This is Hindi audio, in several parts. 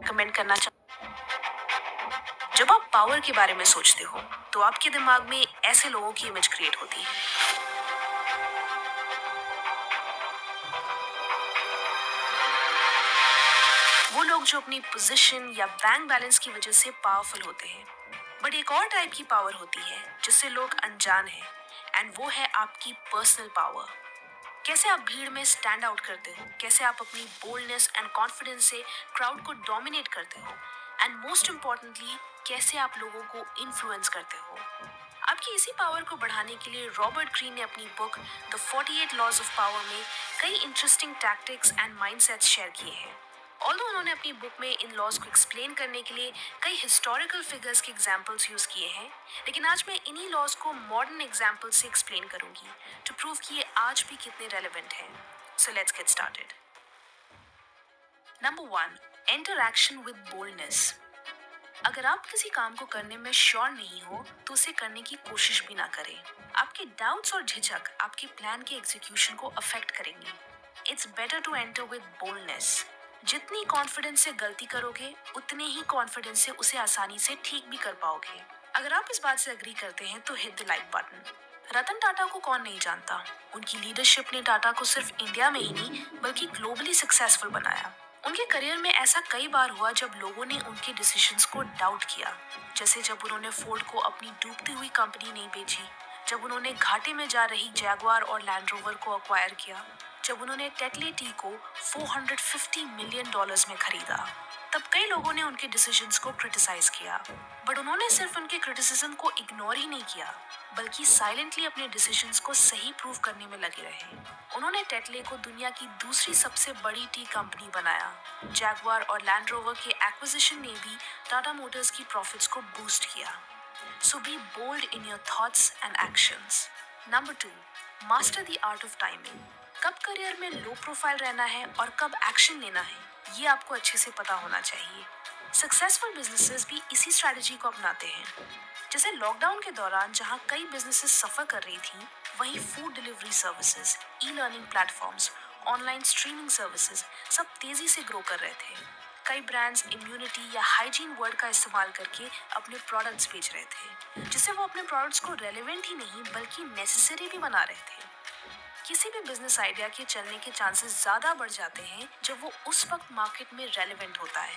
रिकमेंड करना जब आप पावर के बारे में सोचते हो तो आपके दिमाग में ऐसे लोगों की इमेज क्रिएट होती है। वो लोग जो अपनी पोजीशन या बैंक बैलेंस की वजह से पावरफुल होते हैं। बट एक और टाइप की पावर होती है जिससे लोग अनजान हैं, एंड वो है आपकी पर्सनल पावर। कैसे आप भीड़ में स्टैंड आउट करते हो, कैसे आप अपनी बोल्डनेस एंड कॉन्फिडेंस से क्राउड को डोमिनेट करते हो, एंड मोस्ट इम्पोर्टेंटली कैसे आप लोगों को इन्फ्लुएंस करते हो। आपकी इसी पावर को बढ़ाने के लिए रॉबर्ट ग्रीन ने अपनी book the 48 laws of power में कई interesting tactics and mindsets share किए हैं। ऑल्दो उन्होंने अपनी बुक में इन लॉज को एक्सप्लेन करने के लिए कई हिस्टोरिकल फिगर्स के एग्जाम्पल्स यूज किए हैं, लेकिन आज मैं इन्हीं लॉज को मॉडर्न एग्जाम्पल से एक्सप्लेन करूंगी टू प्रूव कि ये आज भी कितने रेलेवेंट हैं। So let's get started. Number 1, interaction with boldness. अगर आप किसी काम को करने में श्योर नहीं हो तो उसे करने की कोशिश भी ना करें। आपके डाउट्स और झिझक आपके प्लान के एग्जीक्यूशन को अफेक्ट करेंगे। It's better to enter with boldness. जितनी कॉन्फिडेंस से गलती करोगे उतने ही कॉन्फिडेंस से उसे आसानी से ठीक भी कर पाओगे। अगर आप इस बात से एग्री करते हैं तो hit the like button. Ratan Tata को कौन नहीं जानता। उनकी लीडरशिप ने टाटा को सिर्फ इंडिया में ही नहीं बल्कि ग्लोबली सक्सेसफुल बनाया। उनके करियर में ऐसा कई बार हुआ जब लोगों ने उनके डिसीजंस को डाउट किया, जैसे जब उन्होंने फोर्ड को अपनी डूबती हुई कंपनी नहीं बेची, जब उन्होंने घाटे में जा रही जैगुआर और लैंड रोवर को अक्वायर किया, जब उन्होंने टेक्ले टी को $450 मिलियन में खरीदा। तब कई लोगों ने उनके डिसीजंस को क्रिटिसाइज किया, बट उन्होंने सिर्फ उनके क्रिटिसिज्म को इग्नोर ही नहीं किया बल्कि साइलेंटली अपने डिसीजंस को सही प्रूव करने में लगे रहे। उन्होंने टेक्ले को दुनिया की दूसरी सबसे बड़ी टी कंपनी बनाया। जैगुआर और लैंड रोवर के एक्विजिशन ने भी टाटा मोटर्स की प्रॉफिट्स को बूस्ट किया। So be bold in your thoughts and actions. Number 2, master the art of timing. कब करियर में लो प्रोफाइल रहना है और कब एक्शन लेना है, ये आपको अच्छे से पता होना चाहिए। सक्सेसफुल बिजनेसेस भी इसी स्ट्रैटेजी को अपनाते हैं। जैसे लॉकडाउन के दौरान जहां कई बिजनेसेस सफर कर रही थी, वहीं food delivery services, e learning platforms, online streaming services सब तेजी से ग्रो कर रहे थे। कई ब्रांड्स इम्यूनिटी या हाइजीन वर्ड का इस्तेमाल करके अपने प्रोडक्ट्स बेच रहे थे, जिससे वो अपने प्रोडक्ट्स को रेलेवेंट ही नहीं बल्कि नेसेसरी भी बना रहे थे। किसी भी बिजनेस आइडिया के चलने के चांसेस ज्यादा बढ़ जाते हैं जब वो उस वक्त मार्केट में रेलेवेंट होता है।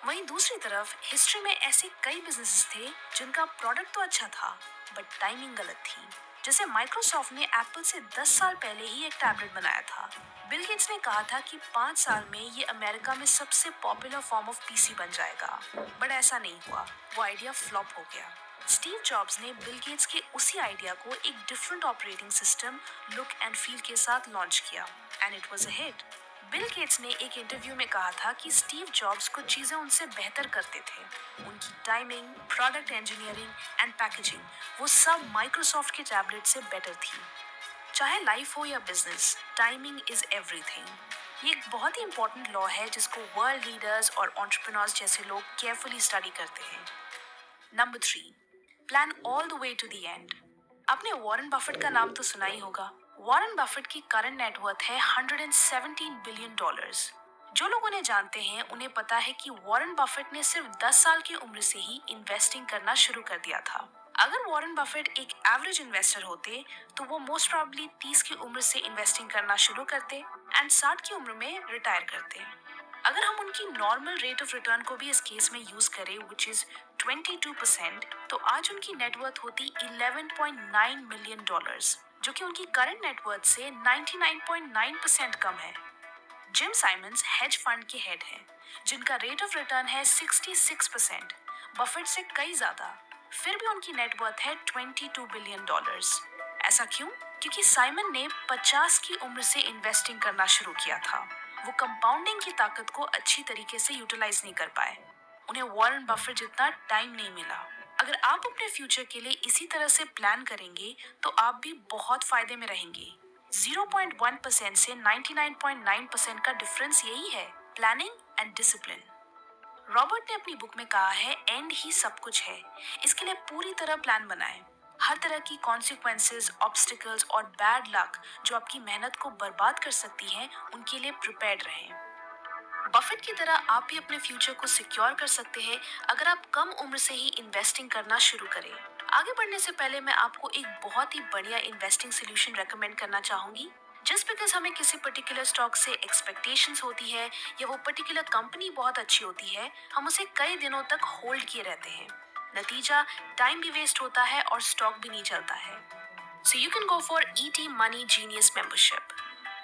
वहीं दूसरी तरफ हिस्ट्री में ऐसे कई बिजनेसेस थे जिनका प्रोडक्ट तो अच्छा था बट टाइमिंग गलत थी। जैसे माइक्रोसॉफ्ट ने एप्पल से 10 साल पहले ही एक टैबलेट बनाया था। बिल गेट्स ने कहा था कि 5 साल में ये अमेरिका में सबसे पॉपुलर फॉर्म ऑफ पीसी बन जाएगा, बट ऐसा नहीं हुआ। वो आइडिया फ्लॉप हो गया। स्टीव जॉब्स ने बिल गेट्स के उसी आइडिया को एक different operating system, look and feel के साथ लॉन्च किया and it was a hit. Bill Gates ने एक इंटरव्यू में कहा था कि स्टीव जॉब्स कुछ चीजें उनसे बेहतर करते थे। उनकी timing, product engineering and packaging, वो सब माइक्रोसॉफ्ट के टैबलेट से बेटर थी। चाहे लाइफ हो या बिजनेस, टाइमिंग इज एवरीथिंग। ये एक बहुत ही इंपॉर्टेंट लॉ है जिसको वर्ल्ड लीडर्स और एंटरप्रेन्योर्स जैसे लोग केयरफुली स्टडी करते हैं। Number 3, plan all the way to the end. आपने वॉरेन बफेट का नाम तो सुना ही होगा। वॉरेन बफेट की करंट नेटवर्थ है $117 बिलियन। जो लोग उन्हें जानते हैं उन्हें पता है कि वॉरेन बफेट ने सिर्फ 10 साल की उम्र से ही इन्वेस्टिंग करना शुरू कर दिया था। अगर वॉरेन बफेट एक एवरेज इन्वेस्टर होते तो वो मोस्ट प्रोबेबली 30 की उम्र से इन्वेस्टिंग करना शुरू करते एंड 60 की उम्र में रिटायर करते। अगर हम उनकी नॉर्मल रेट ऑफ रिटर्न को भी इस केस में यूज करें विच इज 22%, तो आज उनकी नेटवर्थ होती $11.9 मिलियन, जो कि उनकी करंट नेटवर्थ से 99.9% कम है। जिम साइमंस हेज फंड के हेड हैं, जिनका रेट ऑफ रिटर्न है 66%, बफेट से कई ज्यादा। फिर भी उनकी नेटवर्थ है $22 बिलियन। ऐसा क्यों? क्योंकि साइमन ने 50 की उम्र से इन्वेस्टिंग करना शुरू किया था। वो कंपाउंडिंग की ताकत को अच्छी तरीके से यूटिलाइज नहीं कर पाए। उन्हें वॉरेन बफेट जितना टाइम नहीं मिला। अगर आप अपने फ्यूचर के लिए इसी तरह से प्लान करेंगे तो आप भी बहुत फायदे में रहेंगे। 0.1% से 99.9% का डिफरेंस यही है, प्लानिंग एंड डिसिप्लिन। रॉबर्ट ने अपनी बुक में कहा है एंड ही सब कुछ है। इसके लिए पूरी तरह प्लान बनाएं। हर तरह की कॉन्सिक्वेंसेस, ऑब्स्टिकल्स और बैड लक जो आपकी मेहनत को बर्बाद कर सकती हैं, उनके लिए प्रिपेयर्ड रहें। बफेट की तरह आप भी अपने फ्यूचर को सिक्योर कर सकते हैं अगर आप कम उम्र से ही इन्वेस्टिंग करना शुरू करें। आगे बढ़ने से पहले मैं आपको एक बहुत ही बढ़िया इन्वेस्टिंग सोल्यूशन रेकमेंड करना चाहूंगी। जस्ट बिकॉज हमें किसी पर्टिकुलर स्टॉक से एक्सपेक्टेशंस होती है या वो पर्टिकुलर कंपनी बहुत अच्छी होती है, हम उसे कई दिनों तक होल्ड किए रहते हैं। नतीजा, टाइम भी वेस्ट होता है और स्टॉक भी नहीं चलता है। So you can go for ET money genius membership.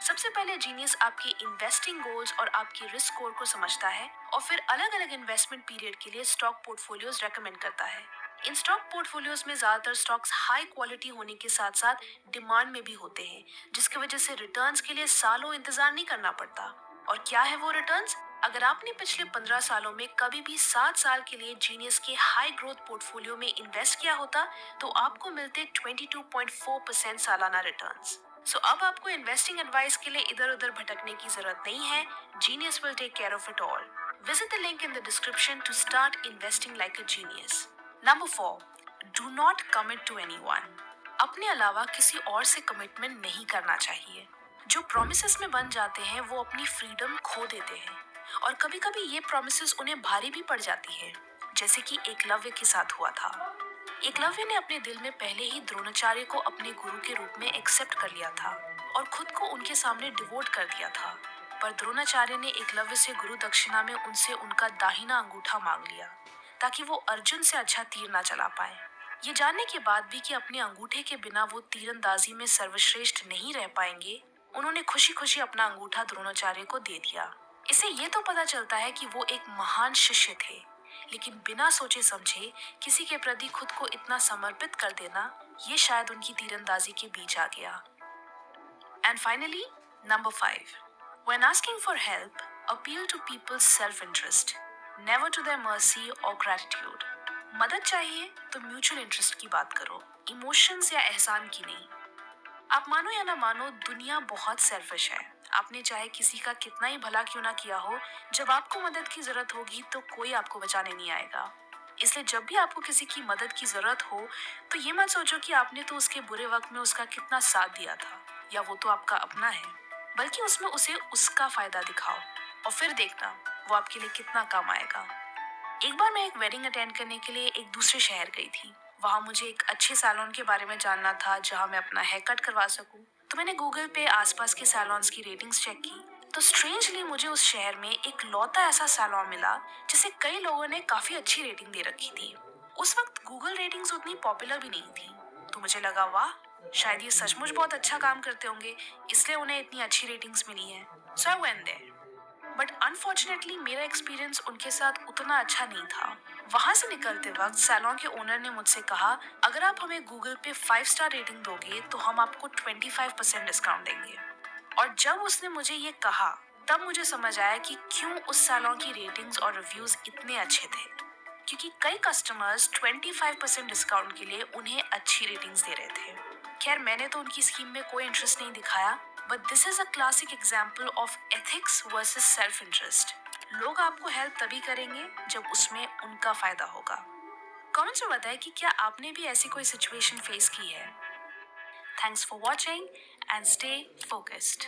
सबसे पहले जीनियस आपके इन्वेस्टिंग गोल्स और आपकी रिस्क स्कोर को समझता है और फिर अलग अलग इन्वेस्टमेंट पीरियड के लिए स्टॉक पोर्टफोलियोज रेकमेंड करता है। इन स्टॉक पोर्टफोलियोज में ज्यादातर स्टॉक्स हाई क्वालिटी होने के साथ साथ डिमांड में भी होते हैं, जिसकी वजह से रिटर्न्स के लिए सालों इंतजार नहीं करना पड़ता। और क्या है वो रिटर्न्स? अगर आपने पिछले 15 सालों में कभी भी 7 साल के लिए जीनियस के हाई ग्रोथ पोर्टफोलियो में इन्वेस्ट किया होता, तो आपको मिलते 22.4% सालाना रिटर्न्स। सो अब आपको इन्वेस्टिंग एडवाइस के लिए इधर उधर भटकने की जरूरत नहीं है। Genius will take care of it all. Visit the link in the description to start investing like a genius. Number 4, do not commit to anyone. अपने अलावा किसी और से कमिटमेंट नहीं करना चाहिए। जो प्रोमिसेस में बन जाते हैं वो अपनी फ्रीडम खो देते हैं, और कभी कभी ये प्रोमिसेस उन्हें भारी भी पड़ जाती है, जैसे कि एकलव्य के साथ हुआ था। एकलव्य ने अपने दिल में पहले ही द्रोणाचार्य को अपने गुरु के रूप में एक्सेप्ट कर लिया था और खुद को उनके सामने डिवोट कर दिया था। पर द्रोणाचार्य ने एकलव्य से गुरु दक्षिणा में उनसे उनका दाहिना अंगूठा मांग लिया, ताकि वो अर्जुन से अच्छा तीर ना चला पाए। ये जानने के बाद भी कि अपने अंगूठे के बिना वो तीरंदाजी में सर्वश्रेष्ठ नहीं रह पाएंगे, उन्होंने खुशी खुशी अपना अंगूठा द्रोणाचार्य को दे दिया। इससे ये तो पता चलता है कि वो एक महान शिष्य थे, लेकिन बिना सोचे समझे किसी के प्रति खुद को इतना समर्पित कर देना, ये शायद उनकी तीरंदाजी के बीच आ गया। And finally, number 5, when asking for help, appeal to people's self interest, never to their mercy और ग्रैटिट्यूड। मदद चाहिए तो म्यूचुअल इंटरेस्ट की बात करो, इमोशंस या एहसान की नहीं। आप मानो या ना मानो, दुनिया बहुत सेल्फिश है। आपने चाहे किसी का कितना ही भला क्यों ना किया हो, जब आपको मदद की जरूरत होगी तो कोई आपको बचाने नहीं आएगा। इसलिए जब भी आपको किसी की मदद की जरूरत हो, तो ये मत सोचो कि आपने तो उसके बुरे वक्त में उसका कितना साथ दिया था या वो तो आपका अपना है, बल्कि उसमें उसे उसका फायदा दिखाओ और फिर देखना वो आपके लिए कितना काम आएगा। एक बार मैं एक वेडिंग अटेंड करने के लिए एक दूसरे शहर गई थी। वहाँ मुझे एक अच्छे सैलून के बारे में जानना था जहाँ मैं अपना हेयर कट करवा सकूं। तो मैंने गूगल पे आसपास के सैलून्स की रेटिंग्स चेक की। तो स्ट्रेंजली मुझे उस शहर में एक लौता ऐसा सैलून मिला जिसे कई लोगों ने काफी अच्छी रेटिंग दे रखी थी। उस वक्त गूगल रेटिंग्स उतनी पॉपुलर भी नहीं थी, तो मुझे लगा वाह, शायद ये सचमुच बहुत अच्छा काम करते होंगे, इसलिए उन्हें इतनी अच्छी रेटिंग्स मिली हैं। So I went there. But unfortunately मेरा एक्सपीरियंस उनके साथ उतना अच्छा नहीं था। वहां से निकलते वक्त सैलून के ओनर ने मुझसे कहा, अगर आप हमें गूगल पे 5 स्टार रेटिंग दोगे तो हम आपको 25% डिस्काउंट देंगे। और जब उसने मुझे ये कहा, तब मुझे समझ आया कि क्यों उस सैलून की रेटिंग्स और रिव्यूज इतने अच्छे थे। क्योंकि कई कस्टमर्स 25% डिस्काउंट के लिए उन्हें अच्छी रेटिंग्स दे रहे थे। खैर, मैंने तो उनकी स्कीम में कोई इंटरेस्ट नहीं दिखाया, but this is a classic example of ethics versus self interest. लोग आपको हेल्प तभी करेंगे जब उसमें उनका फायदा होगा। कमेंट्स में बताएं कि क्या आपने भी ऐसी कोई सिचुएशन फेस की है। Thanks for watching and stay focused.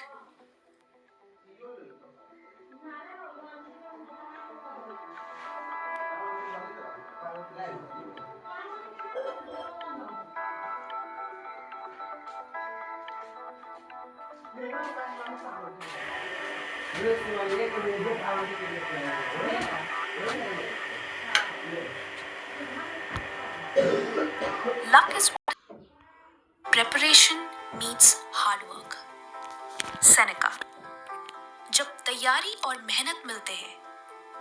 Luck is preparation meets hard work. Seneca. जब तैयारी और मेहनत मिलते हैं,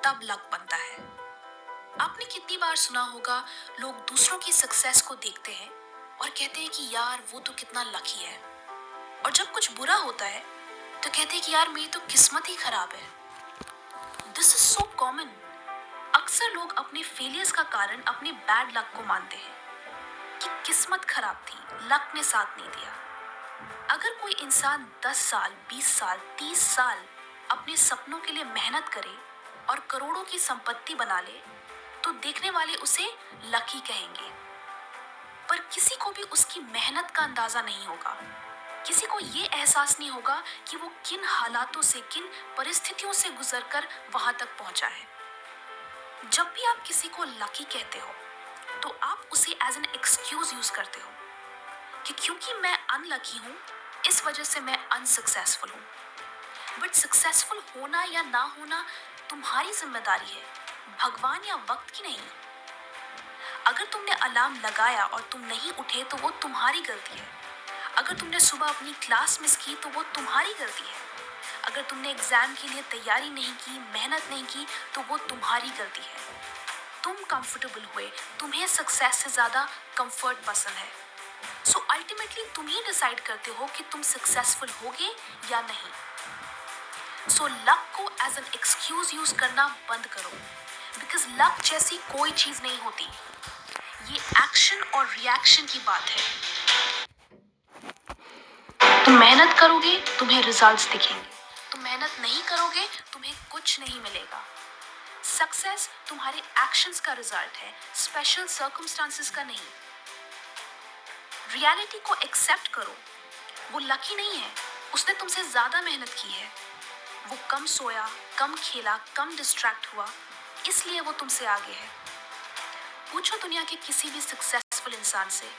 तब लक बनता है। आपने कितनी बार सुना होगा, लोग दूसरों की सक्सेस को देखते हैं और कहते हैं कि यार वो तो कितना लकी है, और जब कुछ बुरा होता है तो कहते हैं कि यार मेरी तो किस्मत ही खराब है। This is so common. अक्सर लोग अपने फेलियर्स का कारण अपने बैड लक को मानते हैं कि किस्मत खराब थी, लक ने साथ नहीं दिया। अगर कोई इंसान 10 साल, 20 साल, 30 साल अपने सपनों के लिए मेहनत करे और करोड़ों की संपत्ति बना ले, तो देखने वाले उसे लकी कहेंगे। पर किसी को भी उसकी मेहनत का अंदाजा नहीं होगा। किसी को ये एहसास नहीं होगा कि वो किन हालातों से, किन परिस्थितियों से गुजरकर वहां तक पहुंचा है। जब भी आप किसी को लकी कहते हो, तो आप उसे एज एन एक्सक्यूज यूज करते हो कि क्योंकि मैं अनलकी हूं, इस वजह से मैं अनसक्सेसफुल हूं। बट सक्सेसफुल होना या ना होना तुम्हारी जिम्मेदारी है, भगवान या वक्त की नहीं। अगर तुमने अलार्म लगाया और तुम नहीं उठे तो वो तुम्हारी गलती है। अगर तुमने सुबह अपनी क्लास मिस की तो वो तुम्हारी गलती है। अगर तुमने एग्जाम के लिए तैयारी नहीं की, मेहनत नहीं की, तो वो तुम्हारी गलती है। तुम कंफर्टेबल हुए, तुम्हें सक्सेस से ज्यादा कंफर्ट पसंद है। सो अल्टीमेटली तुम ही डिसाइड करते हो कि तुम सक्सेसफुल होगे या नहीं। सो लक को एज एन एक्सक्यूज यूज करना बंद करो, बिकॉज लक जैसी कोई चीज नहीं होती। ये एक्शन और रिएक्शन की बात है। तुम मेहनत करोगे, तुम्हें रिजल्ट्स दिखेंगे। तुम मेहनत नहीं करोगे, तुम्हें कुछ नहीं मिलेगा। सक्सेस तुम्हारे एक्शंस का रिजल्ट है, स्पेशल सर्कमस्टांसेस का नहीं। रियलिटी को एक्सेप्ट करो। वो लकी नहीं है, उसने तुमसे ज्यादा मेहनत की है। वो कम सोया, कम खेला, कम डिस्ट्रैक्ट हुआ, इसलिए वो तुमसे आगे है। पूछो दुनिया के किसी भी सक्सेसफुल इंसान से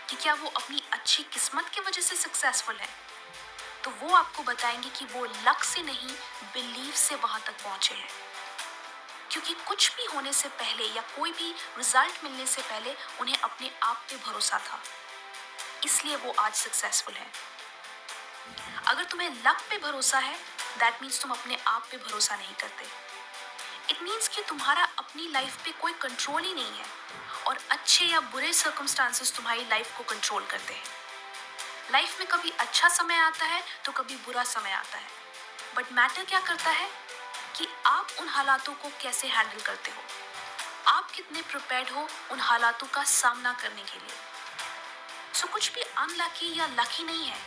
कि क्या वो अपनी अच्छी किस्मत की वजह से सक्सेसफुल है, तो वो आपको बताएंगे कि वो लक से नहीं, बिलीव से वहां तक पहुंचे हैं। क्योंकि कुछ भी होने से पहले या कोई भी रिजल्ट मिलने से पहले उन्हें अपने आप पे भरोसा था, इसलिए वो आज सक्सेसफुल है। अगर तुम्हें लक पे भरोसा है, दैट मीन्स तुम अपने आप पे भरोसा नहीं करते। इट मीन्स कि तुम्हारा अपनी लाइफ पे कोई कंट्रोल ही नहीं है, और अच्छे या बुरे सर्कमस्टांसेस तुम्हारी लाइफ को कंट्रोल करते हैं। लाइफ में कभी अच्छा समय आता है तो कभी बुरा समय आता है, बट मैटर क्या करता है कि आप उन हालातों को कैसे हैंडल करते हो। आप कितने प्रिपेयर्ड हो उन हालातों का सामना करने के लिए। सो कुछ भी अनलकी या लकी नहीं है,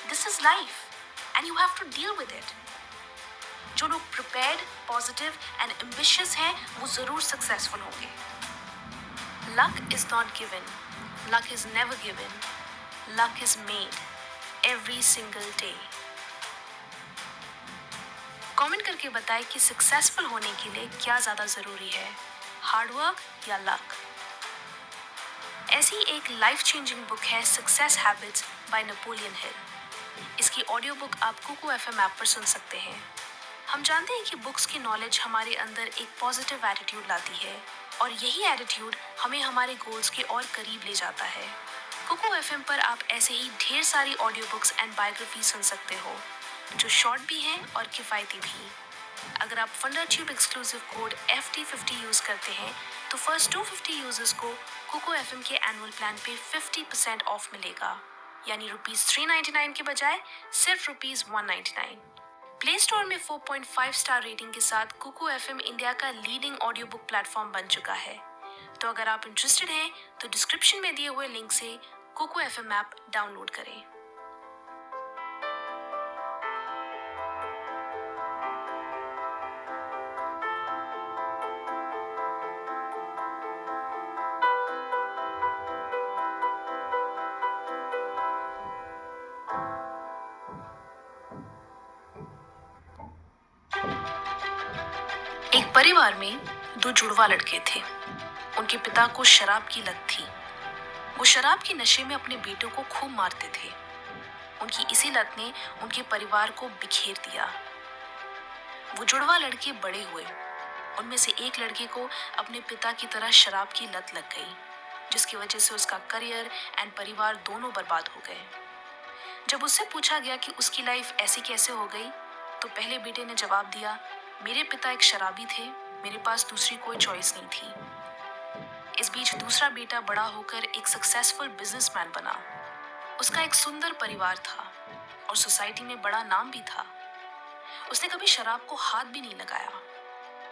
this is life and you have to deal with it. जो लोग प्रिपेयर्ड, पॉजिटिव एंड एम्बिशियस हैं, वो जरूर सक्सेसफुल होंगे। Luck is not given, luck is never given, luck is made every single day. Comment करके बताएं कि सक्सेसफुल होने के लिए क्या ज्यादा जरूरी है, हार्डवर्क या लक। ऐसी एक लाइफ चेंजिंग बुक है success habits bye Napoleon Hill. इसकी ऑडियो बुक आप कुकू एफएम ऐप पर सुन सकते हैं। हम जानते हैं कि बुक्स की नॉलेज हमारे अंदर एक पॉजिटिव एटीट्यूड लाती है, और यही एटीट्यूड हमें हमारे गोल्स के और करीब ले जाता है। कुकू एफएम पर आप ऐसे ही ढेर सारी ऑडियो बुक्स एंड बायोग्राफी सुन सकते हो, जो शॉर्ट भी हैं और किफ़ायती भी। अगर आप फंडाट्यूब एक्सक्लूसिव कोड FT50 यूज करते हैं, तो फर्स्ट 250 यूजर्स को कुको एफएम के एनुअल प्लान पे 50% ऑफ मिलेगा, यानी ₹399 के बजाय सिर्फ ₹199। प्ले स्टोर में 4.5 स्टार रेटिंग के साथ कुको एफएम इंडिया का लीडिंग ऑडियो बुक प्लेटफॉर्म बन चुका है। तो अगर आप इंटरेस्टेड हैं, तो डिस्क्रिप्शन में दिए हुए लिंक से कुको एफएम ऐप डाउनलोड करें। एक परिवार में दो जुड़वा लड़के थे। उनके पिता को शराब की लत थी। वो शराब के नशे में अपने बेटों को खूब मारते थे। उनकी इसी लत ने उनके परिवार को बिखेर दिया। वो जुड़वा लड़के बड़े हुए। उनमें से एक लड़के को अपने पिता की तरह शराब की लत लग गई, जिसकी वजह से उसका करियर एंड परिवार दोनों बर्बाद हो गए। जब उससे पूछा गया कि उसकी लाइफ ऐसी कैसे हो गई, तो पहले बेटे ने जवाब दिया, मेरे पिता एक शराबी थे, मेरे पास दूसरी कोई चॉइस नहीं थी। इस बीच दूसरा बेटा बड़ा होकर एक सक्सेसफुल बिजनेसमैन बना। उसका एक सुंदर परिवार था और सोसाइटी में बड़ा नाम भी था। उसने कभी शराब को हाथ भी नहीं लगाया।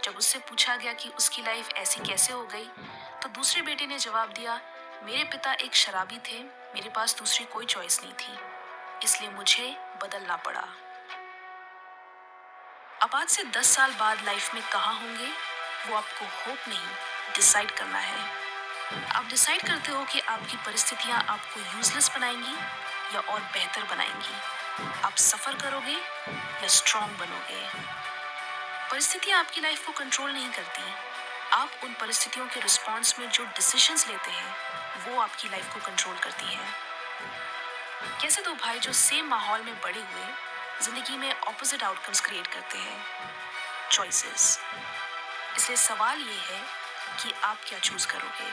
जब उससे पूछा गया कि उसकी लाइफ ऐसी कैसे हो गई, तो दूसरे बेटे ने जवाब दिया, मेरे पिता एक शराबी थे, मेरे पास दूसरी कोई चॉइस नहीं थी, इसलिए मुझे बदलना पड़ा। अब आज से 10 साल बाद लाइफ में कहाँ होंगे, वो आपको होप नहीं, डिसाइड करना है। आप डिसाइड करते हो कि आपकी परिस्थितियां आपको यूजलेस बनाएंगी या और बेहतर बनाएंगी? आप सफर करोगे या स्ट्रांग बनोगे? परिस्थितियां आपकी लाइफ को कंट्रोल नहीं करती। आप उन परिस्थितियों के रिस्पॉन्स में जो डिसीजंस लेते हैं वो आपकी लाइफ को कंट्रोल करती है। कैसे दो भाई जो सेम माहौल में बड़े हुए जिंदगी में ऑपोजिट आउटकम्स क्रिएट करते हैं? चॉइसेस। इसलिए सवाल ये है कि आप क्या चूज करोगे।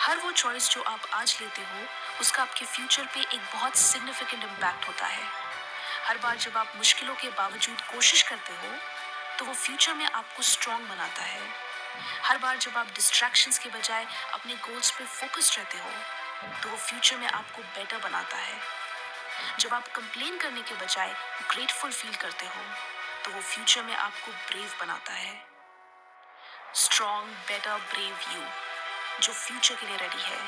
हर वो चॉइस जो आप आज लेते हो उसका आपके फ्यूचर पे एक बहुत सिग्निफिकेंट इम्पैक्ट होता है। हर बार जब आप मुश्किलों के बावजूद कोशिश करते हो तो वो फ्यूचर में आपको स्ट्रांग बनाता है। हर बार जब आप डिस्ट्रैक्शंस के बजाय अपने गोल्स पे फोकस्ड रहते हो तो वो फ्यूचर में आपको बेटर बनाता है। जब आप कंप्लेन करने के बजाय ग्रेटफुल फील करते हो तो वो फ्यूचर में आपको ब्रेव बनाता है। स्ट्रॉन्ग बेटर ब्रेव यू जो फ्यूचर के लिए रेडी है।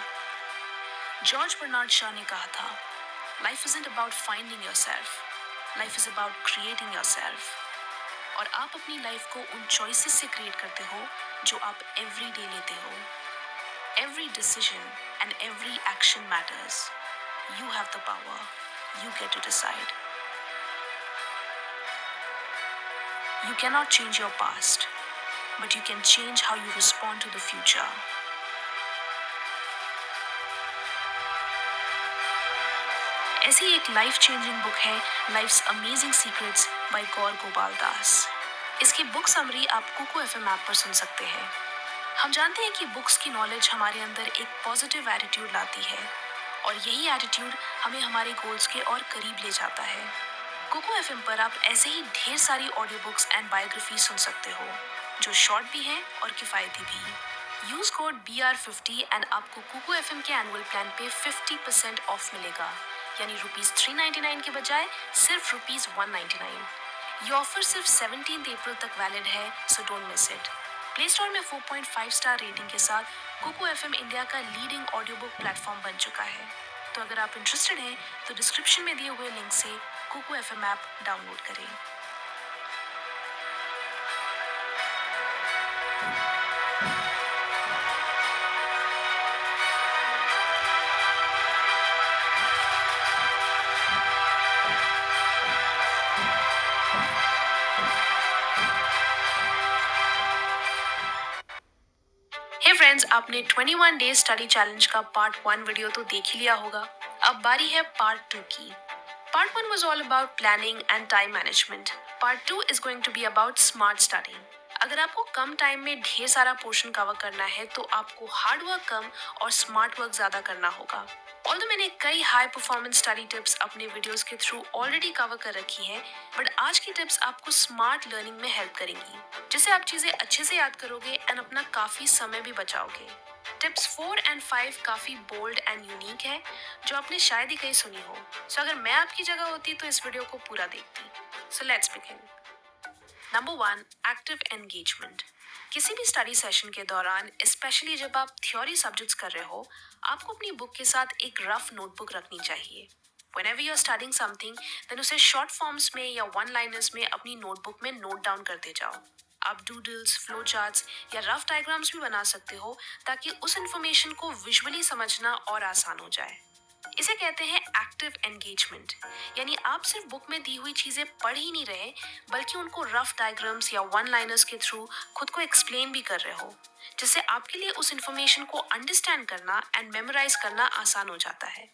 जॉर्ज बर्नार्ड शॉ ने कहा था, life isn't about finding yourself, life is about creating yourself. और आप अपनी लाइफ को उन चॉइसेस से क्रिएट करते हो जो आप एवरी डे लेते हो। Every decision and every action matters. You have the power, you get to decide. You cannot change your past, but you can change how you respond to the future. ऐसी एक लाइफ चेंजिंग बुक है लाइफ्स अमेजिंग सीक्रेट्स बाय गौर गोपाल दास। इसकी बुक समरी आप कुकू एफएम ऐप पर सुन सकते हैं। हम जानते हैं कि बुक्स की नॉलेज हमारे अंदर एक पॉजिटिव एटीट्यूड लाती है और यही एटीट्यूड हमें हमारे गोल्स के और करीब ले जाता है। कोको एफएम पर आप ऐसे ही ढेर सारी ऑडियो बुक्स एंड बायोग्राफी सुन सकते हो जो शॉर्ट भी हैं और किफ़ायती भी। यूज कोड BR50 एंड आपको कोको एफएम के एनुअल प्लान पे 50% ऑफ मिलेगा, यानी ₹399 के बजाय सिर्फ ₹199। ये ऑफर सिर्फ 17 अप्रैल तक वैलिड है, so don't miss it. Play store में 4.5 स्टार रेटिंग के साथ कोको एफएम इंडिया का लीडिंग ऑडियो बुक प्लेटफॉर्म बन चुका है। तो अगर आप इंटरेस्टेड हैं तो डिस्क्रिप्शन में दिए हुए लिंक से कोको एफएम ऐप डाउनलोड करें। हे फ्रेंड्स, आपने 21 डेज स्टडी चैलेंज का पार्ट 1 वीडियो तो देख ही लिया होगा। अब बारी है पार्ट 2 की। Part 1 was all about planning and time management. Part 2 is going to be about smart studying. अगर आपको कम टाइम में ढेर सारा पोर्शन कवर करना है तो आपको हार्ड वर्क कम और स्मार्ट वर्क ज्यादा करना होगा। ऑल्दो मैंने कई हाई परफॉर्मेंस स्टडी टिप्स अपने वीडियोस के थ्रू ऑलरेडी कवर कर रखी है, बट आज की टिप्स आपको स्मार्ट लर्निंग में हेल्प करेंगी, जिससे आप चीजें अच्छे से याद करोगे एंड अपना काफी समय भी बचाओगे। टिप्स 4 एंड 5 काफी बोल्ड एंड यूनिक है, जो आपने शायद ही कहीं सुनी हो। सो अगर मैं आपकी जगह होती तो इस वीडियो को पूरा देखती। So let's begin. Number 1, active engagement. किसी भी स्टडी सेशन के दौरान, स्पेशली जब आप थ्योरी सब्जेक्ट्स कर रहे हो, आपको अपनी बुक के साथ एक रफ नोटबुक रखनी चाहिए। Whenever you're studying something, then उसे शॉर्ट फॉर्म्स में या वन लाइनर्स में अपनी नोटबुक में नोट डाउन करते जाओ। आप डूडल्स, फ्लो चार्ट्स या रफ डायग्राम्स भी बना सकते हो ताकि उस इंफॉर्मेशन को विजुअली समझना और आसान हो जाए। इसे कहते हैं एक्टिव एंगेजमेंट, यानी आप सिर्फ बुक में दी हुई चीजें पढ़ ही नहीं रहे, बल्कि उनको रफ डायग्राम्स या वन लाइनर्स के थ्रू खुद को एक्सप्लेन भी कर रहे हो, जिससे आपके लिए उस इंफॉर्मेशन को अंडरस्टैंड करना एंड मेमोराइज करना आसान हो जाता है।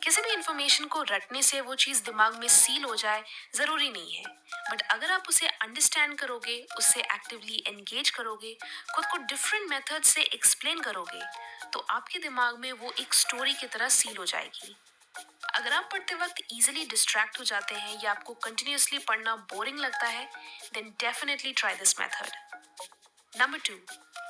किसी भी इंफॉर्मेशन को रटने से वो चीज दिमाग में सील हो जाए जरूरी नहीं है, बट अगर आप उसे अंडरस्टैंड करोगे, उससे एक्टिवली एंगेज करोगे, खुद को डिफरेंट मेथड से एक्सप्लेन करोगे, तो आपके दिमाग में वो एक स्टोरी की तरह सील हो जाएगी। अगर आप पढ़ते वक्त इजीली डिस्ट्रैक्ट हो जाते हैं या आपको कंटिन्यूअसली पढ़ना बोरिंग लगता है, then definitely try this method. Number 2,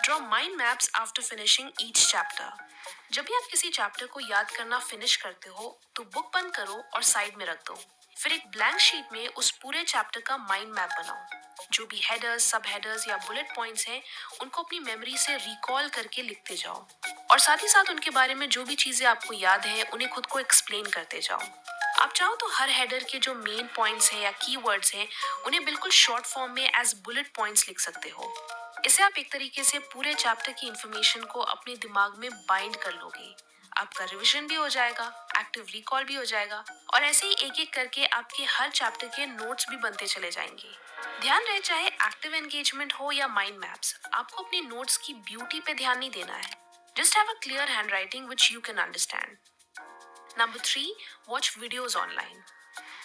draw mind maps after finishing each chapter. जब भी आप किसी चैप्टर को याद करना फिनिश करते हो तो बुक बंद करो और साइड में रख दो। फिर एक ब्लैंक शीट में उस पूरे चैप्टर का माइंड मैप बनाओ। जो भी हेडर्स, सब हेडर्स या बुलेट पॉइंट्स हैं, उनको अपनी मेमोरी से रिकॉल करके लिखते जाओ और साथ ही साथ उनके बारे में जो भी चीजें आपको याद है उन्हें खुद को एक्सप्लेन करते जाओ। आप चाहो तो हर हेडर के जो मेन पॉइंट्स हैं या कीवर्ड्स हैं, उन्हें बिल्कुल शॉर्ट फॉर्म में एज बुलेट पॉइंट्स लिख सकते हो। इससे आप एक तरीके से पूरे चैप्टर की इंफॉर्मेशन को अपने दिमाग में बाइंड कर लोगे। आपका रिवीजन भी हो जाएगा, एक्टिव रिकॉल भी हो जाएगा और ऐसे ही एक एक करके आपके हर चैप्टर के नोट्स भी बनते चले जाएंगे। ध्यान रहे, चाहे एक्टिव एंगेजमेंट हो या माइंड मैप्स, आपको अपने नोट्स की ब्यूटी पे ध्यान नहीं देना है। Just have a clear hand writing which you can understand. Number 3, watch videos online.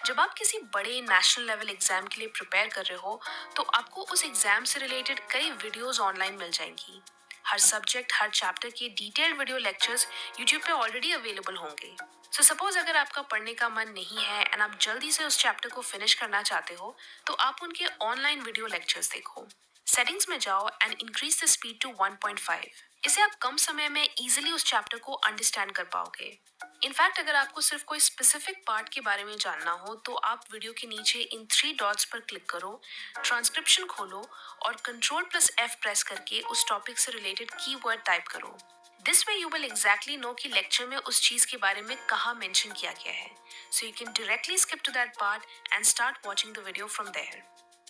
जब आप किसी बड़े नेशनल लेवल एग्जाम के लिए प्रिपेयर कर रहे हो तो आपको उस एग्जाम से रिलेटेड कई वीडियोस ऑनलाइन मिल जाएंगी। हर सब्जेक्ट, हर चैप्टर के डिटेल्ड वीडियो लेक्चर्स यूट्यूब पे ऑलरेडी अवेलेबल होंगे। सो सपोज अगर आपका पढ़ने का मन नहीं है एंड आप जल्दी से उस चैप्टर को फिनिश करना चाहते हो तो आप उनके ऑनलाइन वीडियो लेक्चर्स देखो। सेटिंग्स में जाओ and increase the speed to 1.5। इससे आप कम समय में इजीली उस चैप्टर को अंडरस्टैंड कर पाओगे। इनफैक्ट अगर आपको सिर्फ कोई स्पेसिफिक पार्ट के बारे में जानना हो तो आप वीडियो के नीचे इन 3 डॉट्स पर क्लिक करो, ट्रांसक्रिप्शन खोलो और कंट्रोल+F प्रेस करके उस टॉपिक से रिलेटेड कीवर्ड टाइप करो। This way you will exactly know कि लेक्चर में उस चीज के बारे में कहाँ मेंशन किया गया है। So you can directly skip to that part and start watching the video from there.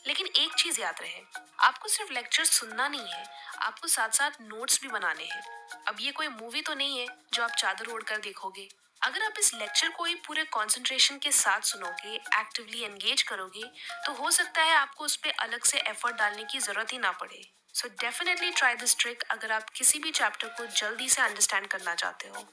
लेकिन एक चीज याद रहे, आपको सिर्फ लेक्चर सुनना नहीं है, आपको साथ साथ नोट्स भी बनाने हैं। अब ये कोई मूवी तो नहीं है जो आप चादर ओढ़ कर देखोगे। अगर आप इस लेक्चर को ही पूरे कंसंट्रेशन के साथ सुनोगे, एक्टिवली एंगेज करोगे, तो हो सकता है आपको उस पर अलग से एफर्ट डालने की जरूरत ही ना पड़े। So definitely try this trick अगर आप किसी भी चैप्टर को जल्दी से अंडरस्टैंड करना चाहते हो।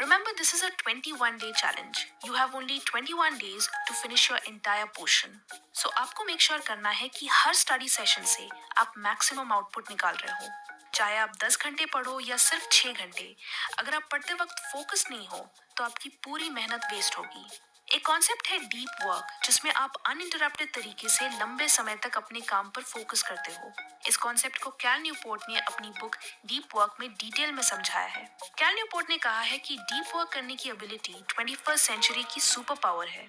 Remember, this is a 21-day challenge. You have only 21 days to finish your entire portion. So आपको मेक श्योर करना है कि हर स्टडी सेशन से आप मैक्सिमम आउटपुट निकाल रहे हो। चाहे आप 10 घंटे पढ़ो या सिर्फ 6 घंटे, अगर आप पढ़ते वक्त फोकस नहीं हो तो आपकी पूरी मेहनत वेस्ट होगी। एक कॉन्सेप्ट है डीप वर्क, जिसमें आप अनइंटरप्टेड तरीके से लंबे समय तक अपने काम पर फोकस करते हो। इस कॉन्सेप्ट को कैल न्यूपोर्ट ने अपनी बुक डीप वर्क में डिटेल में समझाया है। कैल न्यूपोर्ट ने कहा है कि डीप वर्क करने की एबिलिटी 21st सेंचुरी की सुपर पावर है।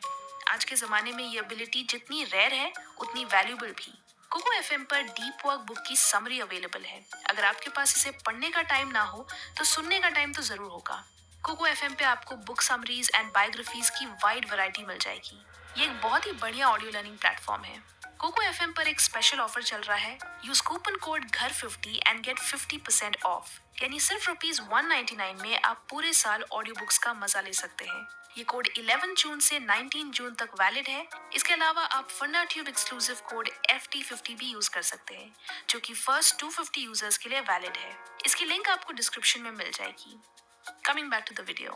आज के जमाने में ये एबिलिटी जितनी रेयर है उतनी वैल्यूबल भी। कोको एफएम पर डीप वर्क बुक की समरी अवेलेबल है। अगर आपके पास इसे पढ़ने का टाइम ना हो तो सुनने का टाइम तो जरूर होगा। कोको एफएम पे आपको बुक समरीज एंड बायोग्राफीज की वाइड वैरायटी मिल जाएगी। ये एक बहुत ही बढ़िया ऑडियो लर्निंग प्लेटफॉर्म है। कोको एफएम पर एक स्पेशल ऑफर चल रहा है। यूज कूपन कोड घर50 एंड गेट 50% ऑफ, यानी सिर्फ ₹199 में आप पूरे साल ऑडियो बुक्स का मजा ले सकते हैं। ये कोड 11 जून से 19 जून तक वैलिड है। इसके अलावा आप फंडा ट्यूब एक्सक्लूसिव कोड FT50 भी यूज कर सकते हैं, जो कि फर्स्ट 250 यूजर्स के लिए वैलिड है। इसकी लिंक आपको डिस्क्रिप्शन में मिल जाएगी। Coming back to the video.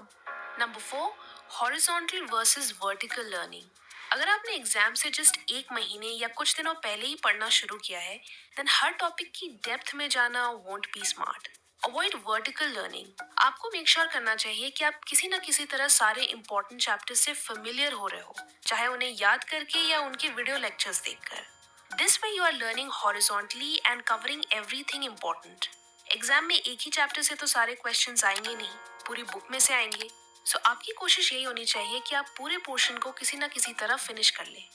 Number 4, horizontal versus vertical learning. अगर आपने एग्जाम से जस्ट एक महीने या कुछ दिनों पहले ही पढ़ना शुरू किया है, देन हर टॉपिक की डेप्थ में जाना won't be smart. Avoid vertical learning. आपको मेक श्योर करना चाहिए कि आप किसी न किसी तरह सारे इंपॉर्टेंट चैप्टर्स से फेमिलियर हो रहे हो, चाहे उन्हें याद करके या उनके वीडियो लेक्चर्स देखकर। This way you are learning horizontally and covering everything important. Exam में एक ही चैप्टर से तो सारे क्वेश्चंस आएंगे नहीं, पूरी बुक में से आएंगे। सो आपकी कोशिश यही होनी चाहिए कि आप पूरे पोर्शन को किसी न किसी तरह फिनिश कर लें।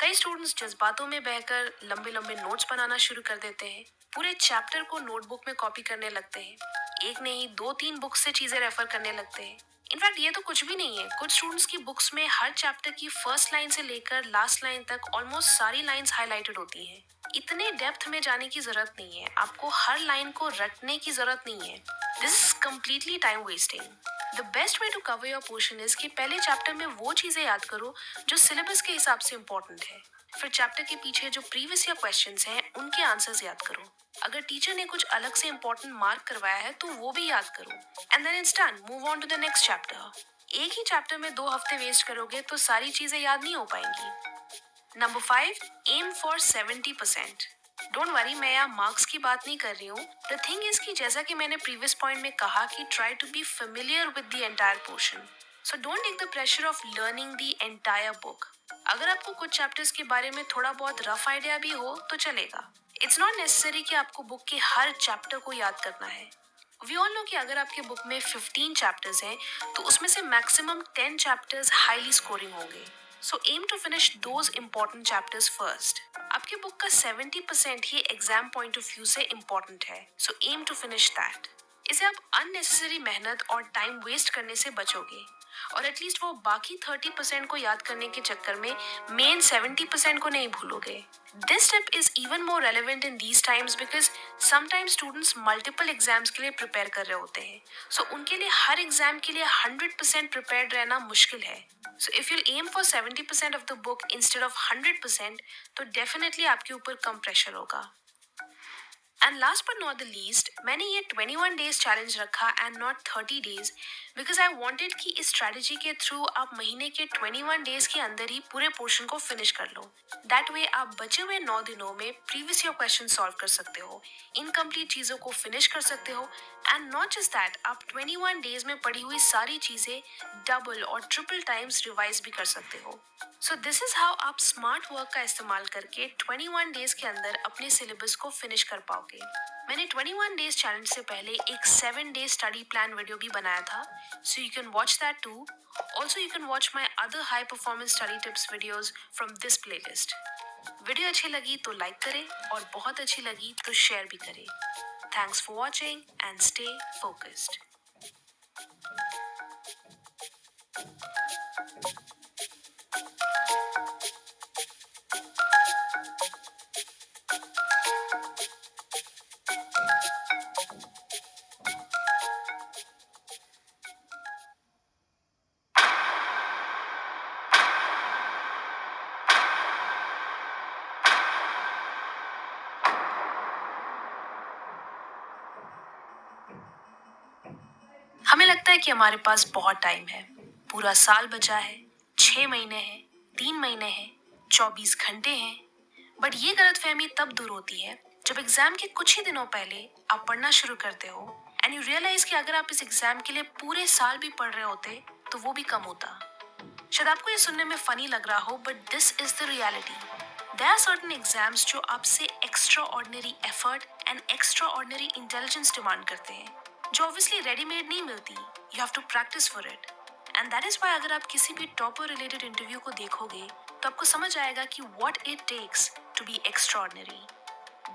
कई स्टूडेंट्स जज्बातों में बहकर लंबे लंबे नोट्स बनाना शुरू कर देते हैं, पूरे चैप्टर को नोटबुक में कॉपी करने लगते हैं, एक नहीं 2-3 बुक्स से चीजें रेफर करने लगते हैं। इनफैक्ट ये तो कुछ भी नहीं है। कुछ स्टूडेंट्स की बुक्स में हर चैप्टर की फर्स्ट लाइन से लेकर लास्ट लाइन तक ऑलमोस्ट सारी लाइंस हाईलाइटेड होती हैं। इतने डेप्थ में जाने की जरूरत नहीं है, आपको हर लाइन को रटने की जरूरत नहीं है। This is completely time wasting. The best way to cover your portion is कि पहले चैप्टर में वो चीजें याद करो जो सिलेबस के हिसाब से इम्पोर्टेंट है। फिर चैप्टर के पीछे जो प्रीवियस ईयर क्वेश्चंस हैं उनके आंसर्स याद करो। अगर टीचर ने कुछ अलग से इम्पोर्टेंट मार्क करवाया है तो वो भी याद करो। And then it's done, move on to the next chapter. एक ही चैप्टर में 2 हफ्ते वेस्ट करोगे तो सारी चीजें याद नहीं हो पाएंगी। Number 5, aim for 70%। Don't worry, मैं यहाँ मार्क्स की बात नहीं कर रही हूँ। द थिंग इज कि जैसा कि मैंने प्रीवियस पॉइंट में कहा कि try to be familiar with the entire portion. So don't take the pressure of learning the entire book. अगर आपको कुछ चैप्टर्स के बारे में थोड़ा बहुत रफ आइडिया भी हो तो चलेगा। इट्स नॉट नेसेसरी कि आपको बुक के हर चैप्टर को याद करना है। वी ऑल नो कि अगर आपके बुक में 15 चैप्टर्स हैं तो उसमें से मैक्सिमम 10 चैप्टर्स हाईली स्कोरिंग होंगे। So aim to finish those important chapters first. आपके बुक का 70% ही एग्जाम पॉइंट ऑफ व्यू से इम्पोर्टेंट है, so aim to finish that. इससे आप अननेसेसरी मेहनत और टाइम वेस्ट करने से बचोगे और एटलीस्ट वो बाकी 30% को याद करने के चक्कर में मेन 70% को नहीं भूलोगे. This step is even more relevant in these times because sometimes students multiple exams के लिए प्रिपेयर कर रहे होते हैं. सो उनके लिए हर एग्जाम के लिए 100% प्रिपेयर्ड रहना मुश्किल है. So if you aim for 70% of the book instead of 100%, तो डेफिनेटली आपके ऊपर कम प्रेशर होगा. And last but not the least, मैंने ये 21 डेज चैलेंज रखा and not 30 days because I wanted कि इस स्ट्रेटजी के थ्रू आप महीने के 21 डेज के अंदर ही पूरे पोर्शन को फिनिश कर लो. दैट वे आप बचे हुए 9 दिनों में प्रीवियस ईयर क्वेश्चन सॉल्व कर सकते हो, इनकम्प्लीट चीज़ों को फिनिश कर सकते हो एंड नॉट जस्ट दैट, आप 21 डेज में पढ़ी हुई सारी चीज़ें डबल और ट्रिपल टाइम्स रिवाइज भी कर सकते हो. सो दिस इज हाउ आप स्मार्ट वर्क का इस्तेमाल करके 21 डेज के अंदर अपने सिलेबस को फिनिश कर पाओगे. मैंने 21 डेज चैलेंज से पहले एक 7 डेज स्टडी प्लान वीडियो भी बनाया था, so you can watch that too. Also you can watch my other high performance study tips videos from this playlist. Video अच्छी लगी तो लाइक करें और बहुत अच्छी लगी तो शेयर भी करें. Thanks for watching and stay focused. हमें लगता है कि हमारे पास बहुत टाइम है, पूरा साल बचा है, 6 महीने हैं, 3 महीने हैं, 24 घंटे हैं. बट ये गलतफहमी तब दूर होती है जब एग्जाम के कुछ ही दिनों पहले आप पढ़ना शुरू करते हो एंड यू रियलाइज कि अगर आप इस एग्जाम के लिए पूरे साल भी पढ़ रहे होते तो वो भी कम होता. शायद आपको ये सुनने में फनी लग रहा हो, but this is the reality. There are certain exams जो आपसे extraordinary effort and extraordinary intelligence demand करते हैं, जो ऑब्वियसली रेडीमेड नहीं मिलती. You have to practice for it. And that is why अगर आप किसी भी टॉपर रिलेटेड इंटरव्यू को देखोगे तो आपको समझ आएगा कि what it takes to be extraordinary.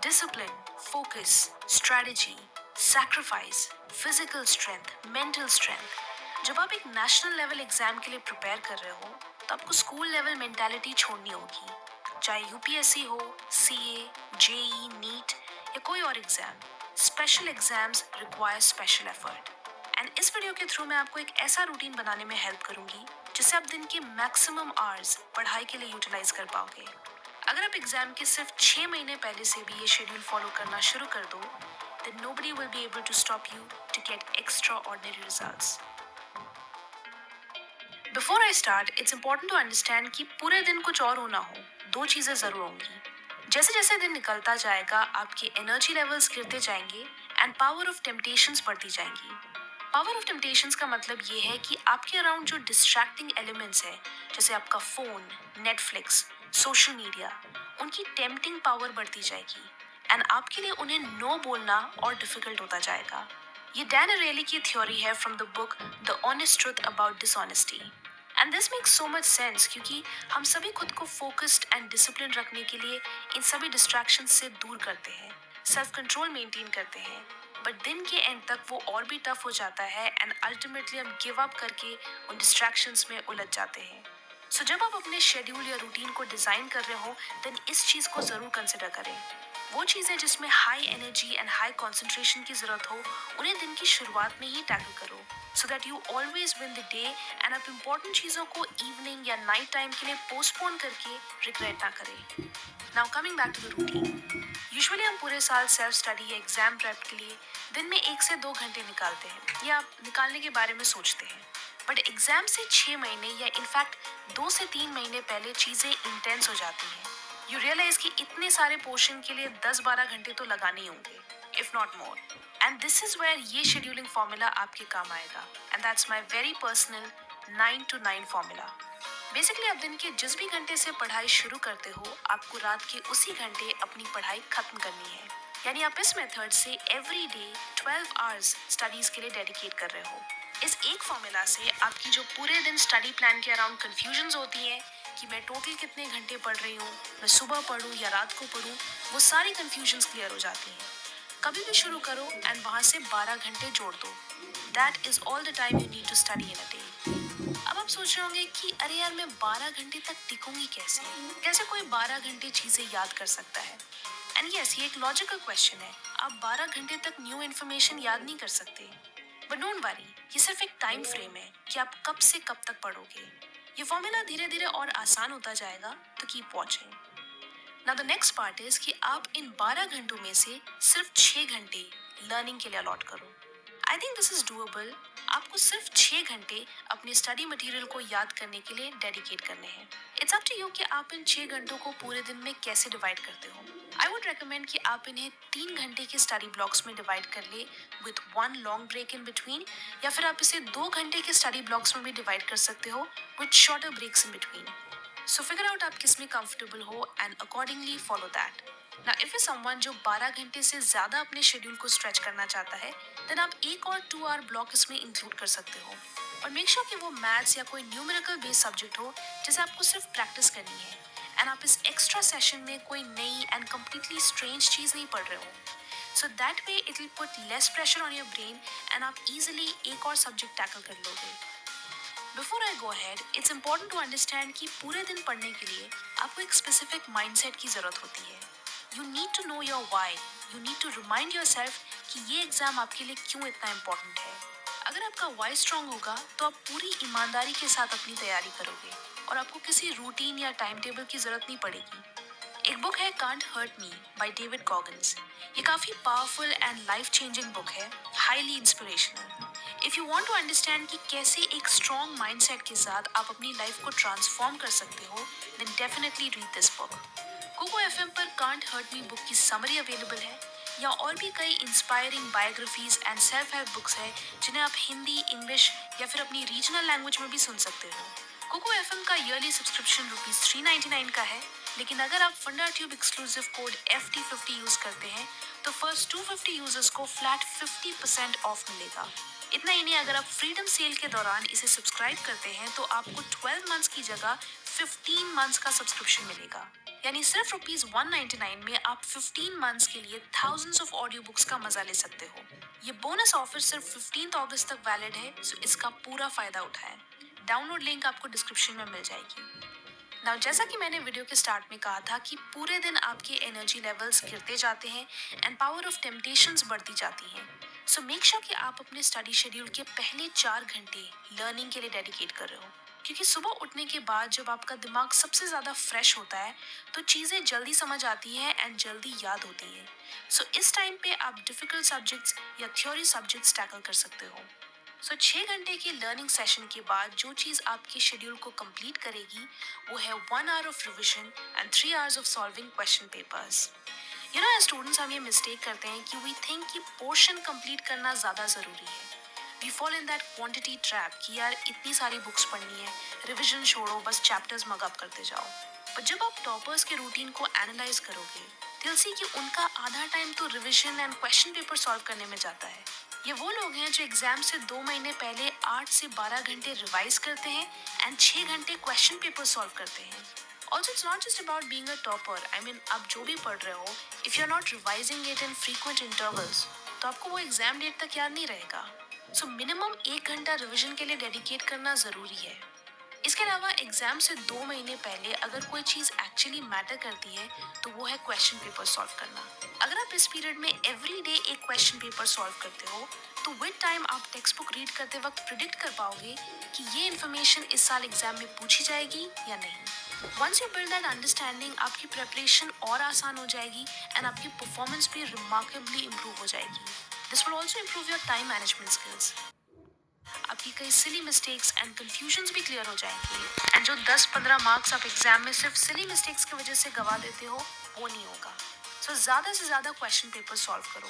Discipline, focus, strategy, sacrifice, physical strength, mental strength. जब आप एक नेशनल लेवल एग्जाम के लिए प्रिपेयर कर रहे हो तो आपको स्कूल लेवल मेंटालिटी छोड़नी होगी. चाहे यूपीएससी हो, सीए, जेई, नीट या कोई और exam, special exams require special effort. And इस वीडियो के थ्रू मैं आपको एक ऐसा रूटीन बनाने में हेल्प करूंगी जिससे आप दिन के मैक्सिमम आवर्स पढ़ाई के लिए यूटिलाइज कर पाओगे. अगर आप एग्जाम के सिर्फ 6 महीने पहले से भी ये शेड्यूल फॉलो करना शुरू कर दो, then nobody will be able to stop you to get extraordinary results. Before I start, it's important to understand कि पूरे दिन कुछ और होना हो, दो चीजें जरूर होंगी. जैसे जैसे दिन निकलता जाएगा आपके एनर्जी लेवल्स गिरते जाएंगे एंड पावर ऑफ टेम्पटेशंस बढ़ती जाएंगी. पावर ऑफ टेम्पटेशंस का मतलब ये है कि आपके अराउंड जो डिस्ट्रैक्टिंग एलिमेंट्स है, जैसे आपका फोन, नेटफ्लिक्स, सोशल मीडिया, उनकी टेम्पटिंग पावर बढ़ती जाएगी एंड आपके लिए उन्हें नो बोलना और डिफिकल्ट होता जाएगा. ये डैन अरेली की थ्योरी है from the book the honest truth about dishonesty. And this makes so much sense क्योंकि हम सभी खुद को फोकस्ड एंड डिसिप्लिन रखने के लिए इन सभी डिस्ट्रैक्शन से दूर करते हैं, सेल्फ कंट्रोल मेंटेन करते हैं. बट दिन के एंड तक वो और भी टफ हो जाता है एंड अल्टीमेटली हम गिव अप करके उन डिस्ट्रैक्शंस में उलझ जाते हैं. सो जब आप अपने शेड्यूल या रूटीन को डिजाइन कर रहे हो देन इस चीज को जरूर कंसिडर करें. वो चीजें जिसमें high energy and high concentration की जरूरत हो उन्हें दिन की शुरुआत में ही टैकल करो सो that you always win the day and आप इम्पोर्टेंट चीजों को इवनिंग या नाइट टाइम के लिए पोस्टपोन करके रिग्रेट ना करें. Now coming back to the routine. Usually हम पूरे साल सेल्फ स्टडी या एग्जाम प्रेप के लिए दिन में 1 से 2 घंटे निकालते हैं या निकालने के बारे में सोचते हैं. बट एग्जाम से 6 महीने या इनफैक्ट 2 से 3 महीने पहले चीजें इंटेंस हो जाती हैं. यू रियलाइज कि इतने सारे पोर्शन के लिए 10-12 घंटे तो लगाने ही होंगे, if not more. And this is where ये शेड्यूलिंग फॉर्मूला आपके काम आएगा and that's my very personal 9 to 9 formula. Basically आप दिन के जिस भी घंटे से पढ़ाई शुरू करते हो आपको रात के उसी घंटे अपनी पढ़ाई खत्म करनी है. यानी आप इस मेथड से एवरी डे 12 आवर्स स्टडीज के लिए डेडिकेट कर रहे हो. इस एक फॉर्मूला से आपकी जो पूरे दिन स्टडी प्लान के अराउंड कंफ्यूजन्स होती हैं कि मैं टोटल कितने घंटे पढ़ रही हूँ, मैं सुबह पढ़ूँ या रात को पढ़ूँ, वो सारी कंफ्यूजन्स क्लियर हो जाती हैं. कभी भी शुरू करो एंड वहां से 12 घंटे जोड़ दो। That is all the time you need to study in a day. अब आप सोच रहे होंगे कि अरे यार, मैं 12 घंटे तक टिकूंगी कैसे? कैसे कोई 12 घंटे चीजें याद कर सकता है? एंड यस, ये एक लॉजिकल क्वेश्चन है। आप 12 घंटे तक न्यू इन्फॉर्मेशन याद नहीं कर सकते। बट डोंट वरी, ये सिर्फ एक टाइम फ्रेम है कि आप कब से कब तक पढ़ोगे। ये फॉर्मूला धीरे धीरे और आसान होता जाएगा, तो keep watching. Now the next part is कि आप इन 12 घंटों में से सिर्फ 6 घंटे लर्निंग के लिए अलॉट करो। I think this is doable. आपको सिर्फ 6 घंटे अपने स्टडी मटेरियल को याद करने के लिए डेडिकेट करने हैं। इट्स अप टू यू कि आप इन 6 घंटों को पूरे दिन में कैसे डिवाइड करते हो। आई वुड रेकमेंड कि आप इन्हें 3 घंटे के स्टडी ब्लॉक्स में डिवाइड कर ले with 1 long break in between, या फिर आप इसे 2 घंटे के स्टडी ब्लॉक्स में भी डिवाइड कर सकते हो with shorter breaks in between. So figure out आप किस में कंफर्टेबल हो एंड अकॉर्डिंगली फॉलो दैट। ना इफ यू समवन जो 12 घंटे से ज्यादा अपने शेड्यूल को स्ट्रेच करना चाहता है, देन आप एक और 2 आवर ब्लॉक इसमें इंक्लूड कर सकते हो। और मेक श्योर कि वो मैथ्स या कोई न्यूमेरिकल बेस्ड सब्जेक्ट हो जिसे आपको सिर्फ प्रैक्टिस करनी है, एंड आप इस एक्स्ट्रा सेशन में कोई नई एंड कम्प्लीटली स्ट्रेंज चीज नहीं पढ़ रहे हो। So that way it will put less pressure on your brain and आप इजिली एक और सब्जेक्ट टैकल कर लोगे। Before I go ahead, it's important to understand कि पूरे दिन पढ़ने के लिए आपको एक स्पेसिफिक माइंडसेट की जरूरत होती है। You need to know your why. You need to remind yourself कि ये एग्जाम आपके लिए क्यों इतना इम्पोर्टेंट है। अगर आपका व्हाई स्ट्रांग होगा तो आप पूरी ईमानदारी के साथ अपनी तैयारी करोगे और आपको किसी रूटीन या टाइम टेबल की जरूरत नहीं पड़ेगी। एक बुक है can't hurt me by David Goggins. ये काफी powerful and life changing book है, highly inspirational. If you want to understand कि कैसे एक स्ट्रॉन्ग माइंडसेट के साथ आप अपनी लाइफ को ट्रांसफॉर्म कर सकते हो, then definitely read this book. Kuku FM पर कांट हर्ट मी बुक की समरी अवेलेबल है, या और भी कई inspiring biographies and self help books है जिन्हें आप हिंदी, इंग्लिश या फिर अपनी रीजनल लैंग्वेज में भी सुन सकते हो। कोको एफएम का ईयरली सब्सक्रिप्शन ₹399 का है, लेकिन अगर आप फंडा tube exclusive code FT50 use करते हैं तो फर्स्ट 250 यूजर्स को फ्लैट 50% ऑफ मिलेगा। इतना ही नहीं, अगर आप फ्रीडम सेल के दौरान इसे सब्सक्राइब करते हैं तो आपको 12 मंथ्स की जगह 15 मंथ्स का सब्सक्रिप्शन मिलेगा। यानी सिर्फ ₹199 में आप 15 मंथ्स के लिए thousands ऑफ ऑडियो बुक्स का मजा ले सकते हो। ये बोनस ऑफर सिर्फ 15 अगस्त तक वैलिड है, सो इसका पूरा फायदा उठाएं। डाउनलोड लिंक आपको डिस्क्रिप्शन में मिल जाएगी। नाउ जैसा कि मैंने वीडियो के स्टार्ट में कहा था कि पूरे दिन आपके एनर्जी लेवल्स गिरते जाते हैं एंड पावर ऑफ टेम्पटेशंस बढ़ती जाती हैं। सो मेक श्योर कि आप अपने स्टडी शेड्यूल के पहले 4 घंटे लर्निंग के लिए डेडिकेट कर रहे हो, क्योंकि सुबह उठने के बाद जब आपका दिमाग सबसे ज़्यादा फ्रेश होता है तो चीज़ें जल्दी समझ आती हैं एंड जल्दी याद होती हैं। सो इस टाइम पे आप डिफ़िकल्ट सब्जेक्ट्स या थ्योरी सब्जेक्ट्स टैकल कर सकते हो। सो 6 घंटे की लर्निंग सेशन के बाद जो चीज़ आपके शेड्यूल को कंप्लीट करेगी वो है 1 hour of revision and 3 hours of solving question papers. You know, as students हम ये मिस्टेक करते हैं कि वी थिंक कि पोर्शन कंप्लीट करना ज़्यादा ज़रूरी है। We fall in that quantity trap कि यार इतनी सारी बुक्स पढ़नी है, रिविजन छोड़ो, बस चैप्टर्स मगअप करते जाओ। पर जब आप टॉपर्स के रूटीन को एनालाइज करोगे, दिल सी कि उनका आधा टाइम तो revision and question paper solve करने में जाता है। ये वो लोग हैं जो एग्जाम से 2 महीने पहले 8 से 12 घंटे रिवाइज करते हैं एंड 6 घंटे क्वेश्चन पेपर सॉल्व करते हैं। Also it's not just about being a topper. I mean, आप जो भी पढ़ रहे हो, if you are not revising it in frequent intervals, तो आपको वो एग्जाम डेट तक याद नहीं रहेगा। सो मिनिमम 1 घंटा रिविजन के लिए डेडिकेट करना ज़रूरी है। इसके अलावा एग्जाम से 2 महीने पहले अगर कोई चीज़ एक्चुअली मैटर करती है तो वो है क्वेश्चन पेपर सॉल्व करना। अगर आप इस पीरियड में एवरी डे एक क्वेश्चन पेपर सॉल्व करते हो तो विद टाइम आप टेक्स्ट बुक रीड करते वक्त प्रिडिक्ट कर पाओगे कि ये इन्फॉर्मेशन इस साल एग्जाम में पूछी जाएगी या नहीं। Once you build that understanding, आपकी प्रेपरेशन और आसान हो जाएगी एंड आपकी परफॉर्मेंस भी रिमार्केबली इम्प्रूव हो जाएगी। This will also improve your time management skills. आपकी कई सिली मिस्टेक्स एंड कंफ्यूजन्स भी क्लियर हो जाएंगे एंड जो 10-15 मार्क्स आप एग्जाम में सिर्फ सिली मिस्टेक्स की वजह से गवा देते हो वो नहीं होगा। सो ज़्यादा से ज़्यादा क्वेश्चन पेपर सॉल्व करो।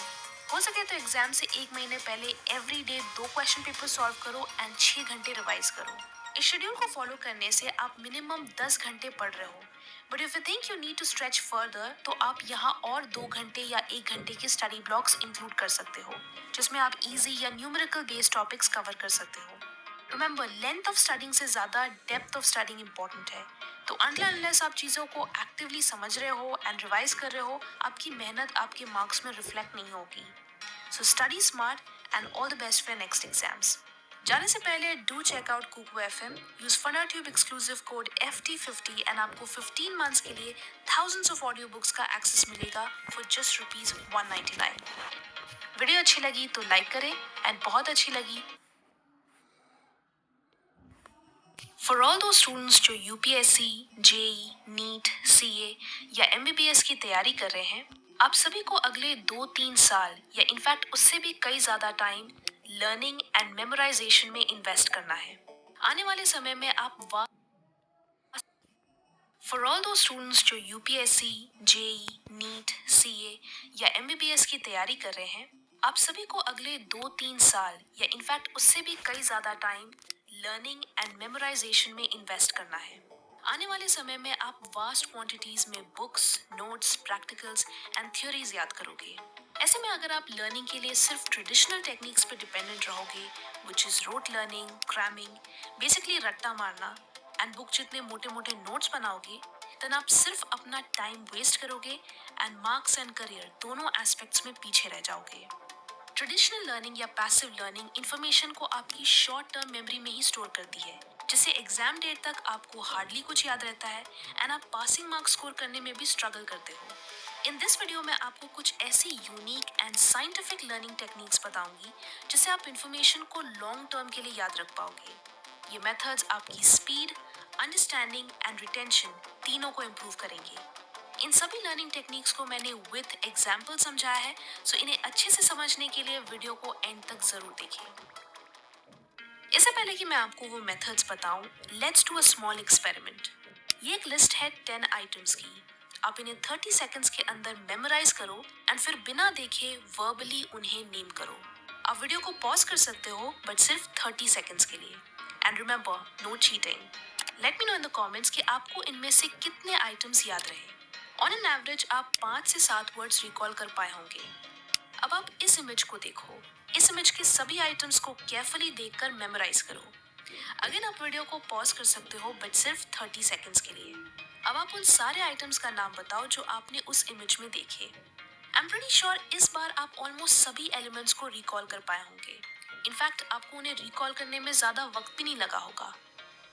हो सके तो एग्जाम से 1 महीने पहले every day 2 question paper solve करो एंड 6 घंटे रिवाइज करो। इस शेड्यूल को फॉलो करने से आप मिनिमम 10 घंटे पढ़ रहे हो। But if you think you need to stretch further, तो आप यहाँ और 2 घंटे या 1 घंटे के स्टडी ब्लॉक्स इंक्लूड कर सकते हो, जिसमें आप इजी या न्यूमेरिकल बेस्ड टॉपिक्स कवर कर सकते हो। रिमेंबर, लेंथ ऑफ स्टडिंग से ज़्यादा डेप्थ ऑफ स्टडिंग इंपॉर्टेंट है। तो अनटिल अनलेस आप चीज़ों को एक्टिवली समझ रहे हो एंड रिवाइज कर रहे हो, आपकी मेहनत आपके मार्क्स में रिफ्लेक्ट नहीं होगी। So study smart and all the best for next exams. जाने से पहले do check out Kuku FM, use Fanatube exclusive code FT50 and आपको 15 मंथ्स के लिए thousands ऑफ ऑडियो बुक्स का एक्सेस मिलेगा फॉर जस्ट ₹199। वीडियो अच्छी लगी तो लाइक करें एंड बहुत अच्छी लगी फॉर ऑल दो स्टूडेंट्स जो यूपीएससी, जेई, नीट, सीए या एमबीबीएस की तैयारी कर रहे हैं, आप सभी को अगले 2-3 साल या इनफैक्ट उससे भी कई ज्यादा टाइम लर्निंग एंड मेमोराइजेशन में इन्वेस्ट करना है। आने वाले समय में आप फॉर ऑल दो स्टूडेंट्स जो यूपीएससी, जेई, नीट, सीए या एमबीबीएस की तैयारी कर रहे हैं, आप सभी को अगले 2-3 साल या इनफैक्ट उससे भी कई ज्यादा टाइम लर्निंग एंड मेमोराइजेशन में इन्वेस्ट करना है। आने वाले समय में आप वास्ट क्वांटिटीज में books, notes, practicals and theories याद करोगे। ऐसे में अगर आप लर्निंग के लिए सिर्फ ट्रेडिशनल टेक्निक्स पे डिपेंडेंट रहोगे, which is rote learning, cramming, basically रट्टा मारना एंड बुक जितने मोटे मोटे नोट्स बनाओगे, देन आप सिर्फ अपना टाइम वेस्ट करोगे एंड मार्क्स एंड करियर दोनों एस्पेक्ट्स में पीछे रह जाओगे। ट्रेडिशनल लर्निंग या पैसिव लर्निंग इंफॉर्मेशन को आपकी शॉर्ट टर्म मेमोरी में ही स्टोर करती है, जिससे एग्जाम डेट तक आपको हार्डली कुछ याद रहता है एंड आप पासिंग मार्क्स स्कोर करने में भी स्ट्रगल करते हो। इन दिस वीडियो में आपको कुछ ऐसी unique and scientific learning techniques बताऊंगी जिससे आप इंफॉर्मेशन को लॉन्ग टर्म के लिए याद रख पाओगे। ये मेथड्स आपकी स्पीड, अंडरस्टैंडिंग एंड रिटेंशन तीनों को इम्प्रूव करेंगे। इन सभी लर्निंग टेक्निक्स को मैंने विद एग्जाम्पल समझाया है, सो इन्हें अच्छे से समझने के लिए वीडियो को एंड तक जरूर देखें। इससे पहले कि मैं आपको वो मेथड्स बताऊं, let's do a small experiment. ये एक लिस्ट है 10 आइटम्स की। आप इन्हें 30 सेकंड्स के अंदर मेमोराइज करो एंड फिर बिना देखे वर्बली उन्हें नेम करो। आप वीडियो को पॉज कर सकते हो बट सिर्फ 30 सेकंड्स के लिए। And remember, no cheating. Let me know in the comments कि आपको इनमें से कितने आइटम्स याद रहे। ऑन एन एवरेज आप 5 से 7 वर्ड्स रिकॉल कर पाए होंगे। अब आप इस इमेज को देखो। इस इमेज के सभी आइटम्स को केयरफुली देखकर मेमोराइज करो। अगेन आप वीडियो को पॉज कर सकते हो बट सिर्फ 30 सेकंड्स के लिए। अब आप उन सारे आइटम्स का नाम बताओ जो आपने उस इमेज में देखे। आई एम प्रीटी श्योर इस बार आप ऑलमोस्ट सभी एलिमेंट्स को रिकॉल कर पाए होंगे। इनफैक्ट आपको उन्हें रिकॉल करने में ज्यादा वक्त भी नहीं लगा होगा।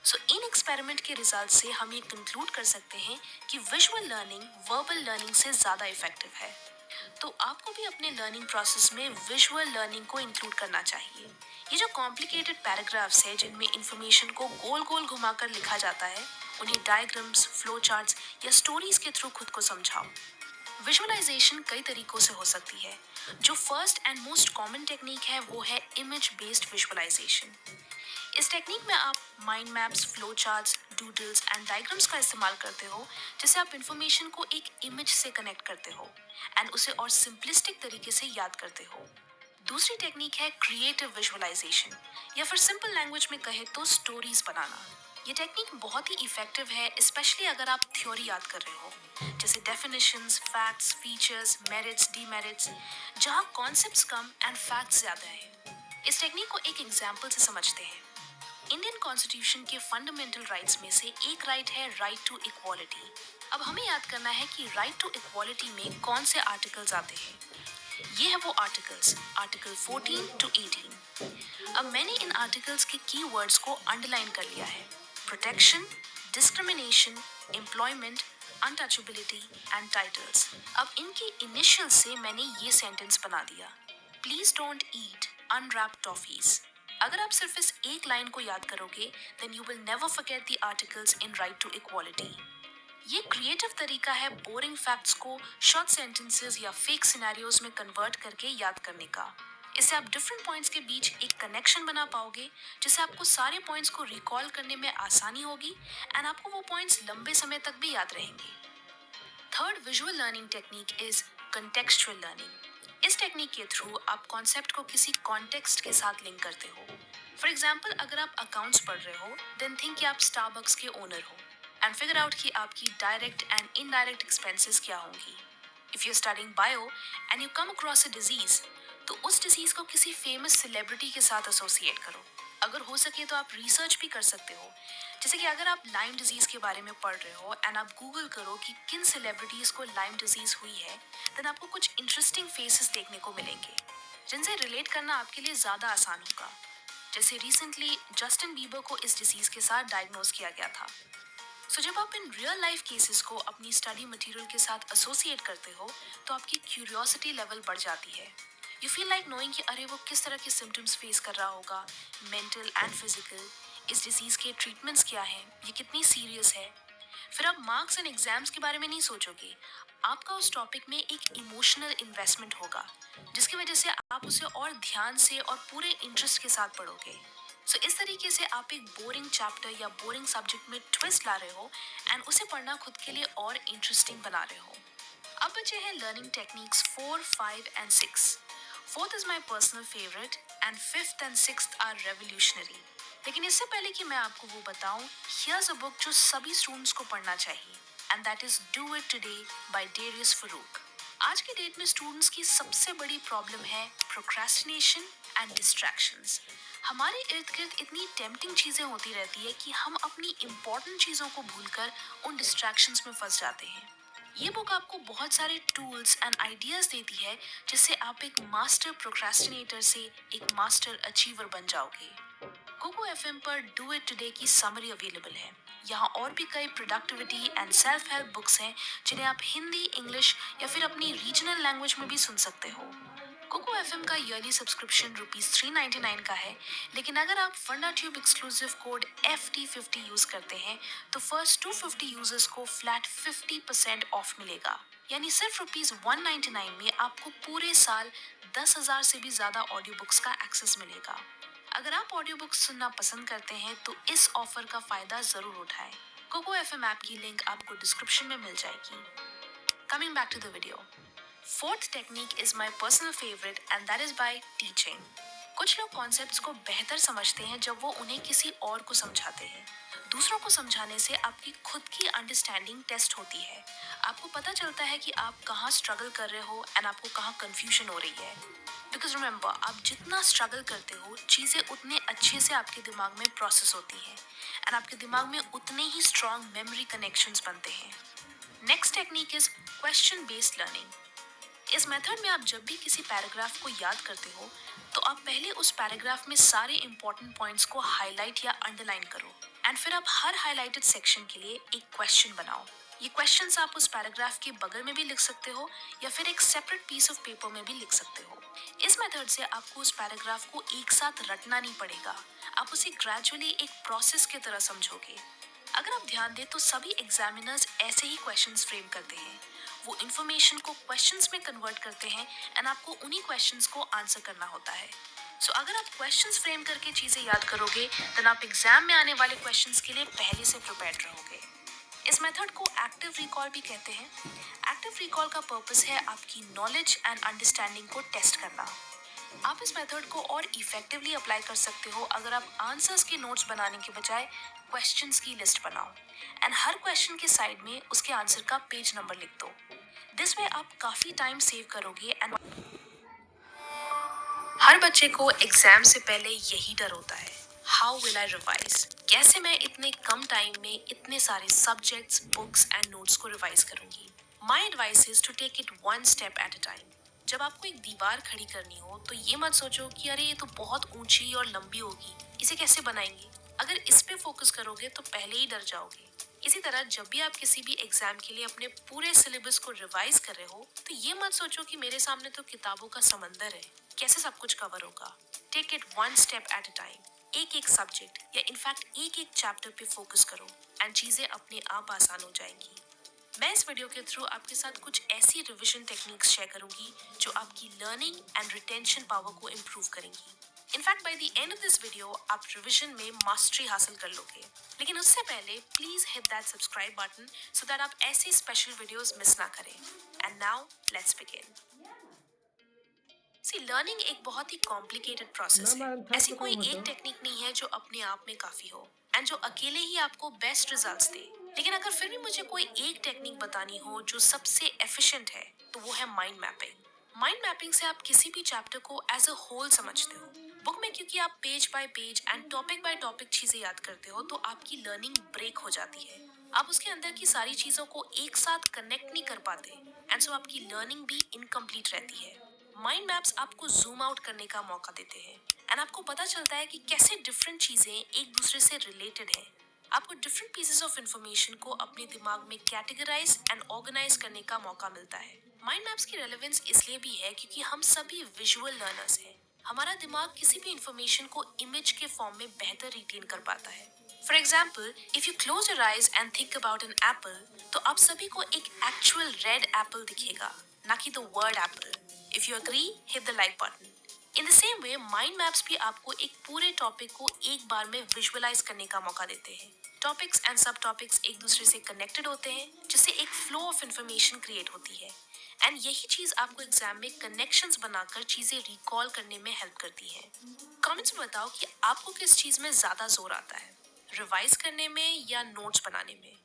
सो इन एक्सपेरिमेंट के रिजल्ट से हम ये कंक्लूड कर सकते हैं कि विजुअल लर्निंग वर्बल लर्निंग से ज्यादा इफेक्टिव है। तो आपको भी अपने लर्निंग प्रोसेस में विजुअल लर्निंग को इंक्लूड करना चाहिए। ये जो कॉम्प्लिकेटेड पैराग्राफ्स है जिनमें इंफॉर्मेशन को गोल गोल घुमाकर लिखा जाता है, उन्हें डायग्राम्स, फ्लो चार्ट्स या स्टोरीज के थ्रू खुद को समझाओ। विजुअलाइजेशन कई तरीकों से हो सकती है। जो first and most common technique है वो है इमेज बेस्ड विजुअलाइजेशन। इस टेक्निक में आप mind maps, flow charts, doodles and diagrams का इस्तेमाल करते हो, जिससे आप इंफॉर्मेशन को एक इमेज से कनेक्ट करते हो एंड उसे और सिंपलिस्टिक तरीके से याद करते हो। दूसरी टेक्निक है क्रिएटिव विजुअलाइजेशन, या फिर सिंपल लैंग्वेज में कहे तो स्टोरीज बनाना। ये टेक्निक बहुत ही इफेक्टिव है, स्पेशली अगर आप थ्योरी याद कर रहे हो, जैसे definitions, facts, features, merits, demerits, जहाँ कॉन्सेप्ट्स कम एंड फैक्ट्स ज्यादा है। इस टेक्निक को एक एग्जाम्पल से समझते हैं। इंडियन कॉन्स्टिट्यूशन के फंडामेंटल राइट्स में से एक राइट है राइट टू इक्वालिटी। अब हमें याद करना है कि राइट टू इक्वालिटी में कौन से आर्टिकल्स आते हैं। ये है वो आर्टिकल्स, आर्टिकल 14 to 18। अब मैंने इन आर्टिकल्स के कीवर्ड्स को अंडरलाइन कर लिया है। Protection, discrimination, employment, untouchability and titles. अब इनके इनिशियल से मैंने ये सेंटेंस बना दिया, please don't eat unwrapped toffees. अगर आप सिर्फ इस एक लाइन को याद करोगे, then you will never forget the articles in right to equality. ये क्रिएटिव तरीका है बोरिंग फैक्ट्स को शॉर्ट सेंटेंसेस या फेक सिनेरियोज में कन्वर्ट करके याद करने का। इससे आप डिफरेंट पॉइंट्स के बीच एक कनेक्शन बना पाओगे, जिससे आपको सारे पॉइंट्स को रिकॉल करने में आसानी होगी एंड आपको वो पॉइंट्स लंबे समय तक भी याद रहेंगे। Third visual learning technique is contextual learning. इस टेक्निक के थ्रू आप कॉन्सेप्ट को किसी कॉन्टेक्स्ट के साथ लिंक करते हो। फॉर एग्जाम्पल, अगर आप अकाउंट्स पढ़ रहे हो, देन थिंक कि आप स्टारबक्स के ओनर हो एंड फिगर आउट कि आपकी डायरेक्ट एंड इनडायरेक्ट एक्सपेंसेस क्या होंगी। If you are studying bio and you come across a disease, तो उस डिजीज को किसी फेमस सेलिब्रिटी के साथ एसोसिएट करो। अगर हो सके तो आप रिसर्च भी कर सकते हो। जैसे कि अगर आप लाइम डिजीज के बारे में पढ़ रहे हो एंड आप गूगल करो कि किन सेलिब्रिटीज को लाइम डिजीज हुई है, देन आपको कुछ इंटरेस्टिंग फेसेस देखने को मिलेंगे जिनसे रिलेट करना आपके लिए ज्यादा आसान होगा। जैसे रिसेंटली जस्टिन बीबर को इस डिजीज के साथ डायग्नोज किया गया था। सो जब आप इन रियल लाइफ केसेस को अपनी स्टडी मटेरियल के साथ एसोसिएट करते हो तो आपकी क्यूरियोसिटी लेवल बढ़ जाती है। यू फील लाइक नोइंग कि अरे वो किस तरह के सिम्टम्स फेस कर रहा होगा, मेंटल एंड फिजिकल, इस डिजीज के ट्रीटमेंट्स क्या हैं, ये कितनी सीरियस है। फिर आप मार्क्स एंड एग्जाम्स के बारे में नहीं सोचोगे, आपका उस टॉपिक में एक इमोशनल इन्वेस्टमेंट होगा जिसकी वजह से आप उसे और ध्यान से और पूरे इंटरेस्ट के साथ पढ़ोगे। सो इस तरीके से आप एक बोरिंग चैप्टर या बोरिंग सब्जेक्ट में ट्विस्ट ला रहे हो एंड उसे पढ़ना खुद के लिए और इंटरेस्टिंग बना रहे हो। अब बचे हैं learning techniques 4, 5 and 6। Fourth is my personal favourite and fifth and sixth are revolutionary. लेकिन इससे पहले कि मैं आपको वो बताऊं, हियर्स अ बुक जो सभी स्टूडेंट्स को पढ़ना चाहिए and that is do it today by Darius Foroux. आज के डेट में स्टूडेंट्स की सबसे बड़ी प्रॉब्लम है प्रोक्रेस्टिनेशन एंड डिस्ट्रैक्शंस। हमारे इर्द गिर्द इतनी टेम्पटिंग चीजें होती रहती है कि हम अपनी इंपॉर्टेंट चीजों को भूलकर उन डिस्ट्रैक्शंस में फंस जाते हैं। ये बुक आपको बहुत सारे टूल्स एंड आइडियाज देती है जिससे आप एक मास्टर प्रोक्रेस्टिनेटर से एक मास्टर अचीवर बन जाओगे। कोको एफएम पर डू इट टुडे की समरी अवेलेबल है। यहाँ और भी कई productivity and self help books हैं जिन्हें आप हिंदी, इंग्लिश या फिर अपनी रीजनल लैंग्वेज में भी सुन सकते हो। कोको एफएम का ईयरली सब्सक्रिप्शन ₹399 का है, लेकिन अगर आप फंडा tube exclusive code FT50 use करते हैं तो फर्स्ट 250 यूजर्स को फ्लैट 50% ऑफ मिलेगा। यानी सिर्फ ₹199 में आपको पूरे साल 10,000 से भी ज्यादा ऑडियो बुक्स का एक्सेस मिलेगा। अगर आप ऑडियो बुक्स सुनना पसंद करते हैं तो इस ऑफर का फायदा जरूर उठाएं। कोको एफएम ऐप की लिंक आपको डिस्क्रिप्शन में मिल जाएगी। Coming back to the video. Fourth technique is my personal favorite and that is by teaching. कुछ लोग कॉन्सेप्ट्स को बेहतर समझते हैं जब वो उन्हें किसी और को समझाते हैं। दूसरों को समझाने से आपकी खुद की अंडरस्टैंडिंग टेस्ट होती है। आपको पता चलता है कि आप कहाँ स्ट्रगल कर रहे हो एंड आपको कहाँ कंफ्यूजन हो रही है। बिकॉज रिमेंबर, आप जितना स्ट्रगल करते हो चीज़ें उतने अच्छे से आपके दिमाग में प्रोसेस होती हैं एंड आपके दिमाग में उतने ही स्ट्रॉन्ग मेमोरी कनेक्शंस बनते हैं। Next technique is question based learning. इस मेथड में आप जब भी किसी पैराग्राफ को याद करते हो तो आप पहले उस पैराग्राफ में सारे इंपॉर्टेंट पॉइंट्स को हाईलाइट या अंडरलाइन करो एंड फिर आप हर हाईलाइटेड सेक्शन के लिए एक क्वेश्चन बनाओ। ये क्वेश्चंस आप उस पैराग्राफ के बगल में भी लिख सकते हो या फिर एक सेपरेट पीस ऑफ पेपर में भी लिख सकते हो। इस मेथड से आपको उस पैराग्राफ को एक साथ रटना नहीं पड़ेगा, आप उसे ग्रेजुअली एक प्रोसेस की तरह समझोगे। अगर आप ध्यान दें तो सभी एग्जामिनर्स ऐसे ही क्वेश्चंस फ्रेम करते हैं। वो इन्फॉर्मेशन को क्वेश्चंस में कन्वर्ट करते हैं एंड आपको उन्हीं क्वेश्चंस को आंसर करना होता है। सो अगर आप क्वेश्चंस फ्रेम करके चीजें याद करोगे देन आप एग्जाम में आने वाले क्वेश्चंस के लिए पहले से प्रिपेयर्ड रहोगे। इस मेथड को एक्टिव रिकॉल भी कहते हैं। एक्टिव रिकॉल का पर्पस है आपकी नॉलेज एंड अंडरस्टैंडिंग को टेस्ट करना। आप इस मेथड को और इफेक्टिवली अप्लाई कर सकते हो अगर आप आंसर्स के नोट्स बनाने के बजाय क्वेश्चंस की लिस्ट बनाओ एंड हर क्वेश्चन के साइड में उसके आंसर का पेज नंबर लिख दो। दिस वे आप काफी टाइम सेव करोगे एंड हर बच्चे को एग्जाम से पहले यही डर होता है, हाउ विल आई रिवाइज, कैसे मैं इतने कम टाइम में इतने सारे सब्जेक्ट्स, बुक्स एंड नोट्स को रिवाइज करूंगी। My advice is to take it one step at a time. जब आपको एक दीवार खड़ी करनी हो तो ये मत सोचो कि अरे ये तो बहुत ऊंची और लंबी होगी, इसे कैसे बनाएंगे। अगर इस पे फोकस करोगे तो पहले ही डर जाओगे। इसी तरह जब भी आप किसी भी एग्जाम के लिए अपने पूरे सिलेबस को रिवाइज कर रहे हो तो ये मत सोचो कि मेरे सामने तो किताबों का समंदर है, कैसे सब कुछ कवर होगा। Take it one step at a time. एक एक सब्जेक्ट या इनफैक्ट एक एक चैप्टर पे फोकस करो एंड चीजें अपने आप आसान हो जाएंगी। मैं इस वीडियो के थ्रू आपके साथ कुछ ऐसी रिवीजन टेक्निक्स शेयर करूंगी जो आपकी लर्निंग एंड रिटेंशन पावर को इम्प्रूव करेंगी। In fact by the end of this video आप रिवीजन में मास्टरी हासिल कर लोगे। लेकिन उससे पहले please hit that subscribe button so that आप ऐसी स्पेशल वीडियोस मिस ना करें। And now let's begin. See learning एक बहुत ही कॉम्प्लिकेटेड प्रोसेस है। ऐसी कोई एक टेक्निक नहीं है जो अपने आप में काफी हो एंड जो अकेले ही आपको बेस्ट रिजल्ट्स दे। लेकिन अगर फिर भी मुझे कोई एक टेक्निक बतानी हो जो सबसे एफिशिएंट है तो वो है माइंड मैपिंग। माइंड मैपिंग से आप किसी भी चैप्टर को एज अ होल समझते हो। बुक में क्योंकि आप page bye page and topic by topic चीजें याद करते हो तो आपकी लर्निंग ब्रेक हो जाती है। आप उसके अंदर की सारी चीजों को एक साथ कनेक्ट नहीं कर पाते एंड सो आपकी लर्निंग भी इनकम्प्लीट रहती है। माइंड मैप्स आपको जूम आउट करने का मौका देते हैं एंड आपको पता चलता है कि कैसे डिफरेंट चीजें एक दूसरे से रिलेटेड हैं। आपको डिफरेंट पीसेस ऑफ इंफॉर्मेशन को अपने दिमाग में कैटेगराइज एंड ऑर्गेनाइज करने का मौका मिलता है। माइंड मैप्स की रेलेवेंस इसलिए भी है क्योंकि हम सभी विजुअल लर्नर्स हैं। हमारा दिमाग किसी भी इंफॉर्मेशन को इमेज के फॉर्म में बेहतर रिटेन कर पाता है। For example, if you close your eyes and think about an apple, तो आप सभी को एक एक्चुअल रेड एप्पल दिखेगा, ना कि the word Apple. If you agree, hit the like button. In the same way, mind maps भी आपको एक पूरे टॉपिक को एक बार में विजुअलाइज करने का मौका देते हैं। टॉपिक्स एंड सब टॉपिक्स एक दूसरे से कनेक्टेड होते हैं, जिससे एक फ्लो ऑफ इंफॉर्मेशन क्रिएट होती है। एंड यही चीज आपको एग्जाम में कनेक्शंस बनाकर चीजें रिकॉल करने में हेल्प करती है। कमेंट्स में बताओ कि आपको किस चीज में ज्यादा जोर आता है, रिवाइज करने में या नोट्स बनाने में।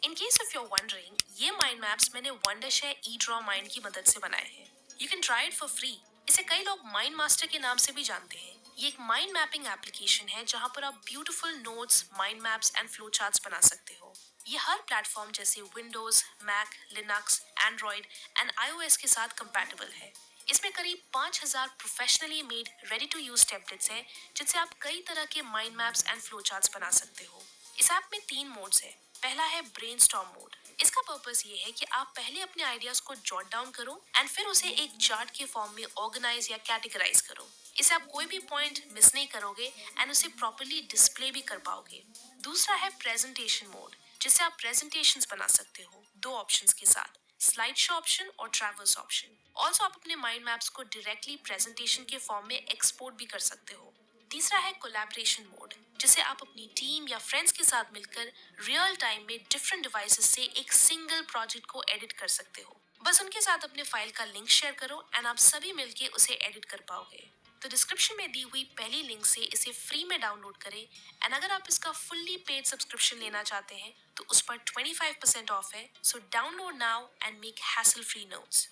In case of your wondering, ये माइंड मैप्स मैंने वंडरशेयर ई ड्रॉ माइंड की मदद से बनाए हैं। You can try it for free. इसे कई लोग माइंड मास्टर के नाम से भी जानते हैं। ये एक माइंड मैपिंग एप्लीकेशन है जहां पर आप beautiful notes, mind maps and flow charts बना सकते हो। ये हर प्लेटफॉर्म जैसे Windows, Mac, Linux, Android and iOS के साथ कंपैटिबल है। इसमें करीब 5000 professionally made ready to use templates हैं, जिनसे आप कई तरह के mind maps and flow charts बना सकते हो। इस ऐप में 3 मोड्स हैं। पहला है ब्रेनस्टॉर्म मोड। इसका पर्पस ये है कि आप पहले अपने आइडियाज को जॉट डाउन करो एंड फिर उसे एक चार्ट के फॉर्म में ऑर्गेनाइज या कैटेगराइज करो। इससे आप कोई भी पॉइंट मिस नहीं करोगे एंड उसे प्रॉपर्ली डिस्प्ले भी कर पाओगे। दूसरा है प्रेजेंटेशन मोड, जिससे आप प्रेजेंटेशंस बना सकते हो 2 ऑप्शंस के साथ, स्लाइड शो ऑप्शन और ट्रैवर्स ऑप्शन। ऑल्सो आप अपने माइंड मैप्स को डायरेक्टली प्रेजेंटेशन के फॉर्म में एक्सपोर्ट भी कर सकते हो। तीसरा है कोलैबोरेशन मोड, जिसे आप अपनी टीम या फ्रेंड्स के साथ मिलकर रियल टाइम में डिफरेंट डिवाइसेस से एक सिंगल प्रोजेक्ट को एडिट कर सकते हो। बस उनके साथ अपने फाइल का लिंक शेयर करो एंड आप सभी मिलके उसे एडिट कर पाओगे। तो डिस्क्रिप्शन में दी हुई पहली लिंक से इसे फ्री में डाउनलोड करें एंड अगर आप इसका फुल्ली पेड सब्सक्रिप्शन लेना चाहते हैं तो उस पर 25% ऑफ है। So download now and make hassle free notes.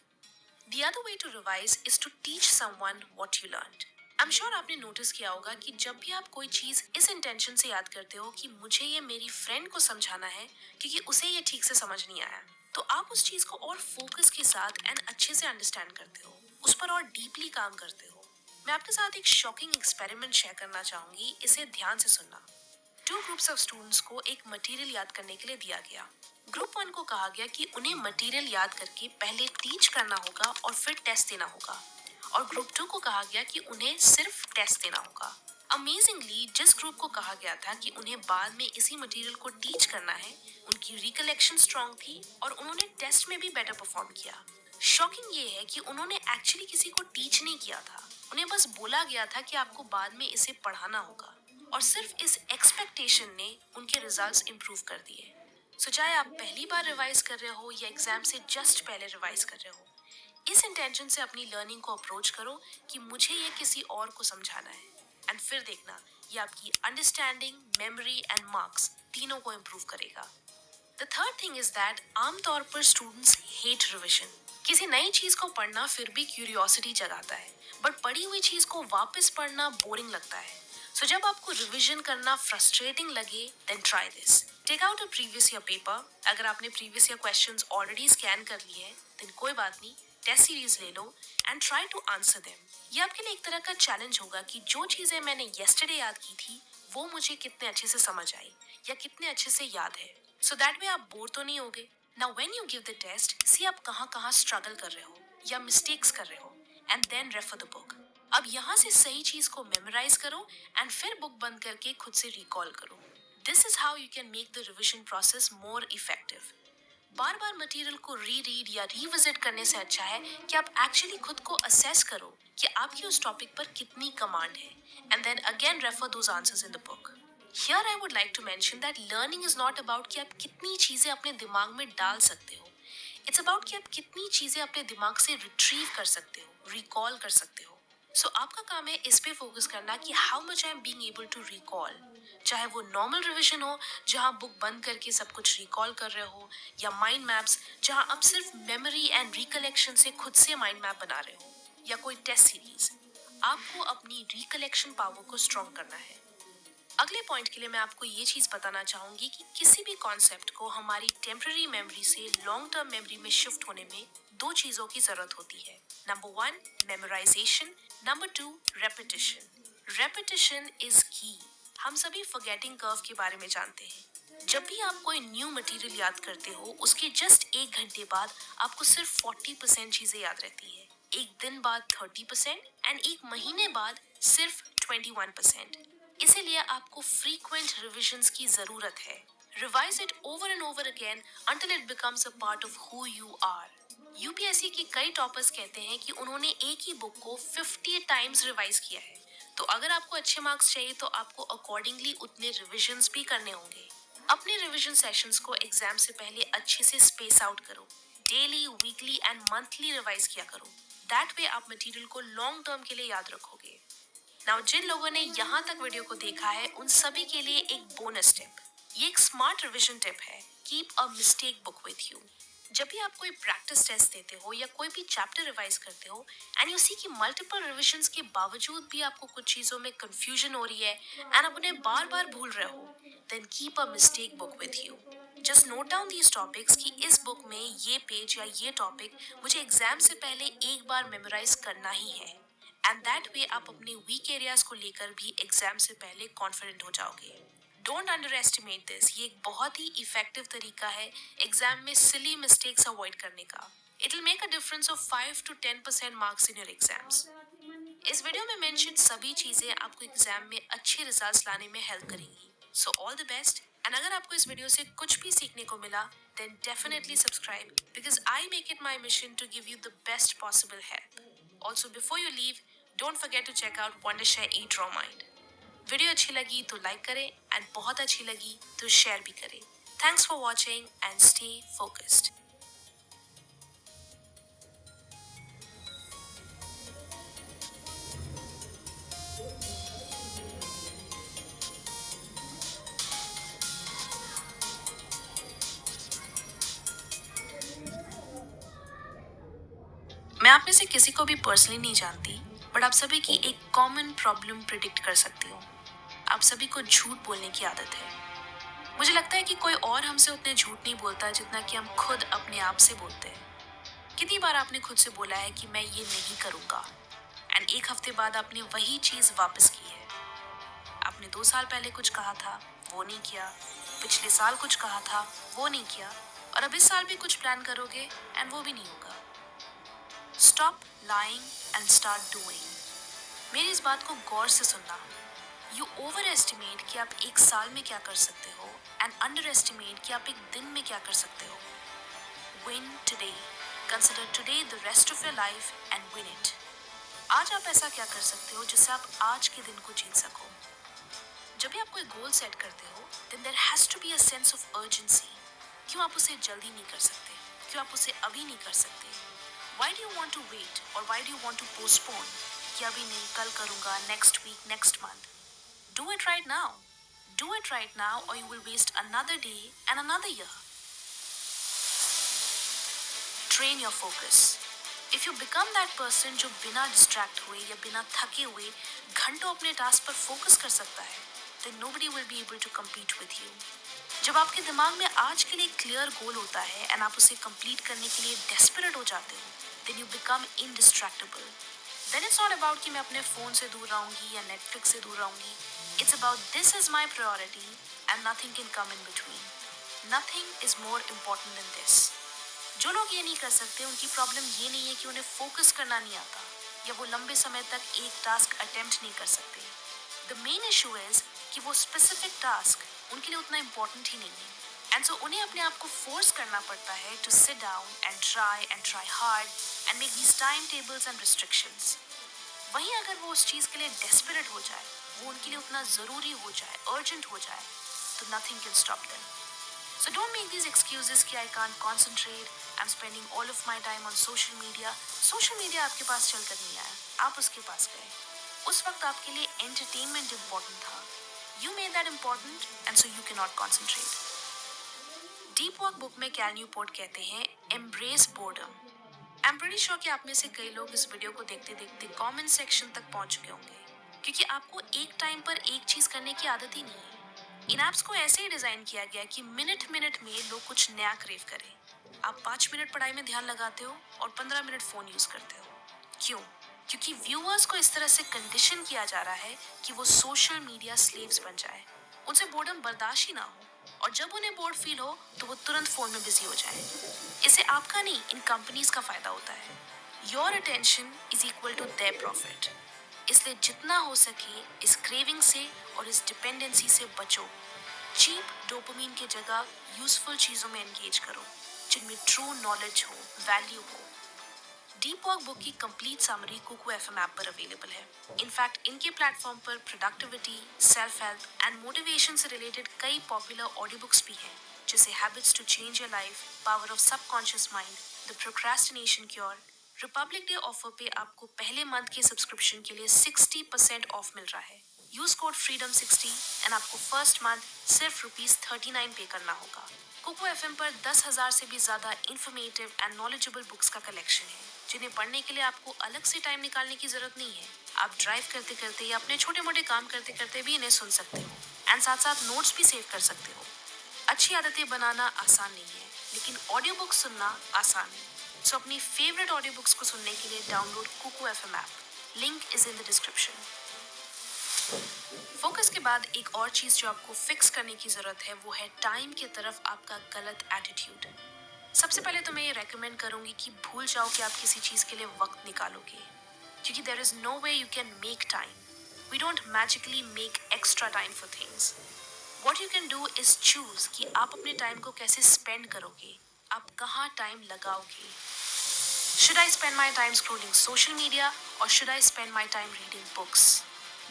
The other way to revise is to teach someone what you learned. I'm sure आपने नोटिस किया होगा कि जब भी आप कोई चीज इस इंटेंशन से याद करते हो कि मुझे ये मेरी फ्रेंड को समझाना है क्योंकि उसे ये ठीक से समझ नहीं आया, तो आप उस चीज को और फोकस के साथ एंड अच्छे से अंडरस्टैंड करते हो, उस पर और डीपली काम करते हो। मैं आपके साथ एक शॉकिंग एक्सपेरिमेंट शेयर करना चाहूंगी, इसे ध्यान से सुनना। 2 ग्रुप्स ऑफ स्टूडेंट्स को एक मटेरियल याद करने के लिए दिया गया। ग्रुप 1 को कहा गया कि उन्हें मटेरियल याद करके पहले टीच करना होगा और फिर टेस्ट देना होगा, और ग्रुप 2 को कहा गया कि उन्हें सिर्फ टेस्ट देना होगा। अमेजिंगली, जिस ग्रुप को कहा गया था कि उन्हें बाद में इसी मटेरियल को टीच करना है, उनकी रिकलेक्शन स्ट्रांग थी और उन्होंने टेस्ट में भी बेटर परफॉर्म किया। शॉकिंग ये है कि उन्होंने एक्चुअली किसी को टीच नहीं किया था, उन्हें बस बोला गया था कि आपको बाद में इसे पढ़ाना होगा, और सिर्फ इस एक्सपेक्टेशन ने उनके रिजल्ट्स इंप्रूव कर दिए। सो चाहे आप पहली बार रिवाइज कर रहे हो या एग्जाम से जस्ट पहले रिवाइज कर रहे हो, इस इंटेंशन से अपनी लर्निंग को अप्रोच करो कि मुझे ये किसी और को समझाना है, एंड फिर देखना ये आपकी अंडरस्टैंडिंग, मेमोरी एंड मार्क्स तीनों को इम्प्रूव करेगा। The third thing is that आमतौर पर स्टूडेंट्स हेट रिविजन। किसी नई चीज को पढ़ना फिर भी क्यूरियोसिटी जगाता है, बट पढ़ी हुई चीज को वापस पढ़ना बोरिंग लगता है। सो जब आपको रिवीजन करना फ्रस्ट्रेटिंग लगे, then try this. Take out a previous year paper. अगर आपने previous year questions already scan कर लिए हैं, देन कोई बात नहीं, टेस्ट सीरीज ले लो and try to answer them. ये आपके लिए एक तरह का चैलेंज होगा कि जो चीजें मैंने येस्टरडे याद की थी वो मुझे कितने अच्छे से समझ आई या कितने अच्छे से याद है। सो दैट वे आप बोर तो नहीं होगे। Now when you give the test, see आप कहाँ स्ट्रगल कर रहे हो या मिस्टेक्स कर रहे हो, and then refer the book. अब यहाँ से सही चीज को मेमोराइज करो एंड फिर बुक बंद करके खुद से रिकॉल करो। This is how you can make the revision process more effective. Bar bar material को रीड या रिविजिट करने से अच्छा है कि आप एक्चुअली खुद को असेस करो कि आपकी उस टॉपिक पर कितनी कमांड है, and then again refer those answers in the book. Here I would like to mention that learning is not about कि आप कितनी चीजें अपने दिमाग में डाल सकते हो। इट्स अबाउट कि आप कितनी चीजें अपने दिमाग से रिट्रीव कर सकते हो, रिकॉल कर सकते हो। सो आपका काम है इस पे फोकस करना कि how much I am being able to recall. चाहे वो नॉर्मल रिवीजन हो जहां बुक बंद करके सब कुछ रिकॉल कर रहे हो, या माइंड मैप्स जहां आप सिर्फ मेमोरी एंड रिकलेक्शन से खुद से माइंड मैप बना रहे हो, या कोई टेस्ट सीरीज। आपको अपनी रिकलेक्शन पावर को स्ट्रॉन्ग करना है। अगले पॉइंट के लिए मैं आपको ये चीज बताना चाहूंगी कि किसी भी कॉन्सेप्ट को हमारी टेम्पररी मेमोरी से लॉन्ग टर्म मेमोरी में शिफ्ट होने में दो चीजों की जरूरत होती है। Number one, memorisation. Number two, repetition. Repetition is की। हम सभी फॉरगेटिंग कर्व के बारे में जानते हैं। जब भी आप कोई न्यू मटेरियल याद करते हो, उसके जस्ट 1 घंटे बाद आपको सिर्फ 40% चीजें याद रहती है, एक दिन बाद 30% एंड एक महीने बाद सिर्फ 21%। इसीलिए आपको फ्रीक्वेंट रिविजन्स की जरूरत है। Revise it over and over again until it becomes a part of who you are. UPSC के कई टॉपर्स कहते हैं कि उन्होंने एक ही बुक को 50 टाइम्स रिवाइज किया है। तो अगर आपको अच्छे मार्क्स चाहिए तो आपको अकॉर्डिंगली उतने रिविजन्स भी करने होंगे। अपने रिवीजन सेशंस को एग्जाम से पहले अच्छे से स्पेस आउट करो। Daily, weekly and monthly revise किया करो। दैट वे आप मटेरियल को लॉन्ग टर्म के लिए याद रखोगे। नाउ जिन लोगों ने यहाँ तक वीडियो को देखा है, उन सभी के लिए एक बोनस टिप। ये एक स्मार्ट रिवीजन टिप है। Keep a mistake book with you. जब भी आप कोई प्रैक्टिस टेस्ट देते हो या कोई भी चैप्टर रिवाइज करते हो एंड यू सी कि मल्टीपल रिविजन्स के बावजूद भी आपको कुछ चीजों में कंफ्यूजन हो रही है एंड आप उन्हें बार बार भूल रहे हो, then keep a mistake book with you. Just note down these topics कि इस बुक में ये पेज या ये टॉपिक मुझे एग्जाम से पहले एक बार मेमोराइज करना ही है। एंड दैट वे आप अपने वीक एरियाज को लेकर भी एग्जाम से पहले कॉन्फिडेंट हो जाओगे। Don't under estimate this. ये एक बहुत ही इफेक्टिव तरीका है एग्जाम में सिली मिस्टेक्स अवॉइड करने का। It will make a difference of 5 to 10% marks in your exams. इस वीडियो में मेंशन सभी चीजें आपको एग्जाम में अच्छे रिजल्ट्स लाने में हेल्प करेंगी। So all the best. And अगर आपको इस वीडियो से कुछ भी सीखने को मिला, then definitely subscribe because I make it my mission to give you the best possible help. Also before you leave, don't forget to check out Wondershare EdrawMind. Video अच्छी लगी तो लाइक करें एंड बहुत अच्छी लगी तो शेयर भी करें। Thanks for watching and stay focused. मैं आप में से किसी को भी पर्सनली नहीं जानती, बट आप सभी की एक कॉमन प्रॉब्लम प्रिडिक्ट कर सकती हूँ। आप सभी को झूठ बोलने की आदत है। मुझे लगता है कि कोई और हमसे उतने झूठ नहीं बोलता जितना कि हम खुद अपने आप से बोलते हैं। कितनी बार आपने खुद से बोला है कि मैं ये नहीं करूँगा एंड एक हफ्ते बाद आपने वही चीज़ वापस की है। आपने 2 साल पहले कुछ कहा था, वो नहीं किया। पिछले साल कुछ कहा था, वो नहीं किया। और अब इस साल भी कुछ प्लान करोगे एंड वो भी नहीं होगा। Stop lying and start doing. मेरी इस बात को गौर से सुनना। यू ओवर एस्टिमेट कि आप एक साल में क्या कर सकते हो एंड अंडर एस्टिमेट कि आप एक दिन में क्या कर सकते हो। Win today. Consider today the rest of your life and win it. आज आप ऐसा क्या कर सकते हो जिससे आप आज के दिन को जीत सको। जब भी आप कोई गोल सेट करते हो, then there has to be a sense of urgency. क्यों आप उसे जल्दी नहीं कर सकते? क्यों आप उसे अभी नहीं कर सकते? Why do you want to wait और why do you want to postpone कि अभी नहीं, कल करूंगा, next week, next month? Do it right now. Do it right now और you will waste another day and another year. Train your focus. If you become that person जो बिना डिस्ट्रैक्ट हुए या बिना थके हुए घंटों अपने टास्क पर फोकस कर सकता है, then nobody will be able to compete with you. जब आपके दिमाग में आज के लिए क्लियर गोल होता है एंड आप उसे कंप्लीट करने के लिए डेस्परेट हो जाते हो, then you become indestructible. Then it's not about कि मैं अपने फोन से दूर रहूंगी या नेटफ्लिक्स से दूर रहूंगी. It's about this is my priority and nothing can come in between. Nothing is more important than this. जो लोग ये नहीं कर सकते, उनकी प्रॉब्लम ये नहीं है कि उन्हें फोकस करना नहीं आता या वो लंबे समय तक एक टास्क अटेम्प्ट नहीं कर सकते। द मेन इशू इज कि वो स्पेसिफिक टास्क उनके लिए उतना इम्पोर्टेंट ही नहीं है एंड सो उन्हें अपने आप को फोर्स करना पड़ता है to sit down and try hard and make these time tables and restrictions. वहीं अगर वो उस चीज़ के लिए डेस्परेट हो जाए, वो उनके लिए उतना ज़रूरी हो जाए, अर्जेंट हो जाए, तो nothing can stop them. So don't make these excuses कि I can't concentrate, I'm spending all of my time on social media. Social media आपके पास चलकर नहीं आया, आप उसके पास गए। उस वक्त आपके लिए entertainment important था। You made that important and so you cannot concentrate. Deep Work book में कैल न्यूपोर्ट कहते हैं, embrace boredom. I am pretty sure कि आप में से कई लोग इस वीडियो को देखते देखते कमेंट सेक्शन तक पहुंच चुके होंगे, क्योंकि आपको एक टाइम पर एक चीज करने की आदत ही नहीं है। इन ऐप्स को ऐसे ही डिजाइन किया गया है कि मिनट मिनट में लोग कुछ नया क्रेव करें। आप 5 मिनट पढ़ाई में ध्यान लगाते हो और 15 मिनट फोन यूज करते हो। क्यों? क्योंकि व्यूअर्स को इस तरह से कंडीशन किया जा रहा है कि वो सोशल मीडिया स्लेव्स बन जाए। उनसे बोर्डम बर्दाश्त ही ना हो, और जब उन्हें बोर्ड फील हो तो वो तुरंत फोन में बिजी हो जाए। इससे आपका नहीं, इन कंपनीज का फायदा होता है। Your attention is equal to their profit. इसलिए जितना हो सके इस क्रेविंग से और इस डिपेंडेंसी से बचो। चीप डोपामीन की जगह यूजफुल चीजों में एंगेज करो, जिनमें ट्रू नॉलेज हो, वैल्यू हो। डीप वर्क बुक की complete summary Kuku FM app पर अवेलेबल है। इनफैक्ट इनके प्लेटफॉर्म पर productivity, self help and motivation से रिलेटेड कई पॉपुलर ऑडियो बुक्स भी हैं, जैसे habits to change your life, power of subconscious mind, the procrastination cure. Republic day offer पे आपको पहले मंथ के सब्सक्रिप्शन के लिए 60% ऑफ मिल रहा है। यूज कोड freedom60 एंड आपको फर्स्ट मंथ सिर्फ ₹39 पे करना होगा। कोको एफएम पर 10,000 से भी ज्यादा इंफॉर्मेटिव एंड नॉलेजेबल बुक्स का कलेक्शन है, जिन्हें पढ़ने के लिए आपको अलग से टाइम निकालने की जरूरत नहीं है। आप ड्राइव करते करते या अपने छोटे मोटे काम करते करते भी इन्हें सुन सकते हो, एंड साथ साथ नोट्स भी सेव कर सकते हो। अच्छी आदतें बनाना आसान नहीं है, लेकिन ऑडियो बुक्स सुनना आसान है। सो अपनी फेवरेट ऑडियो बुक्स को सुनने के लिए download Kuku FM app. Link is in the description. Focus के बाद एक और चीज जो आपको फिक्स करने की जरूरत है, वो है टाइम की तरफ आपका गलत एटीट्यूड। सबसे पहले तो मैं ये रेकमेंड करूंगी कि भूल जाओ कि आप किसी चीज के लिए वक्त निकालोगे, क्योंकि there is no way you can make time. We don't magically make extra time for things. What you can do is choose कि आप अपने टाइम को कैसे स्पेंड करोगे, आप कहाँ टाइम लगाओगे। Should I spend my time scrolling social media or should I spend my time reading books?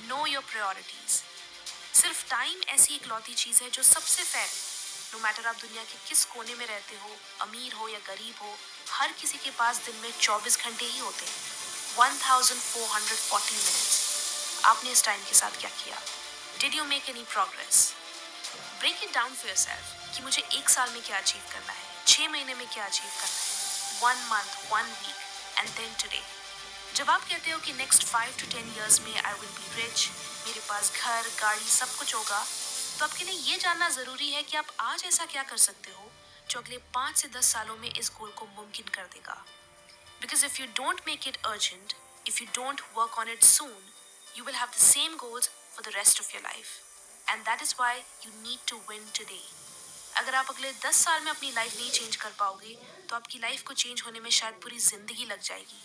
Know your priorities. सिर्फ टाइम ऐसी इकलौती चीज है जो सबसे फेयर है। नो मैटर आप दुनिया के किस कोने में रहते हो, अमीर हो या गरीब हो, हर किसी के पास दिन में 24 घंटे ही होते हैं। 1440 मिनट्स। आपने इस टाइम के साथ क्या किया? Did you make any progress? Break it down for yourself कि मुझे एक साल में क्या अचीव करना है, 6 महीने में क्या अचीव करना है, 1 month, 1 week and then today. जब आप कहते हो कि नेक्स्ट 5 to 10 years में आई विल बी रिच, मेरे पास घर, गाड़ी, सब कुछ होगा, तो आपके लिए ये जानना जरूरी है कि आप आज ऐसा क्या कर सकते हो जो अगले 5 से 10 सालों में इस गोल को मुमकिन कर देगा। Because if you don't make it urgent, if you don't work on it soon, you will have the same goals for the rest of your life. And that is why you need to win today. अगर आप अगले 10 साल में अपनी लाइफ नहीं चेंज कर पाओगे, तो आपकी लाइफ को चेंज होने में शायद पूरी जिंदगी लग जाएगी।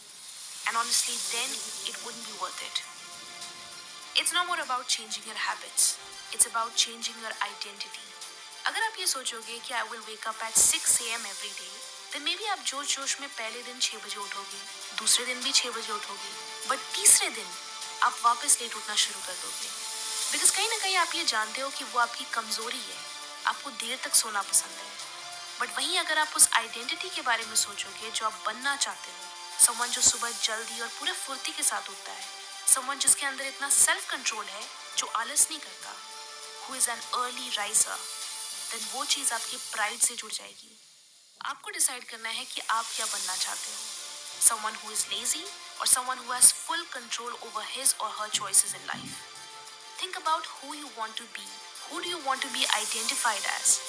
And honestly, then it wouldn't be worth it. It's no more about changing your habits. It's about changing your identity. अगर आप ये सोचोगे कि I will wake up at 6 a.m. every day, then maybe आप जोश जोश में पहले दिन 6 बजे उठोगे, दूसरे दिन भी 6 बजे उठोगे, बट तीसरे दिन आप वापस लेट उठना शुरू कर दोगे। बिकॉज कहीं ना कहीं आप ये जानते हो कि वो आपकी कमजोरी है, आपको देर तक सोना पसंद है। बट वहीं अगर आप उस आइडेंटिटी के बारे में सोचोगे जो आप बनना चाहते हो, समवन जो सुबह जल्दी और पूरे फुर्ती के साथ उठता है, समवन जिसके अंदर इतना सेल्फ कंट्रोल है जो आलस नहीं करता, who is an early riser, then वो चीज आपके प्राइड से जुड़ जाएगी। आपको डिसाइड करना है कि आप क्या बनना चाहते हो, समवन हु इज लेजी और someone who has full control over his और her choices in life. Think about who you want to be, who do you want to be identified as.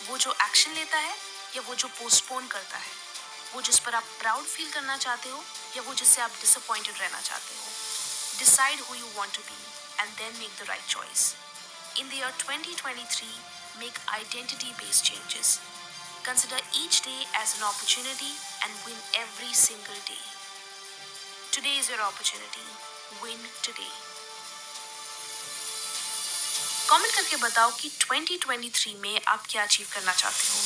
वो जो एक्शन लेता है या वो जो पोस्टपोन करता है, वो जिस पर आप प्राउड फील करना चाहते हो या वो जिससे आप डिसअपॉइंटेड रहना चाहते हो। Decide who you want to be and then make the right choice. In the year 2023, make identity based changes. Consider each day as an opportunity and win every single day. Today is your opportunity. Win today. Comment करके बताओ कि 2023 में आप क्या अचीव करना चाहते हो।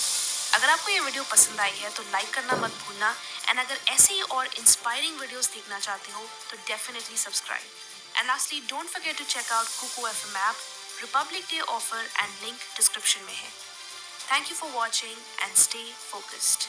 अगर आपको ये वीडियो पसंद आई है तो लाइक करना मत भूलना, एंड अगर ऐसे ही और इंस्पायरिंग वीडियोस देखना चाहते हो तो definitely subscribe. And lastly, don't forget to check out Kuku FM app. Republic day offer and link description में है। Thank you for watching and stay focused.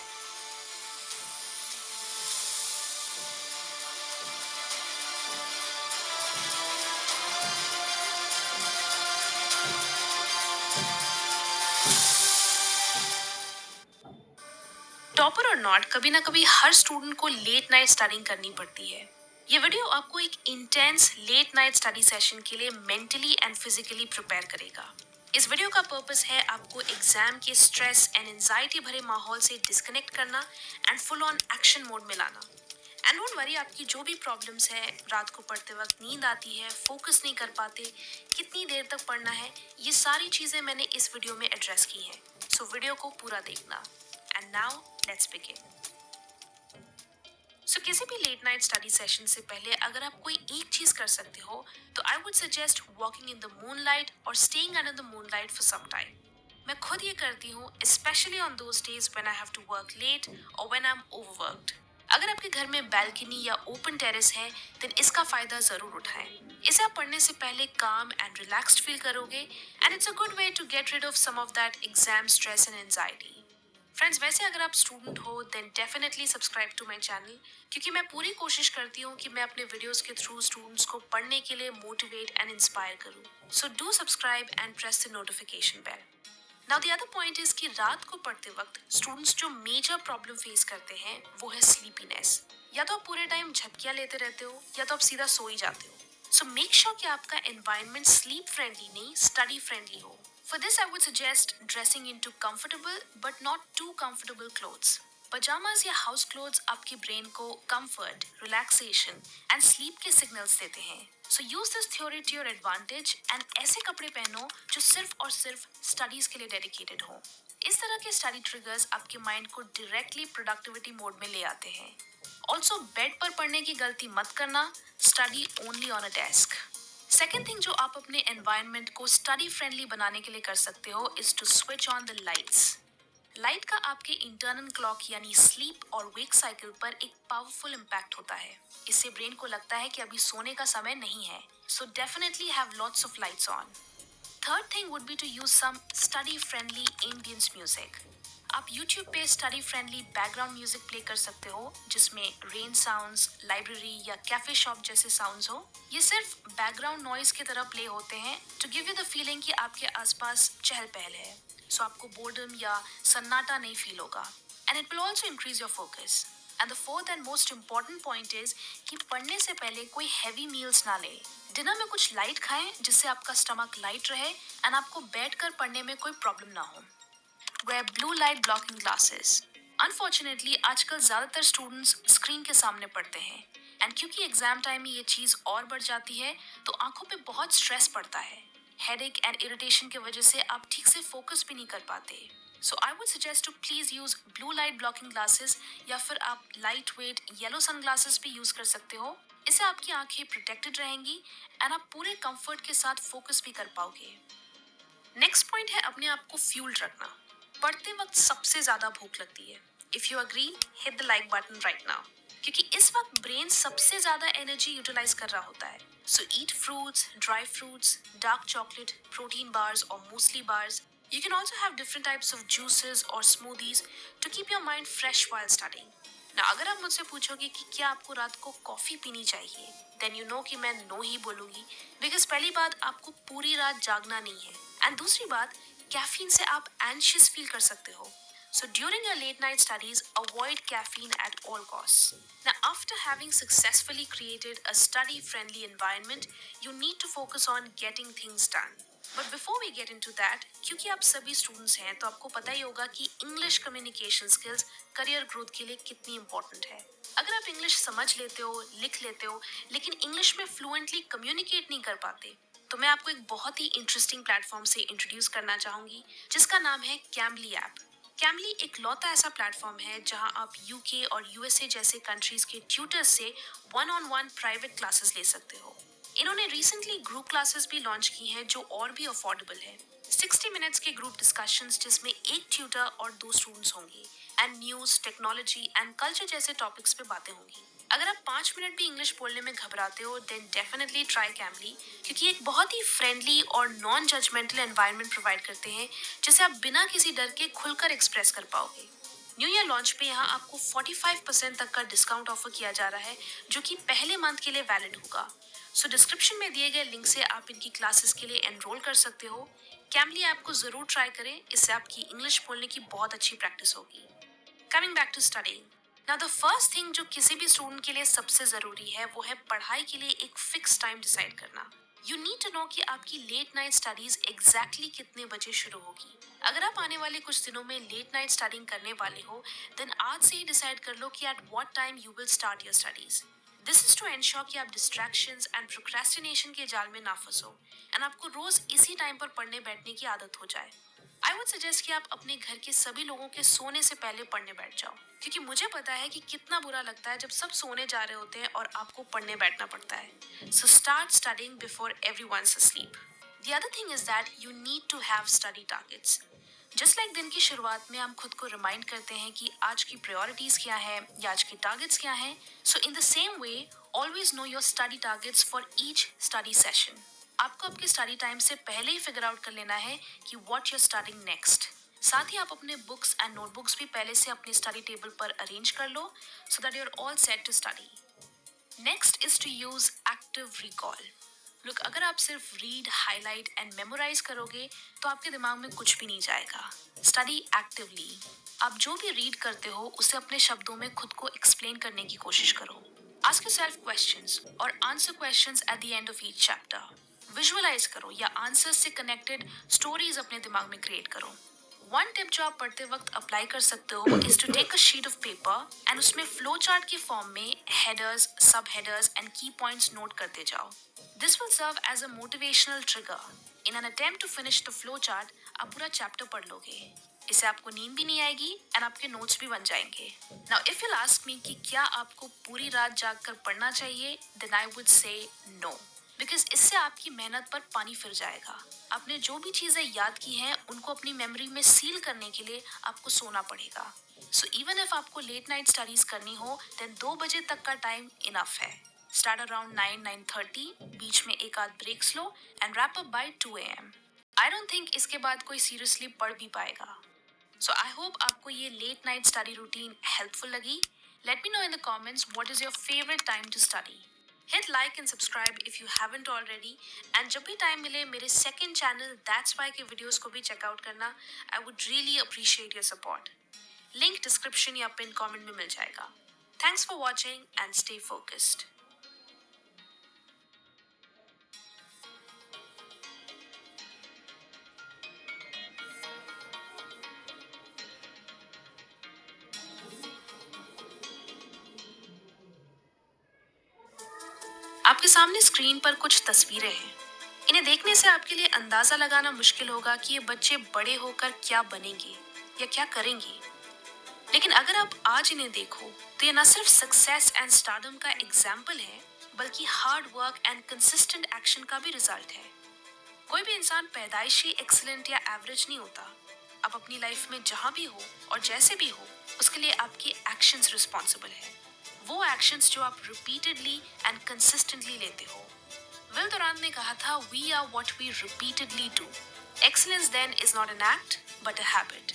Top proper और नॉट, कभी ना कभी हर स्टूडेंट को लेट नाइट स्टडिंग करनी पड़ती है। ये वीडियो आपको एक intense late night study session के लिए मेंटली एंड फिजिकली प्रिपेयर करेगा। इस वीडियो का पर्पस है आपको एग्जाम के स्ट्रेस एंड एंजाइटी भरे माहौल से डिस्कनेक्ट करना and full on action mode में लाना। एंड डोंट वरी, आपकी जो भी प्रॉब्लम्स है, रात को पढ़ते वक्त नींद आती है, फोकस नहीं कर पाते, कितनी देर तक पढ़ना है, ये सारी चीज़ें मैंने इस वीडियो में एड्रेस की हैं। सो वीडियो को पूरा देखना। And now let's begin. So किसी भी लेट नाइट स्टडी सेशन से पहले अगर आप कोई एक चीज़ कर सकते हो तो I would suggest walking in the moonlight और staying under the moonlight for some time. मैं खुद ये करती हूँ, specially on those days when I have to work late और व्हेन आई एम ओवरवर्क्ड। अगर आपके घर में बैल्कनी या ओपन टेरेस है देन इसका फायदा जरूर उठाएं। इसे आप पढ़ने से पहले काम एंड रिलैक्स्ड फील करोगे and it's a good way to get rid of some of that exam stress and anxiety. Friends, वैसे अगर आप स्टूडेंट हो then definitely subscribe to my channel, क्योंकि मैं पूरी कोशिश करती हूँ कि मैं अपने वीडियोस के थ्रू स्टूडेंट्स को पढ़ने के लिए मोटिवेट एंड इंस्पायर करूँ। So do subscribe and press the notification bell. Now the other point is कि रात को पढ़ते वक्त स्टूडेंट्स जो मेजर प्रॉब्लम फेस करते हैं वो है स्लीपीनेस। या तो आप पूरे टाइम झपकियां लेते रहते हो या तो आप सीधा सो ही जाते हो। सो मेक श्योर कि आपका एनवायरनमेंट स्लीप फ्रेंडली नहीं, स्टडी फ्रेंडली हो। For this, I would suggest dressing into comfortable but not too comfortable clothes. Pajamas या house clothes आपके brain को comfort, relaxation and sleep के signals देते हैं। So use this theory to your advantage and ऐसे कपड़े पहनो जो सिर्फ और सिर्फ studies के लिए dedicated हो। इस तरह के study triggers आपके mind को directly productivity mode में ले आते हैं। Also, बेड पर पढ़ने की गलती मत करना, study only on a desk. Second thing जो आप अपने एनवायरनमेंट को स्टडी फ्रेंडली बनाने के लिए कर सकते हो is to switch on the lights. Light का आपके इंटरनल क्लॉक यानी स्लीप और वेक साइकिल पर एक पावरफुल इम्पैक्ट होता है। इससे ब्रेन को लगता है कि अभी सोने का समय नहीं है। So definitely have lots of lights on. Third thing would be to use some study friendly ambience music. आप YouTube पे study friendly background music play कर सकते हो जिसमें रेन साउंड्स, लाइब्रेरी या कैफे शॉप जैसे साउंड्स हो। ये सिर्फ बैकग्राउंड नॉइज की तरह प्ले होते हैं to give you the feeling कि आपके आसपास चहल पहल है। सो आपको बोर्डम या सन्नाटा नहीं फील होगा and it will also increase your focus. And the fourth and most important point is कि पढ़ने से पहले कोई हैवी मील्स ना ले। डिनर में कुछ लाइट खाएं जिससे आपका स्टमक लाइट रहे एंड आपको बैठकर पढ़ने में कोई प्रॉब्लम ना हो। Wear blue light blocking glasses. Unfortunately, आजकल ज़्यादातर स्टूडेंट्स स्क्रीन के सामने पढ़ते हैं एंड क्योंकि एग्जाम टाइम में ये चीज़ और बढ़ जाती है तो आंखों पे बहुत स्ट्रेस पड़ता है। हेडेक एंड इरिटेशन की वजह से आप ठीक से फोकस भी नहीं कर पाते। So I would suggest to please use blue light blocking glasses या फिर आप light weight yellow sun glasses भी यूज कर सकते हो। इससे आपकी आंखें प्रोटेक्टेड रहेंगी एंड आप पूरे कंफर्ट के साथ फोकस भी कर पाओगे। नेक्स्ट पॉइंट है अपने आप को फ्यूल्ड रखना। पढ़ते वक्त सबसे ज्यादा भूख लगती है। If you agree, hit the like button right now, क्योंकि इस वक्त ब्रेन सबसे ज्यादा एनर्जी यूटिलाइज कर रहा होता है। So eat fruits, dry fruits, dark chocolate, protein bars और muesli bars. You can also have different types of juices और smoothies to keep your mind fresh while studying. ना अगर आप मुझसे पूछोगे कि क्या आपको रात को कॉफी पीनी चाहिए, देन यू नो कि मैं नो ही बोलूंगी, बिकॉज पहली बात आपको पूरी रात जागना नहीं है एंड दूसरी बात कैफीन से आप एंशियस फील कर सकते हो। So during your late night studies, avoid caffeine at all costs. Now, after having successfully created a study friendly environment, you need to focus on getting things done. But before we get into that, क्योंकि आप सभी स्टूडेंट्स हैं तो आपको पता ही होगा कि English communication skills career growth के लिए कितनी इंपॉर्टेंट है। अगर आप इंग्लिश समझ लेते हो, लिख लेते हो, लेकिन इंग्लिश में फ्लुएंटली कम्युनिकेट नहीं कर पाते, तो मैं आपको एक बहुत ही इंटरेस्टिंग प्लेटफॉर्म से इंट्रोड्यूस करना चाहूंगी जिसका नाम है कैम्बली ऐप। कैम्बली एक लौता ऐसा प्लेटफॉर्म है जहां आप यूके और यूएसए जैसे कंट्रीज के ट्यूटर्स से one on one private classes ले सकते हो। इन्होंने रिसेंटली ग्रुप क्लासेस भी लॉन्च की हैं जो और भी अफोर्डेबल है। 60 मिनट्स के ग्रुप डिस्कशंस जिसमें एक ट्यूटर और 2 स्टूडेंट्स होंगे and news, technology and culture जैसे टॉपिक्स पे बातें होंगी। अगर आप 5 मिनट भी इंग्लिश बोलने में घबराते हो देन डेफिनेटली ट्राई कैम्बली, क्योंकि एक बहुत ही फ्रेंडली और नॉन जजमेंटल एनवायरनमेंट प्रोवाइड करते हैं जिसे आप बिना किसी डर के खुलकर एक्सप्रेस कर पाओगे। न्यू ईयर लॉन्च पे यहाँ आपको 45% तक का डिस्काउंट ऑफर किया जा रहा है जो कि पहले मंथ के लिए वैलिड होगा। सो डिस्क्रिप्शन में दिए गए लिंक से आप इनकी क्लासेस के लिए एनरोल कर सकते हो। कैम्बली ऐप को जरूर ट्राई करें, इससे आपकी इंग्लिश बोलने की बहुत अच्छी प्रैक्टिस होगी। Coming back to studying, now the first thing जो किसी भी स्टूडेंट के लिए सबसे जरूरी है वो है पढ़ाई के लिए एक फिक्स टाइम डिसाइड करना। यू नीड टू नो कि आपकी लेट नाइट स्टडीज एग्जैक्टली कितने बजे शुरू होगी। अगर आप आने वाले कुछ दिनों में लेट नाइट स्टडिंग करने वाले हो, देन आज से ही डिसाइड कर लो कि at what time you will start your studies. This is to ensure कि आप डिस्ट्रैक्शंस एंड प्रोक्रेस्टिनेशन के जाल में ना फंसो एंड आपको रोज इसी टाइम पर पढ़ने बैठने की आदत हो जाए। आई वुड सजेस्ट कि आप अपने घर के सभी लोगों के सोने से पहले पढ़ने बैठ जाओ, क्योंकि मुझे पता है कि कितना बुरा लगता है जब सब सोने जा रहे होते हैं और आपको पढ़ने बैठना पड़ता है। So start studying before everyone's asleep. The other thing is that you need to have study targets. Just like दिन की शुरुआत में हम खुद को रिमाइंड करते हैं कि आज की प्रायोरिटीज क्या है या आज की टारगेट्स क्या हैं, so in the same way always know your study targets for each study session. आपको आपके स्टडी टाइम से पहले ही फिगर आउट कर लेना है कि व्हाट यूर स्टार्टिंग नेक्स्ट। साथ ही आप अपने बुक्स एंड नोटबुक्स भी पहले से अपने स्टडी टेबल पर अरेंज कर लो so that you are all set to study. Next is to use active recall. Look, अगर आप सिर्फ रीड, हाईलाइट एंड मेमोराइज करोगे तो आपके दिमाग में कुछ भी नहीं जाएगा। Study actively. आप जो भी रीड करते हो उसे अपने शब्दों में खुद को एक्सप्लेन करने की कोशिश करो। आस्क योरसेल्फ क्वेश्चंस और answer questions at the end of each chapter. Visualise करो या आंसर्स से कनेक्टेड स्टोरीज अपने दिमाग में क्रिएट करो। वन टिप जो आप पढ़ते वक्त अप्लाई कर सकते हो is to take a sheet of paper and उसमें फ्लो चार्ट के फॉर्म में headers, sub headers and key points note करते जाओ। This will serve as a motivational trigger. In an attempt to finish the flow chart आप पूरा चैप्टर पढ़ लोगे। इससे आपको नींद भी नहीं आएगी एंड आपके नोट्स भी बन जाएंगे। Now if you ask me कि क्या आपको पूरी रात जागकर पढ़ना चाहिए, then I would say no, because इससे आपकी मेहनत पर पानी फिर जाएगा। आपने जो भी चीजें याद की हैं उनको अपनी मेमोरी में सील करने के लिए आपको सोना पड़ेगा। सो इवन इफ आपको लेट नाइट स्टडीज करनी हो, देन 2 बजे तक का टाइम इनफ है। स्टार्ट अराउंड 9-9:30, बीच में एक आध ब्रेक्स लो and wrap up by 2 AM। I don't think इसके बाद कोई सीरियसली पढ़ भी पाएगा। सो आई होप आपको ये late night study routine helpful लगी। Let me know in the comments what is your favourite time to study. Hit like and subscribe if you haven't already. And जब भी टाइम मिले मेरे सेकंड चैनल दैट्स वाई के वीडियोस को भी चेकआउट करना। I would really appreciate your support. Link description या पिन कमेंट में मिल जाएगा। Thanks for watching and stay focused. आपके सामने स्क्रीन पर कुछ तस्वीरें हैं। इन्हें देखने से आपके लिए अंदाजा लगाना मुश्किल होगा कि ये बच्चे बड़े होकर क्या बनेंगे या क्या करेंगे। लेकिन अगर आप आज इन्हें देखो तो ये न सिर्फ सक्सेस एंड स्टारडम का एग्जाम्पल है, बल्कि hard work and consistent action का भी रिजल्ट है। कोई भी इंसान पैदाइशी एक्सीलेंट या एवरेज नहीं होता। आप अपनी लाइफ में जहां भी हो और जैसे भी हो, उसके लिए आपके एक्शंस रिस्पॉन्सिबल है। वो एक्शंस जो आप रिपीटेडली एंड कंसिस्टेंटली लेते हो। विल दुरांत ने कहा था, we are what we repeatedly do. Excellence then is not an act but a habit.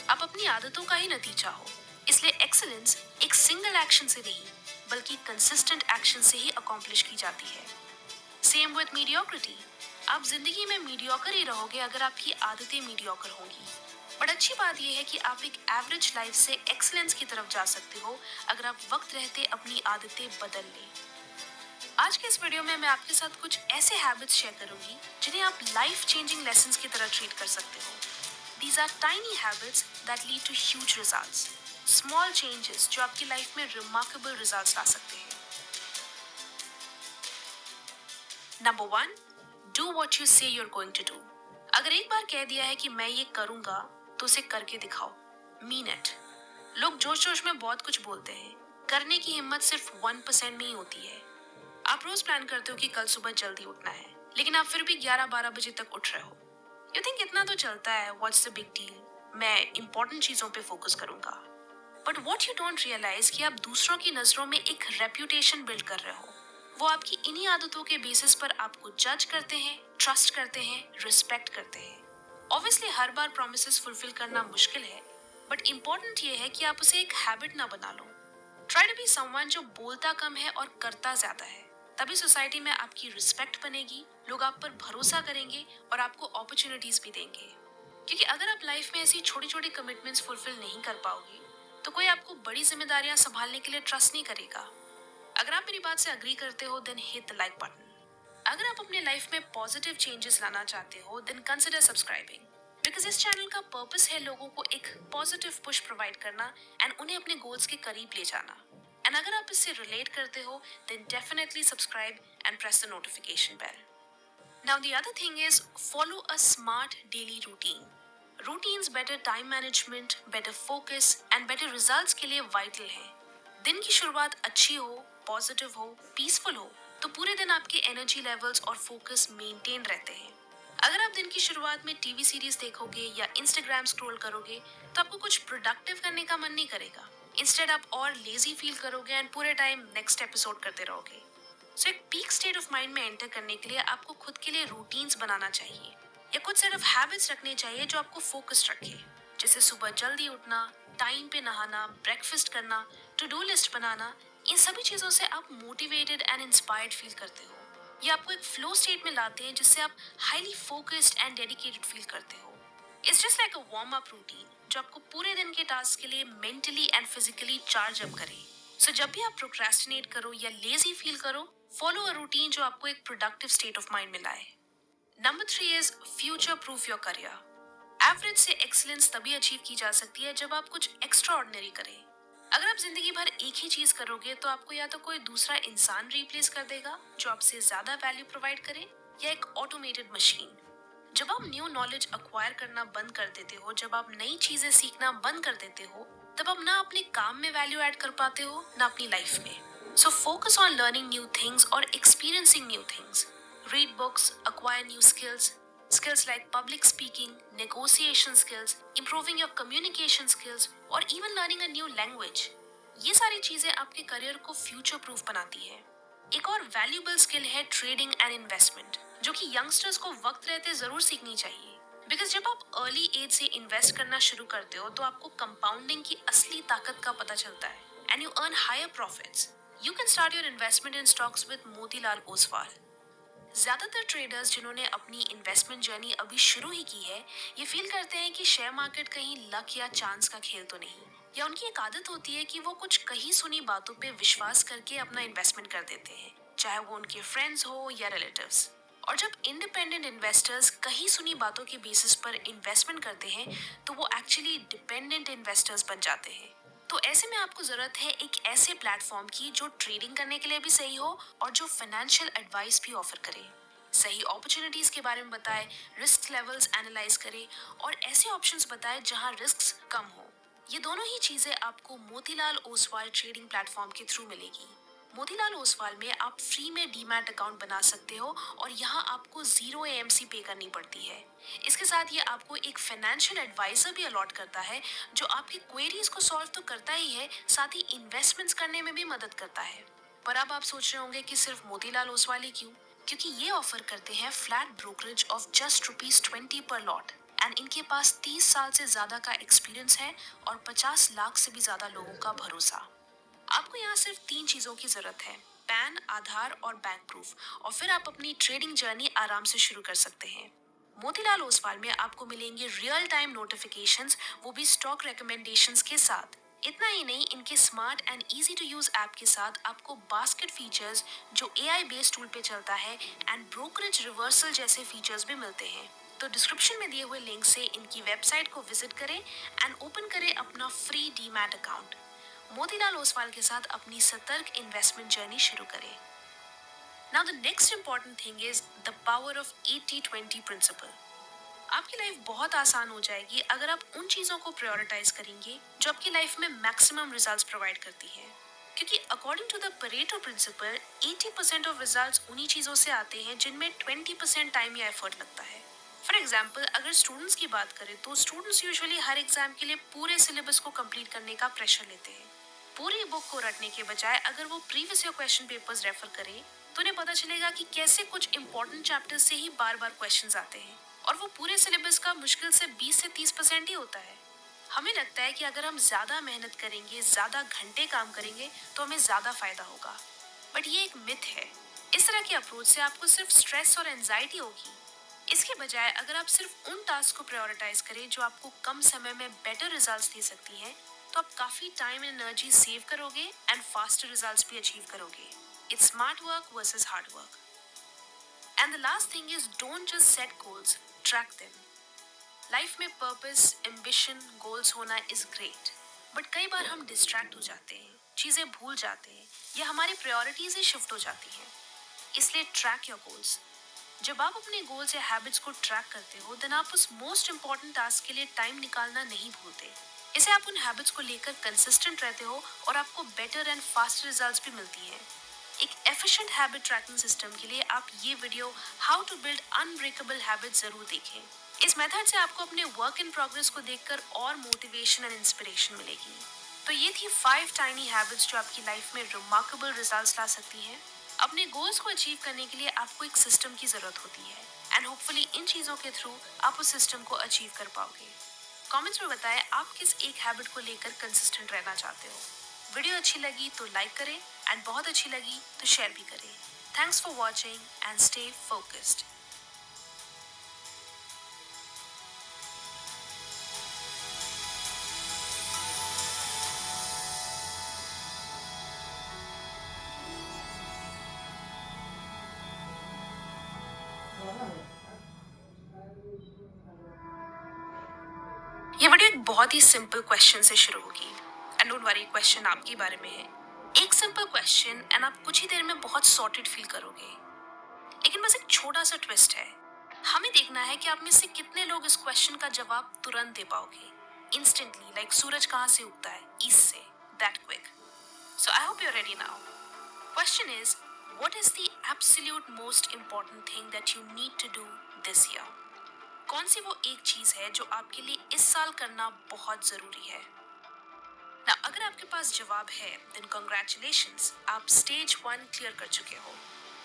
आप अपनी आदतों का ही नतीजा हो, इसलिए एक्सीलेंस एक सिंगल एक्शन से नहीं, बल्कि कंसिस्टेंट एक्शन से ही अकॉम्प्लिश की जाती है। Same with mediocrity. आप जिंदगी में मीडियोकर ही रहोगे अगर आपकी आदतें मीडियोकर होंगी। बट अच्छी बात यह है कि आप एक एवरेज लाइफ से एक्सीलेंस की तरफ जा सकते हो अगर आप वक्त रहते अपनी आदतें बदल लें। आज के इस वीडियो में मैं आपके साथ कुछ ऐसे हैबिट्स शेयर करूंगी जिन्हें आप लाइफ चेंजिंग लेसन्स की तरह ट्रीट कर सकते हो। These are tiny habits that lead to huge results. Small changes जो आपकी लाइफ में remarkable results ला सकते हैं। Number 1, do what you say you're going to do. अगर एक बार कह दिया है कि मैं ये करूंगा, तो उसे करके दिखाओ। Mean it. लोग जोश जोश में बहुत कुछ बोलते हैं, करने की हिम्मत सिर्फ 1% में ही होती है। आप रोज प्लान करते हो कि कल सुबह जल्दी उठना है, लेकिन आप फिर भी 11-12 बजे तक उठ रहे हो। यू थिंक इतना तो चलता है, व्हाट्स द बिग डील, मैं इंपॉर्टेंट चीजों पे फोकस करूंगा। But what you don't realise कि आप दूसरों की नजरों में एक रेप्यूटेशन बिल्ड कर रहे हो। वो आपकी इन्हीं आदतों के बेसिस पर आपको जज करते हैं, ट्रस्ट करते हैं, रिस्पेक्ट करते हैं। ऑब्वियसली हर बार प्रोमिसेस फुलफिल करना मुश्किल है, बट इम्पोर्टेंट ये है कि आप उसे एक हैबिट ना बना लो। ट्राई टू बी समवन जो बोलता कम है और करता ज्यादा है। तभी सोसाइटी में आपकी रिस्पेक्ट बनेगी, लोग आप पर भरोसा करेंगे और आपको अपॉर्चुनिटीज भी देंगे। क्योंकि अगर आप लाइफ में ऐसी छोटी छोटी कमिटमेंट्स फुलफिल नहीं कर पाओगे, तो कोई आपको बड़ी जिम्मेदारियां संभालने के लिए ट्रस्ट नहीं करेगा। अगर आप मेरी बात से अग्री करते हो then hit the like button. अगर आप अपने लाइफ में पॉजिटिव चेंजेस लाना चाहते हो देन कंसिडर सब्सक्राइबिंग, बिकॉज इस चैनल का पर्पस है लोगों को एक पॉजिटिव पुश प्रोवाइड करना एंड उन्हें अपने गोल्स के करीब ले जाना। एंड अगर आप इससे रिलेट करते हो then definitely subscribe and press the notification bell. Now, the other thing is follow a smart daily routine. Routines better time management, better focus and better results के लिए vital है। दिन की शुरुआत अच्छी हो, पॉजिटिव हो, पीसफुल हो, तो पूरे दिन आपके एनर्जी लेवल्स और फोकस मेंटेन रहते हैं। अगर आप दिन की शुरुआत में टीवी सीरीज देखोगे या इंस्टाग्राम स्क्रॉल करोगे तो आपको कुछ प्रोडक्टिव करने का मन नहीं करेगा। इंस्टेड आप और लेजी फील करोगे एंड पूरे टाइम नेक्स्ट एपिसोड करते रहोगे। सो एक पीक स्टेट ऑफ माइंड में एंटर करने के लिए आपको खुद के लिए रूटीन्स बनाना चाहिए या कुछ सेट ऑफ हैबिट्स रखने चाहिए जो आपको फोकस्ड रखे, जैसे सुबह जल्दी उठना, टाइम पे नहाना, ब्रेकफास्ट करना, टू डू लिस्ट बनाना। इन सभी चीजों से आप मोटिवेटेड एंड इंस्पायर्ड फील करते हो। ये आपको एक फ्लो स्टेट में लाते हैं जिससे आप highly focused and dedicated feel करते हो। It's just like a warm up routine जो आपको पूरे दिन के टास्क के लिए mentally and physically charge up करे। सो जब भी आप प्रोक्रेस्टिनेट करो या लेजी फील करो, फॉलो अ रूटीन जो आपको एक प्रोडक्टिव स्टेट ऑफ माइंड में लाए। Number 3 is future proof your career. Average से एक्सीलेंस तभी अचीव की जा सकती है जब आप कुछ एक्स्ट्रा ऑर्डिनरी करें। अगर आप जिंदगी भर एक ही चीज करोगे तो आपको या तो कोई दूसरा इंसान रिप्लेस कर देगा जो आपसे ज्यादा वैल्यू प्रोवाइड करे, या एक ऑटोमेटेड मशीन। जब आप न्यू नॉलेज अक्वायर करना बंद कर देते हो, जब आप नई चीजें सीखना बंद कर देते हो, तब आप ना अपने काम में वैल्यू ऐड कर पाते हो ना अपनी लाइफ में। So focus on learning new things और experiencing new things. Read books, acquire new skills like public speaking, negotiation skills, improving your communication skills और even learning a new language। ये सारी चीजें आपके करियर को फ्यूचर प्रूफ बनाती है। एक और वैल्यूबल स्किल है ट्रेडिंग एंड इन्वेस्टमेंट, जो कि यंगस्टर्स को वक्त रहते जरूर सीखनी चाहिए। बिकॉज जब आप अर्ली एज से इन्वेस्ट करना शुरू करते हो तो आपको कंपाउंडिंग की असली ताकत का पता चलता है and you earn higher profits. You can start your investment in stocks with Motilal Oswal. ज्यादातर ट्रेडर्स जिन्होंने अपनी इन्वेस्टमेंट जर्नी अभी शुरू ही की है, ये फील करते हैं कि शेयर मार्केट कहीं लक या चांस का खेल तो नहीं, या उनकी एक आदत होती है कि वो कुछ कहीं सुनी बातों पे विश्वास करके अपना इन्वेस्टमेंट कर देते हैं, चाहे वो उनके फ्रेंड्स हो या रिलेटिव्स। और जब इंडिपेंडेंट इन्वेस्टर्स कहीं सुनी बातों के बेसिस पर इन्वेस्टमेंट करते हैं तो वो एक्चुअली डिपेंडेंट इन्वेस्टर्स बन जाते हैं। तो ऐसे में आपको जरूरत है एक ऐसे प्लेटफॉर्म की जो ट्रेडिंग करने के लिए भी सही हो और जो फाइनेंशियल एडवाइस भी ऑफर करे, सही अपॉर्चुनिटीज के बारे में बताए, रिस्क लेवल्स एनालाइज करे और ऐसे ऑप्शंस बताए जहां रिस्क कम हो। ये दोनों ही चीजें आपको मोतीलाल ओसवाल ट्रेडिंग प्लेटफॉर्म के थ्रू मिलेगी। मोतीलाल ओसवाल में आप फ्री में डीमैट अकाउंट बना सकते हो और यहाँ आपको 0 AMC पे करनी पड़ती है। इसके साथ ये आपको एक फाइनेंशियल एडवाइजर भी अलॉट करता है जो आपकी क्वेरीज को सॉल्व तो करता ही है, साथ ही इन्वेस्टमेंट्स करने में भी मदद करता है। पर अब आप सोच रहे होंगे कि सिर्फ मोतीलाल ओसवाल ही क्यों? क्योंकि ये ऑफर करते हैं फ्लैट ब्रोकरेज ऑफ जस्ट ₹20 पर लॉट एंड इनके पास 30 साल से ज्यादा का एक्सपीरियंस है और 50 लाख से भी ज्यादा लोगों का भरोसा। आपको यहाँ सिर्फ 3 चीजों की जरूरत है, पैन, आधार और बैंक प्रूफ, और फिर आप अपनी ट्रेडिंग जर्नी आराम से शुरू कर सकते हैं। मोतीलाल ओसवाल में आपको मिलेंगे रियल टाइम नोटिफिकेशंस, वो भी स्टॉक रिकमेंडेशंस के साथ। इतना ही नहीं, इनके smart and easy to use app के साथ आपको बास्केट फीचर्स जो AI बेस्ड टूल पे चलता है एंड ब्रोकरेज रिवर्सल जैसे फीचर्स भी मिलते हैं। तो डिस्क्रिप्शन में दिए हुए लिंक से इनकी वेबसाइट को विजिट करें एंड ओपन करें अपना free demat account. Motilal Oswal के साथ अपनी सतर्क इन्वेस्टमेंट जर्नी शुरू करें। Now the next important thing is the power of 80-20 principle. आपकी लाइफ बहुत आसान हो जाएगी अगर आप उन चीजों को प्रायोरिटाइज करेंगे जो आपकी लाइफ में मैक्सिमम रिजल्ट्स प्रोवाइड करती है। क्योंकि according to the Pareto principle 80% of results उन्हीं चीजों से आते हैं जिनमें 20% टाइम या एफर्ट लगता है। फॉर एग्जाम्पल, अगर स्टूडेंट्स की बात करें तो स्टूडेंट्स यूजुअली हर एग्जाम के लिए पूरे सिलेबस को कंप्लीट करने का प्रेशर लेते हैं। पूरी बुक को रटने के बजाय अगर वो previous year question papers refer करें तो उन्हें पता चलेगा कि कैसे कुछ इंपॉर्टेंट चैप्टर्स से ही बार बार क्वेश्चंस आते हैं, और वो पूरे सिलेबस का मुश्किल से 20 से 30% ही होता है। हमें लगता है कि अगर हम ज्यादा मेहनत करेंगे, ज्यादा घंटे काम करेंगे तो हमें ज्यादा फायदा होगा, बट ये एक मिथ है। इस तरह की अप्रोच से आपको सिर्फ स्ट्रेस और एंजाइटी होगी। इसके बजाय अगर आप सिर्फ उन टास्क को प्रायोरिटाइज करें जो आपको कम समय में बेटर रिजल्ट्स दे सकती हैं, तो आप काफी टाइम एंड एनर्जी सेव करोगे एंड फास्टर रिजल्ट्स भी अचीव करोगे. It's smart work versus hard work. And the last thing is don't just set goals, track them. Life में पर्पस, एम्बिशन, गोल्स होना इज ग्रेट, बट कई बार हम डिस्ट्रैक्ट हो जाते हैं, चीजें भूल जाते हैं या हमारी प्रायोरिटीज ही शिफ्ट हो जाती हैं. इसलिए ट्रैक योर गोल्स. जब आप अपने गोल्स या हैबिट्स को ट्रैक करते हो, देन आप उस मोस्ट इंपॉर्टेंट टास्क के लिए टाइम निकालना नहीं भूलते. इसे आप उन हैबिट्स को लेकर कंसिस्टेंट रहते हो और आपको बेटर एंड फास्ट रिजल्ट्स भी मिलती हैं. एक एफिशिएंट हैबिट ट्रैकिंग सिस्टम के लिए आप ये video how to build unbreakable habit जरूर देखें. इस मेथड से आपको अपने वर्क इन प्रोग्रेस को देखकर और मोटिवेशन एंड इंस्पिरेशन मिलेगी. तो ये थी 5 टाइनी हैबिट्स जो आपकी लाइफ में रिमार्केबल रिजल्ट्स ला सकती हैं. अपने गोल्स को अचीव करने के लिए आपको एक सिस्टम की जरूरत होती है एंड होपफुली इन चीजों के थ्रू आप उस सिस्टम को अचीव कर पाओगे. कमेंट्स में बताएं आप किस एक हैबिट को लेकर कंसिस्टेंट रहना चाहते हो. वीडियो अच्छी लगी तो लाइक करें एंड बहुत अच्छी लगी तो शेयर भी करें. Thanks for watching and stay focused. ये वीडियो एक बहुत ही सिंपल क्वेश्चन से शुरू होगी एंड डोंट वरी, क्वेश्चन आपके बारे में है. एक सिंपल क्वेश्चन एंड आप कुछ ही देर में बहुत सॉर्टेड फील करोगे. लेकिन बस एक छोटा सा ट्विस्ट है. हमें देखना है कि आप में से कितने लोग इस क्वेश्चन का जवाब तुरंत दे पाओगे, इंस्टेंटली, लाइक सूरज कहाँ से उगता है, ईस्ट से, that quick. So I hope you are ready now. Question is, what is the absolute most important thing that you need to do this year. कौन सी वो एक चीज है जो आपके लिए इस साल करना बहुत जरूरी है. ना अगर आपके पास जवाब है, देन कॉन्ग्रेचुलेशंस, आप स्टेज 1 क्लियर कर चुके हो.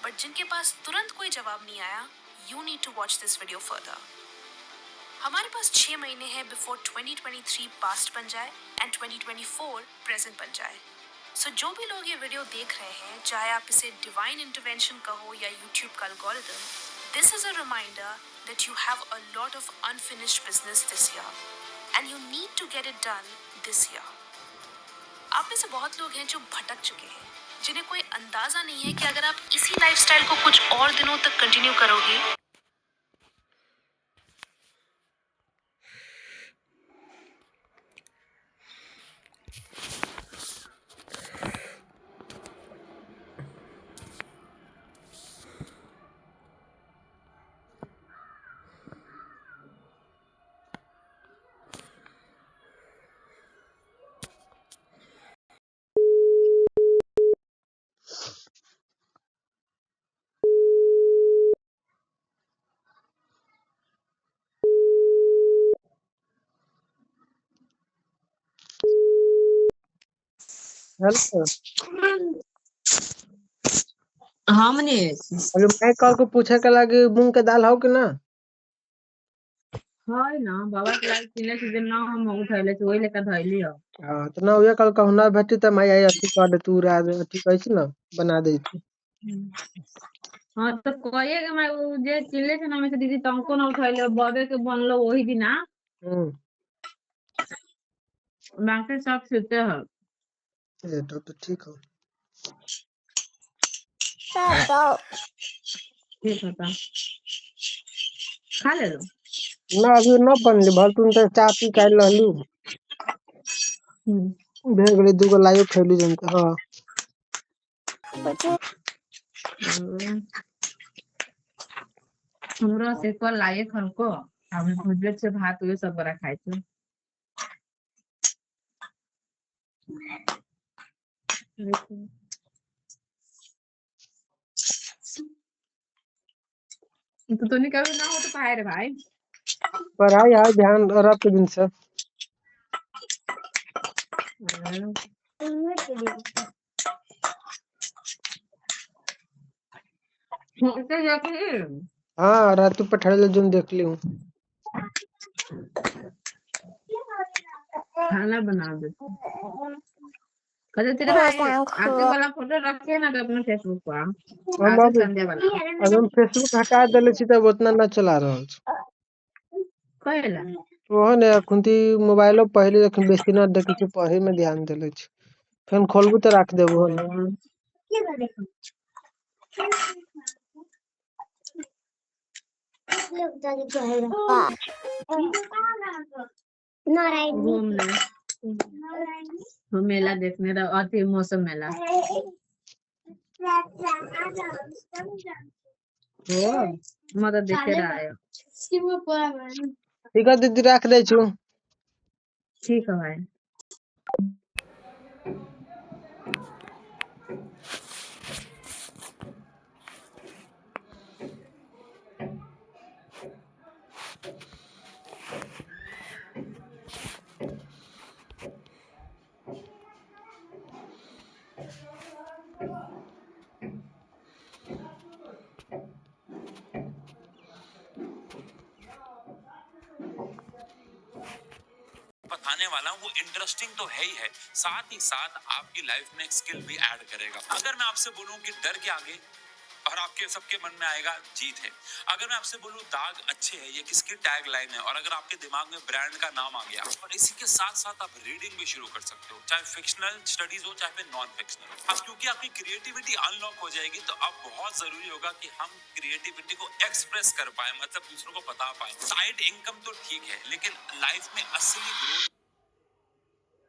बट जिनके पास तुरंत कोई जवाब नहीं आया, you need to watch this video further. हमारे पास 6 महीने हैं बिफोर 2023 पास्ट बन जाए एंड 2024 प्रेजेंट बन जाए. सो जो भी लोग ये वीडियो देख रहे हैं, चाहे आप इसे डिवाइन इंटरवेंशन कहो या यूट्यूब का algorithm, this is a reminder that you have a lot of unfinished business this year and you need to get it done this year. आप में से बहुत लोग हैं जो भटक चुके हैं, जिन्हें कोई अंदाजा नहीं है कि अगर आप इसी लाइफस्टाइल को कुछ और दिनों तक कंटिन्यू करोगे, हेलो। हाँ मनीष। अरे मैं कल को पूछे के लागी मूंग के दाल हो कि ना? है ना बाबा के लाग किने से दिन ना हम उठैले से ओइ लेकर धइली हो। हाँ तो ना हुए कल कहूँ ना भेटी तो मैं आई अथी कर दे तू राज अथी कैसे ना बना दे तू. हाँ तो कहिए कि मैं उ जे चिल्ले से ना में से दीदी तंको ना उठैले बॉबे के बनलो वही दिन ना हम्म. बाकी सब सुते हैं। ये तो ठीक हो. ठीक होता खा ले लो। ना अभी ना बनली भल तुम तो चाय पी के आइल रहलू. भेज गली दूगो लाइव खैली जन के. हाँ हमरा से कल लायक हमको हम भुजले से भात हुए सब बड़ा खाए थे। तो नहीं कभी ना हो तो पाए रे भाई। पढ़ाई है ध्यान रख के दिन से. हाँ रात पे ठहरे जोन देख ली हूँ. खाना बना दे तेरे भाई आगे वाला फोटो रखे ना तो अपने फेसबुक पर हम आगे अब संध्या वाला हम फेसबुक हटा दिले छी तब उतना ना चला रहल छी. कहेला ओहन अखुनती मोबाइलो पहले लेकिन बेसी ना देखै छी, पढ़े में ध्यान देले छी। फेन खोलबू तो राख देबू हन। घूमने वो मेला देखने अति मौसम मेला हो मतलब देखे रहा है। ठीक है दीदी, राख दे छू। ठीक है भाई। बताने वाला हूँ वो इंटरेस्टिंग तो है ही है, साथ ही साथ आपकी लाइफ में एक स्किल भी ऐड करेगा। अगर मैं आपसे बोलूं कि डर के आगे और आपके सबके मन में आएगा जीत है। अगर मैं आपसे बोलूं दाग अच्छे है, ये किसकी टैग लाइन है, और अगर आपके दिमाग में ब्रांड का नाम आ गया और इसी के साथ साथ आप रीडिंग भी शुरू कर सकते हो, चाहे फिक्शनल स्टडीज हो चाहे फिर नॉन फिक्शनल। अब क्योंकि आपकी क्रिएटिविटी अनलॉक हो जाएगी तो अब बहुत जरूरी होगा कि हम क्रिएटिविटी को एक्सप्रेस कर पाए, मतलब दूसरों को बता पाए। साइड इनकम तो ठीक है, लेकिन लाइफ में असली ग्रोथ।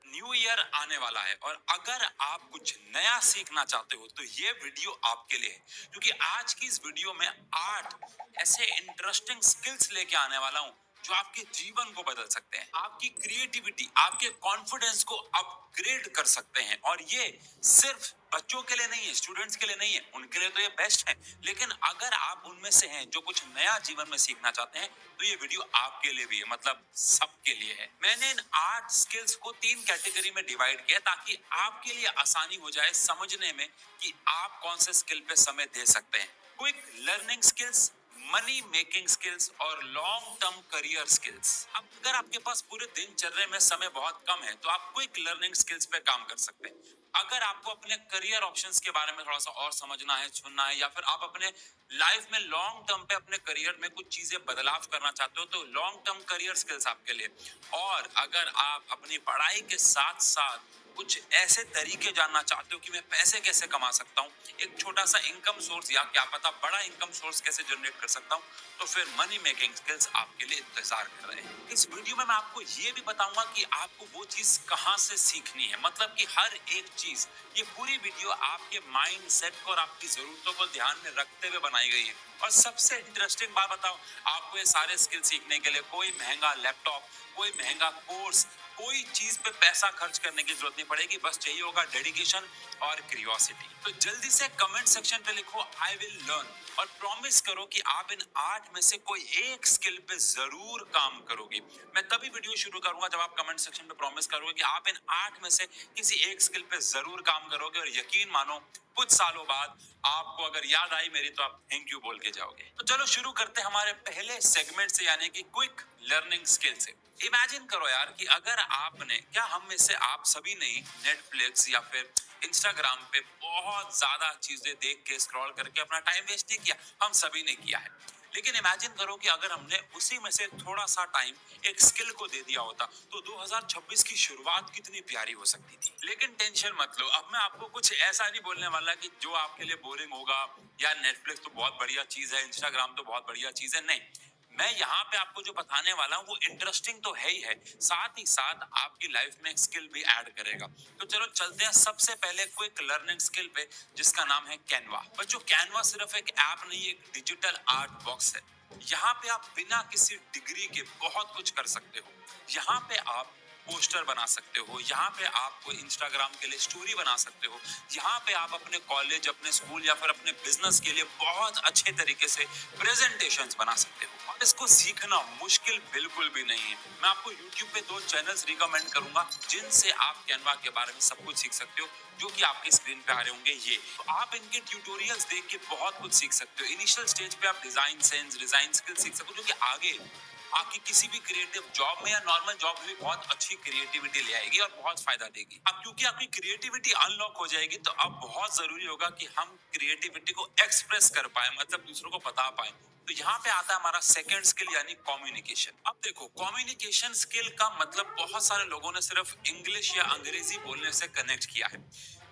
न्यू ईयर आने वाला है और अगर आप कुछ नया सीखना चाहते हो तो ये वीडियो आपके लिए है, क्योंकि आज की इस वीडियो में 8 ऐसे इंटरेस्टिंग स्किल्स लेके आने वाला हूं जो आपके जीवन को बदल सकते हैं, आपकी क्रिएटिविटी, आपके कॉन्फिडेंस को अपग्रेड कर सकते हैं। और ये सिर्फ बच्चों के लिए नहीं है, स्टूडेंट्स के लिए नहीं है, उनके लिए तो ये बेस्ट है, लेकिन अगर आप उनमें से हैं जो कुछ नया जीवन में सीखना चाहते हैं तो ये वीडियो आपके लिए भी है, मतलब सबके लिए है। मैंने इन 8 स्किल्स को 3 कैटेगरी में डिवाइड किया ताकि आपके लिए आसानी हो जाए समझने में कि आप कौन से स्किल पे समय दे सकते हैं। Quick learning skills, money making skills और लॉन्ग टर्म करियर स्किल्स। अब अगर आपके पास पूरे दिनचर्या में समय बहुत कम है तो आप क्विक लर्निंग स्किल्स पे काम कर सकते हैं। अगर आपको अपने करियर ऑप्शंस के बारे में थोड़ा सा और समझना है, सुनना है, या फिर आप अपने लाइफ में लॉन्ग टर्म पे अपने करियर में कुछ चीजें बदलाव करना चाहते हो तो लॉन्ग टर्म करियर स्किल्स आपके लिए। और अगर आप अपनी पढ़ाई के साथ साथ कुछ ऐसे तरीके जानना चाहते हो कि मैं पैसे कैसे कमा सकता हूँ, एक छोटा सा इनकम सोर्स या क्या पता बड़ा इनकम सोर्स कैसे जनरेट कर सकता हूँ, तो फिर मनी मेकिंग स्किल्स आपके लिए इंतजार कर रहे हैं। इस वीडियो में मैं आपको ये भी बताऊंगा कि आपको वो चीज कहाँ से सीखनी है, मतलब कि हर एक चीज, ये पूरी वीडियो आपके माइंड सेट को और आपकी जरूरतों को ध्यान में रखते हुए बनाई गई है। और सबसे इंटरेस्टिंग बात बताओ, आपको ये सारे स्किल सीखने के लिए कोई महंगा लैपटॉप, कोई महंगा कोर्स, कोई चीज पे पैसा खर्च करने की जरूरत नहीं पड़ेगी, बस चाहिए होगा डेडिकेशन और क्यूरियोसिटी। तो जल्दी से कमेंट सेक्शन पे लिखो आई विल लर्न और प्रॉमिस करो कि आप इन 8 में से कोई एक स्किल पे जरूर काम करोगे। मैं तभी वीडियो शुरू करूंगा जब आप कमेंट सेक्शन पे प्रॉमिस करोगे कि आप इन 8 में से किसी एक स्किल पे जरूर काम करोगे, और यकीन मानो कुछ सालों बाद आपको अगर याद आई मेरी तो आप थैंक यू बोल के जाओगे। तो चलो शुरू करते हैं हमारे पहले सेगमेंट से, यानी कि क्विक लर्निंग स्किल से। इमेजिन करो यार कि अगर आपने, क्या हम में से आप सभी ने नेटफ्लिक्स या फिर इंस्टाग्राम पे बहुत ज्यादा चीजें देख के स्क्रॉल करके अपना टाइम वेस्ट नहीं किया, हम सभी ने किया है। लेकिन इमेजिन करो कि अगर हमने उसी में से थोड़ा सा टाइम एक स्किल को दे दिया होता तो 2026 की शुरुआत कितनी प्यारी हो सकती थी। लेकिन टेंशन मत लो, अब मैं आपको कुछ ऐसा नहीं बोलने वाला कि जो आपके लिए बोरिंग होगा, या नेटफ्लिक्स तो बहुत बढ़िया चीज है, इंस्टाग्राम तो बहुत बढ़िया चीज है, नहीं। मैं यहाँ पे आपको जो बताने वाला हूँ वो इंटरेस्टिंग तो है ही है, साथ ही साथ आपकी लाइफ में एक स्किल भी ऐड करेगा। तो चलो चलते हैं सबसे पहले क्विक लर्निंग स्किल पे, जिसका नाम है कैनवा। बच्चों, कैनवा सिर्फ एक ऐप नहीं, एक डिजिटल आर्ट बॉक्स है। यहाँ पे आप बिना किसी डिग्री के बहुत कुछ कर सकते हो। यहाँ पे आप पोस्टर बना सकते हो, यहाँ पे आप कोई इंस्टाग्राम के लिए स्टोरी बना सकते हो, यहाँ पे आप अपने कॉलेज, अपने स्कूल या फिर अपने बिजनेस के लिए बहुत अच्छे तरीके से प्रेजेंटेशंस बना सकते हो। और इसको सीखना मुश्किल बिल्कुल भी नहीं है। मैं आपको YouTube पे 2 चैनल्स रिकमेंड करूंगा जिनसे आप कैनवा के बारे में सब कुछ सीख सकते हो, जो कि आपके स्क्रीन पे आ रहे होंगे। ये तो आप इनके ट्यूटोरियल्स देख के बहुत कुछ सीख सकते हो। इनिशियल स्टेज पे आप डिजाइन सेंस, डिजाइन स्किल सीख सकते हो, जो कि आगे आपकी किसी भी क्रिएटिव जॉब में या नॉर्मल जॉब में भी बहुत अच्छी क्रिएटिविटी ले आएगी और बहुत फायदा देगी। अब क्योंकि आपकी क्रिएटिविटी अनलॉक हो जाएगी तो अब बहुत जरूरी होगा कि हम क्रिएटिविटी को एक्सप्रेस कर पाए, मतलब दूसरों को बता पाए। तो यहाँ पे आता है हमारा सेकंड स्किल यानी कम्युनिकेशन। अब देखो, कम्युनिकेशन स्किल का मतलब बहुत सारे लोगों ने सिर्फ इंग्लिश या अंग्रेजी बोलने से कनेक्ट किया है।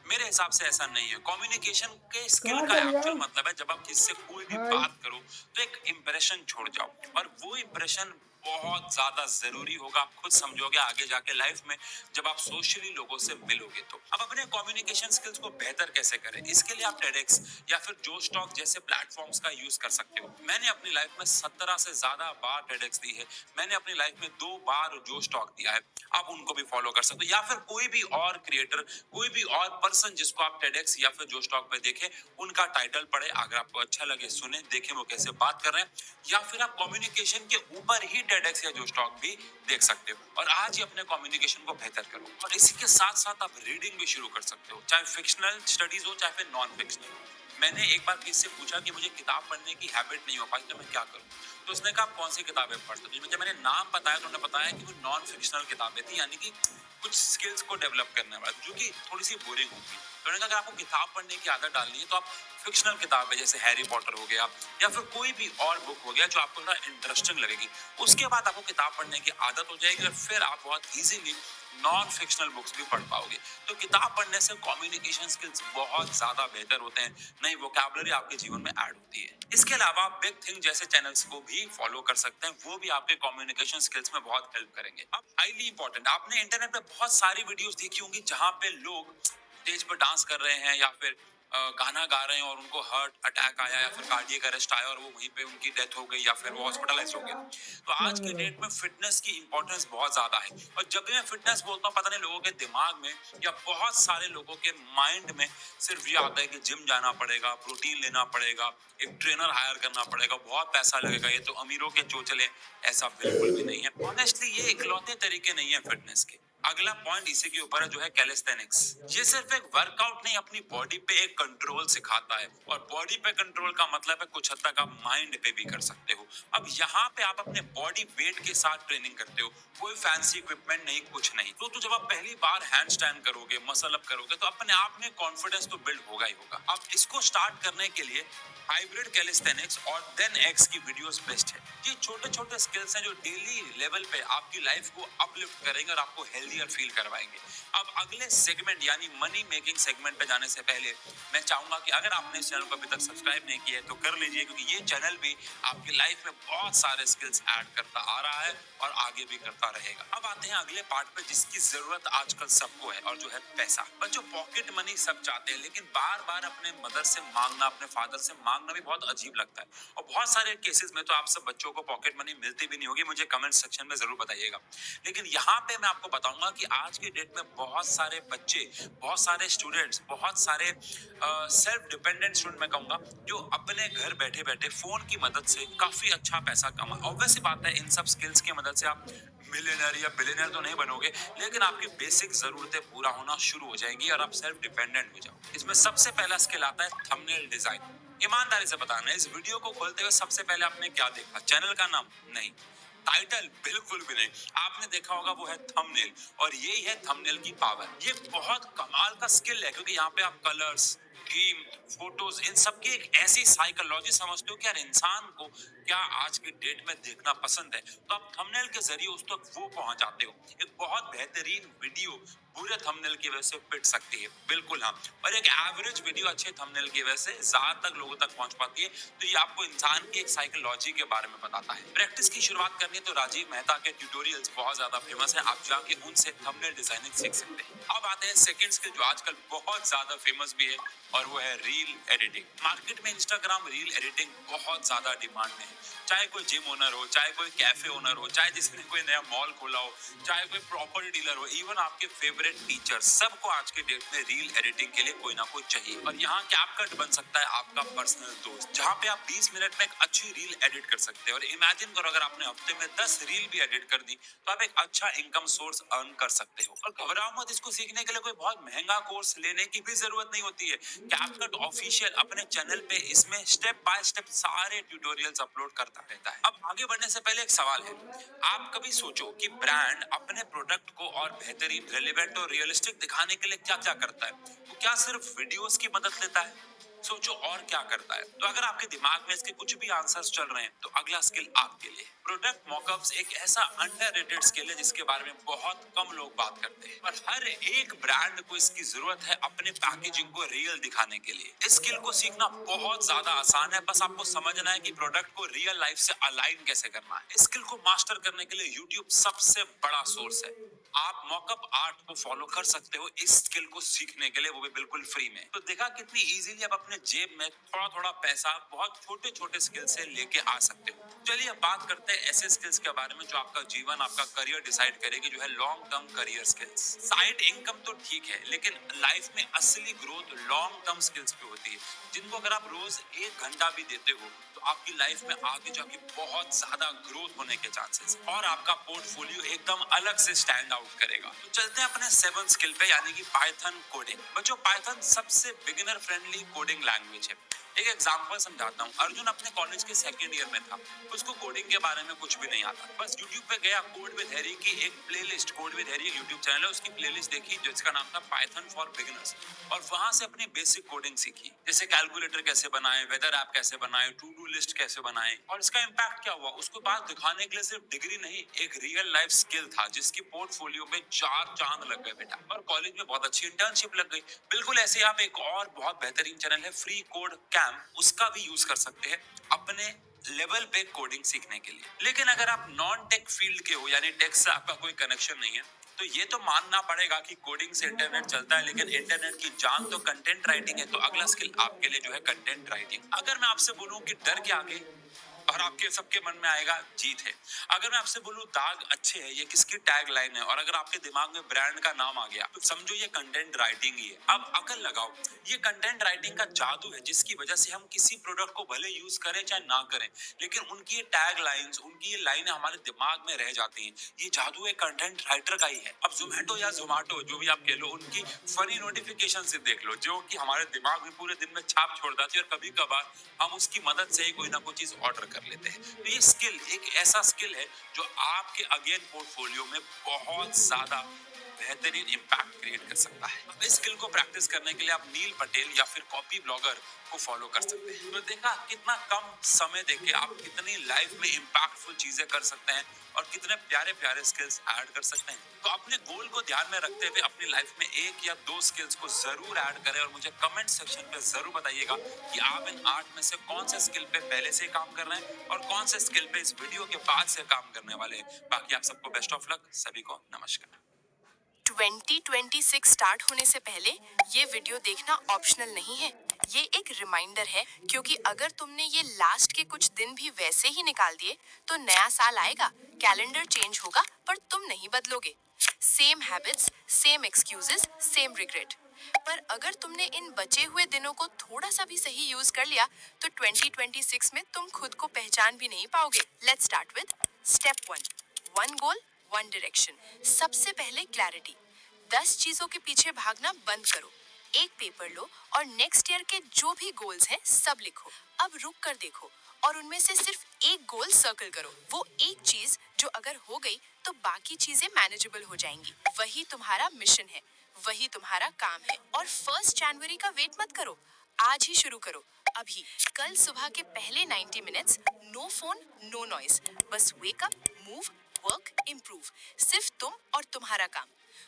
मेरे हिसाब से ऐसा नहीं है। कम्युनिकेशन के स्किल कहाँ का चल एक्चुअल जाओ। मतलब है जब आप किसी से कोई भी हाय। बात करो तो एक इंप्रेशन छोड़ जाओ, और वो इंप्रेशन बहुत ज्यादा जरूरी होगा। आप खुद समझोगे आगे जाके लाइफ में जब आप सोशली लोगों से मिलोगे तो। अब अपने कम्युनिकेशन स्किल्स को बेहतर कैसे करें, इसके लिए आप टेडेक्स या फिर जोश टॉक जैसे प्लेटफॉर्म्स का यूज कर सकते हो। मैंने अपनी लाइफ में 17 से ज्यादा बार टेडेक्स दी है। मैंने अपनी लाइफ में 2 बार जोश टॉक दिया है। आप उनको भी फॉलो कर सकते हो, या फिर कोई भी और क्रिएटर, कोई भी और पर्सन जिसको आप टेडेक्स या फिर जोश टॉक पे देखें, उनका टाइटल पढ़े, अगर आपको अच्छा लगे सुने, देखें वो कैसे बात कर रहे हैं। या फिर आप कम्युनिकेशन के ऊपर ही टेडेक्स या जोश टॉक भी देख सकते हो, और आज ही अपने कम्युनिकेशन को बेहतर करो। और इसी के साथ साथ आप रीडिंग भी शुरू कर सकते हो, चाहे फिक्शनल स्टडीज हो चाहे फिर नॉन फिक्शनल। मैंने एक बार किसी से पूछा कि मुझे किताब पढ़ने की हैबिट नहीं हो पाई तो मैं क्या करूं, तो उसने कहा कौन सी किताबें पढ़ते हो। जब मैंने नाम बताया तो उन्होंने बताया कि वो नॉन फिक्शनल किताबें थी, यानी कि कुछ स्किल्स को डेवलप करने वाला, जो कि थोड़ी सी बोरिंग होगी। तो उन्होंने कहा अगर आपको किताब पढ़ने की आदत डालनी है तो आप फिक्शनल किताबें जैसे हैरी पॉटर हो गया या फिर कोई भी और बुक हो गया जो आपको थोड़ा इंटरेस्टिंग लगेगी, उसके बाद आपको किताब पढ़ने की आदत हो जाएगी, और फिर आप बहुत इजीली नॉन फिक्शनल बुक्स भी पढ़ पाओगे। तो किताब पढ़ने से कम्युनिकेशन स्किल्स बहुत ज्यादा बेहतर होते हैं, नई वोकैबुलरी आपके जीवन में ऐड होती है। इसके अलावा आप बिग थिंग जैसे चैनल्स को भी फॉलो कर सकते हैं, वो भी आपके कम्युनिकेशन स्किल्स में बहुत हेल्प करेंगे। अब हाईली इंपॉर्टेंट, आपने इंटरनेट पे बहुत सारी वीडियोस देखी होंगी जहां पे लोग स्टेज पर डांस कर रहे हैं या फिर गाना गा रहे हैं और उनको हार्ट अटैक आया या फिर कार्डियक अरेस्ट आया और वो वहीं पे उनकी डेथ हो गई या फिर वो हॉस्पिटलाइज हो गए। तो आज की डेट में फिटनेस की इंपॉर्टेंस बहुत ज्यादा है, और जब भी मैं फिटनेस बोलता हूँ, पता नहीं लोगों के दिमाग में या बहुत सारे लोगों के माइंड में सिर्फ ये आता है कि जिम जाना पड़ेगा, प्रोटीन लेना पड़ेगा, एक ट्रेनर हायर करना पड़ेगा, बहुत पैसा लगेगा, ये तो अमीरों के चोचले। ऐसा बिल्कुल भी नहीं है। ऑनेस्टली ये इकलौते तरीके नहीं है फिटनेस के। अगला पॉइंट इसी के ऊपर है जो है कैलिस्थेनिक्स। ये सिर्फ एक वर्कआउट नहीं, अपनी बॉडी पे एक कंट्रोल सिखाता है, और बॉडी पे कंट्रोल का मतलब है कुछ हद तक आप माइंड पे भी कर सकते हो। अब यहाँ पे आप अपने बॉडी वेट के साथ ट्रेनिंग करते हो, कोई फैंसी इक्विपमेंट नहीं, कुछ नहीं। तो जब आप पहली बार हैंड स्टैंड करोगे, मसल अप करोगे, तो अपने आप में कॉन्फिडेंस तो बिल्ड होगा ही होगा। अब इसको स्टार्ट करने के लिए हाइब्रिड कैलिस्थेनिक्स और देन एक्स की वीडियोस बेस्ट है। ये छोटे छोटे स्किल्स हैं जो डेली लेवल पे आपकी लाइफ को अपलिफ्ट करेंगे और आपको हेल्दियर फील करवाएंगे। अब अगले सेगमेंट यानी मनी मेकिंग सेगमेंट पे जाने से पहले मैं चाहूंगा कि अगर आपने इस चैनल को अभी तक सब्सक्राइब नहीं किया है तो कर लीजिए, क्योंकि ये चैनल भी आपकी लाइफ में बहुत सारे स्किल्स ऐड करता आ रहा है और आगे भी करता रहेगा। अब आते हैं अगले पार्ट पे जिसकी जरूरत आजकल सबको है, और जो है पैसा। बच्चों, पॉकेट मनी सब चाहते हैं, लेकिन बार बार अपने मदर से मांगना, अपने फादर से मांगना भी बहुत अजीब लगता है, और बहुत सारे केसेस में तो आप सब बच्चों को पॉकेट मनी मिलती भी नहीं होगी, मुझे कमेंट सेक्शन में जरूर बताइएगा। लेकिन यहाँ पे मैं आपको बताऊंगा कि आज की डेट में बहुत सारे बच्चे, बहुत सारे स्टूडेंट्स, बहुत सारे सेल्फ डिपेंडेंट स्टूडेंट मैं कहूंगा, जो अपने घर बैठे बैठे फोन की मदद से काफी अच्छा पैसा कमा। ऑब्वियस बात है, इन सब स्किल्स की मदद से आप मिलियनर या बिलियनर तो नहीं बनोगे, लेकिन आपकी बेसिक जरूरतें पूरा होना शुरू हो जाएंगी और आप सेल्फ डिपेंडेंट हो जाओ। इसमें सबसे पहला स्किल आता है थंबनेल डिजाइन। ईमानदारी से बताना, इस वीडियो को खोलते हुए सबसे पहले आपने क्या देखा? चैनल का नाम? नहीं। टाइटल? बिल्कुल भी नहीं। आपने देखा होगा वो है थंबनेल, और यही है थंबनेल की पावर। ये बहुत कमाल का स्किल है, क्योंकि यहाँ पे आप कलर्स, थीम, फोटोज, इन सब की एक ऐसी साइकोलॉजी समझते हो कि यार इंसान को क्या आज की डेट में देखना पसंद है, तो आप थंबनेल के जरिए उस तक वो पहुंचाते हो। एक बहुत बेहतरीन वीडियो बुरे थंबनेल की वजह से पिट सकती है, बिल्कुल हाँ, और एक एवरेज वीडियो अच्छे थंबनेल की वजह से ज्यादातर लोगों तक पहुंच पाती है। तो ये आपको इंसान की एक साइकोलॉजी के बारे में बताता है। प्रैक्टिस की शुरुआत करनी है तो राजीव मेहता के ट्यूटोरियल्स बहुत ज्यादा फेमस है, आप जाके उनसे थंबनेल डिजाइनिंग सीख सकते हैं। अब आते हैं सेकंड स्किल जो आजकल बहुत ज्यादा फेमस भी है, और वो है रील एडिटिंग। मार्केट में इंस्टाग्राम रील एडिटिंग बहुत ज्यादा डिमांड में है। चाहे कोई जिम ओनर हो, चाहे कोई कैफे ओनर हो, चाहे जिसने कोई नया मॉल खोला हो, चाहे कोई प्रॉपर्टी डीलर हो, इवन आपके फेवरेट टीचर, सबको आज के डेट में रील एडिटिंग के लिए कोई ना कोई चाहिए। और यहाँ कैपकट बन सकता है आपका पर्सनल दोस्त, जहाँ पे आप 20 मिनट में एक अच्छी रील एडिट कर सकते हैं। और इमेजिन करो अगर आपने हफ्ते में 10 रील भी एडिट कर दी तो आप एक अच्छा इनकम सोर्स अर्न कर सकते हो। और घबराओ मत, इसको सीखने के लिए कोई बहुत महंगा कोर्स लेने की भी जरूरत नहीं होती है। कैपकट ऑफिशियल अपने चैनल पे इसमें स्टेप बाय स्टेप सारे ट्यूटोरियल्स अपलोड करता रहता है। अब आगे बढ़ने से पहले एक सवाल है, आप कभी सोचो कि ब्रांड अपने प्रोडक्ट को और बेहतरीन, रेलेवेंट और रियलिस्टिक दिखाने के लिए क्या क्या करता है? वो क्या सिर्फ वीडियोस की मदद लेता है? सोचो और क्या करता है। तो अगर आपके दिमाग में इसके कुछ भी आंसर्स चल रहे हैं तो अगला स्किल आपके लिए प्रोडक्ट मॉकअप्स एक ऐसा अंडररेटेड स्किल है जिसके बारे में बहुत कम लोग बात करते हैं, पर हर एक ब्रांड को इसकी जरूरत है अपने पैकेजिंग को रियल दिखाने के लिए। इस स्किल को सीखना बहुत ज्यादा आसान है, बस आपको समझना है कि प्रोडक्ट को रियल लाइफ से अलाइन कैसे करना है। इस स्किल को मास्टर करने के लिए YouTube सबसे बड़ा सोर्स है। आप मॉकअप आर्ट को फॉलो कर सकते हो इस स्किल को सीखने के लिए, वो भी बिल्कुल फ्री में। तो देखा कितनी इजीली आप अपने जेब में थोड़ा थोड़ा पैसा बहुत छोटे छोटे स्किल से लेके आ सकते हो। चलिए अब बात करते हैं ऐसे स्किल्स के बारे में जो आपका जीवन, आपका करियर डिसाइड करेगी, जो है long term career skills. Side income तो ठीक है, लेकिन लाइफ में असली ग्रोथ लॉन्ग टर्म स्किल्स पे होती है, जिनको अगर आप रोज 1 घंटा भी देते हो तो आपकी लाइफ में आगे जाके बहुत ज्यादा ग्रोथ होने के चांसेस और आपका पोर्टफोलियो एकदम अलग से स्टैंड आउट करेगा। तो चलते हैं अपने 7 स्किल पे, यानी कि पाइथन कोडिंग। बच्चों, पाइथन सबसे बिगिनर फ्रेंडली कोडिंग लैंग्वेज है। एक एग्जांपल समझाता हूँ। अर्जुन अपने कॉलेज के 2nd ईयर में था, उसको कोडिंग के बारे में कुछ भी नहीं आता, बस यूट्यूब पे गया, कोड विद हैरी की एक playlist, code with Harry YouTube channel है, उसकी प्लेलिस्ट देखी जिसका नाम था पाइथन फॉर बिगिनर्स, और वहां से अपनी बेसिक कोडिंग सीखी, जैसे कैलकुलेटर कैसे बनाए, वेदर ऐप कैसे बनाए, टू डू लिस्ट कैसे बनाए। और इसका इम्पैक्ट क्या हुआ, उसको बात दिखाने के लिए सिर्फ डिग्री नहीं, एक रियल लाइफ स्किल था जिसकी पोर्टफोलियो में 4 चांद लग गए बेटा, और कॉलेज में बहुत अच्छी इंटर्नशिप लग गई। बिल्कुल ऐसे ही आप एक और बहुत बेहतरीन चैनल है फ्री कोड कैंप, उसका भी यूज कर सकते हैं अपने लेवल पे कोडिंग सीखने के लिए। लेकिन अगर आप नॉन टेक फील्ड के हो, यानी टेक से आपका कोई कनेक्शन नहीं है, तो ये तो मानना पड़ेगा कि कोडिंग से इंटरनेट चलता है, लेकिन इंटरनेट की जान तो कंटेंट राइटिंग है। तो अगला स्किल आपके लिए जो है कंटेंट राइटिंग। अगर मैं आपसे बोलूं कि डर के आगे और आपके सबके मन में आएगा जीत है, अगर मैं आपसे बोलूं दाग अच्छे है, ये किसकी टैग लाइन है, और अगर आपके दिमाग में ब्रांड का नाम आ गया तो समझो ये कंटेंट राइटिंग ही है। अब अकल लगाओ, ये कंटेंट राइटिंग का जादू है जिसकी वजह से हम किसी प्रोडक्ट को भले यूज करें चाहे ना करें, लेकिन उनकी ये टैग लाइंस, उनकी ये लाइनें हमारे दिमाग में रह जाती हैं। ये जादू एक कंटेंट राइटर का ही है। अब जोमेटो या जोमाटो जो भी आप कह लो, उनकी फनी नोटिफिकेशन से देख लो, जो कि हमारे दिमाग में पूरे दिन में छाप छोड़ जाती है, और कभी कभार हम उसकी मदद से ही कोई ना कोई चीज ऑर्डर कर लेते हैं। तो ये स्किल एक ऐसा स्किल है जो आपके अगेन पोर्टफोलियो में बहुत ज्यादा बेहतरीन इम्पैक्ट क्रिएट कर सकता है। अब इस स्किल को प्रैक्टिस करने के लिए आप नील पटेल या फिर कॉपी ब्लॉगर को फॉलो कर सकते हैं। तो देखा कितना कम समय देके आप कितनी लाइफ में इम्पैक्टफुल चीजें कर सकते हैं और कितने प्यारे प्यारे स्किल्स ऐड कर सकते हैं। तो अपने गोल को ध्यान में रखते हुए अपनी लाइफ में 1 या 2 स्किल्स को जरूर ऐड करें, और मुझे कमेंट सेक्शन पे जरूर बताइएगा कि आप इन 8 में से कौन से स्किल पे पहले से काम कर रहे हैं और कौन से स्किल पे इस वीडियो के बाद से काम करने वाले हैं। बाकी आप सबको बेस्ट ऑफ लक। सभी को नमस्कार। 2026 स्टार्ट होने से पहले ये वीडियो देखना ऑप्शनल नहीं है, ये एक रिमाइंडर है, क्योंकि अगर तुमने ये लास्ट के कुछ दिन भी वैसे ही निकाल दिए तो नया साल आएगा, कैलेंडर चेंज होगा, पर तुम नहीं बदलोगे। Same habits, same excuses, same regret. पर अगर तुमने इन बचे हुए दिनों को थोड़ा सा भी सही यूज कर लिया तो 2026 में तुम खुद को पहचान भी नहीं पाओगे। Let's start with step 1, 1 goal 1 direction. सबसे पहले क्लैरिटी। 10 चीजों के पीछे भागना बंद करो, एक पेपर लो और नेक्स्ट ईयर के जो भी गोल्स हैं सब लिखो। अब रुक कर देखो और उनमें से सिर्फ एक गोल सर्कल करो। वो एक चीज जो अगर हो गई तो बाकी चीजें मैनेजेबल हो जाएंगी। वही तुम्हारा मिशन है, वही तुम्हारा काम है। और 1 जनवरी का वेट मत करो, आज ही शुरू करो। अभी कल सुबह के पहले 90 minutes no phone no noise, बस wake up, move, work, improve. सिर्फ तुम और तुम्हारा काम।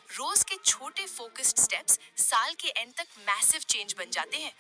रोज के छोटे फोकस्ड स्टेप्स साल के एंड तक मैसिव चेंज बन जाते हैं।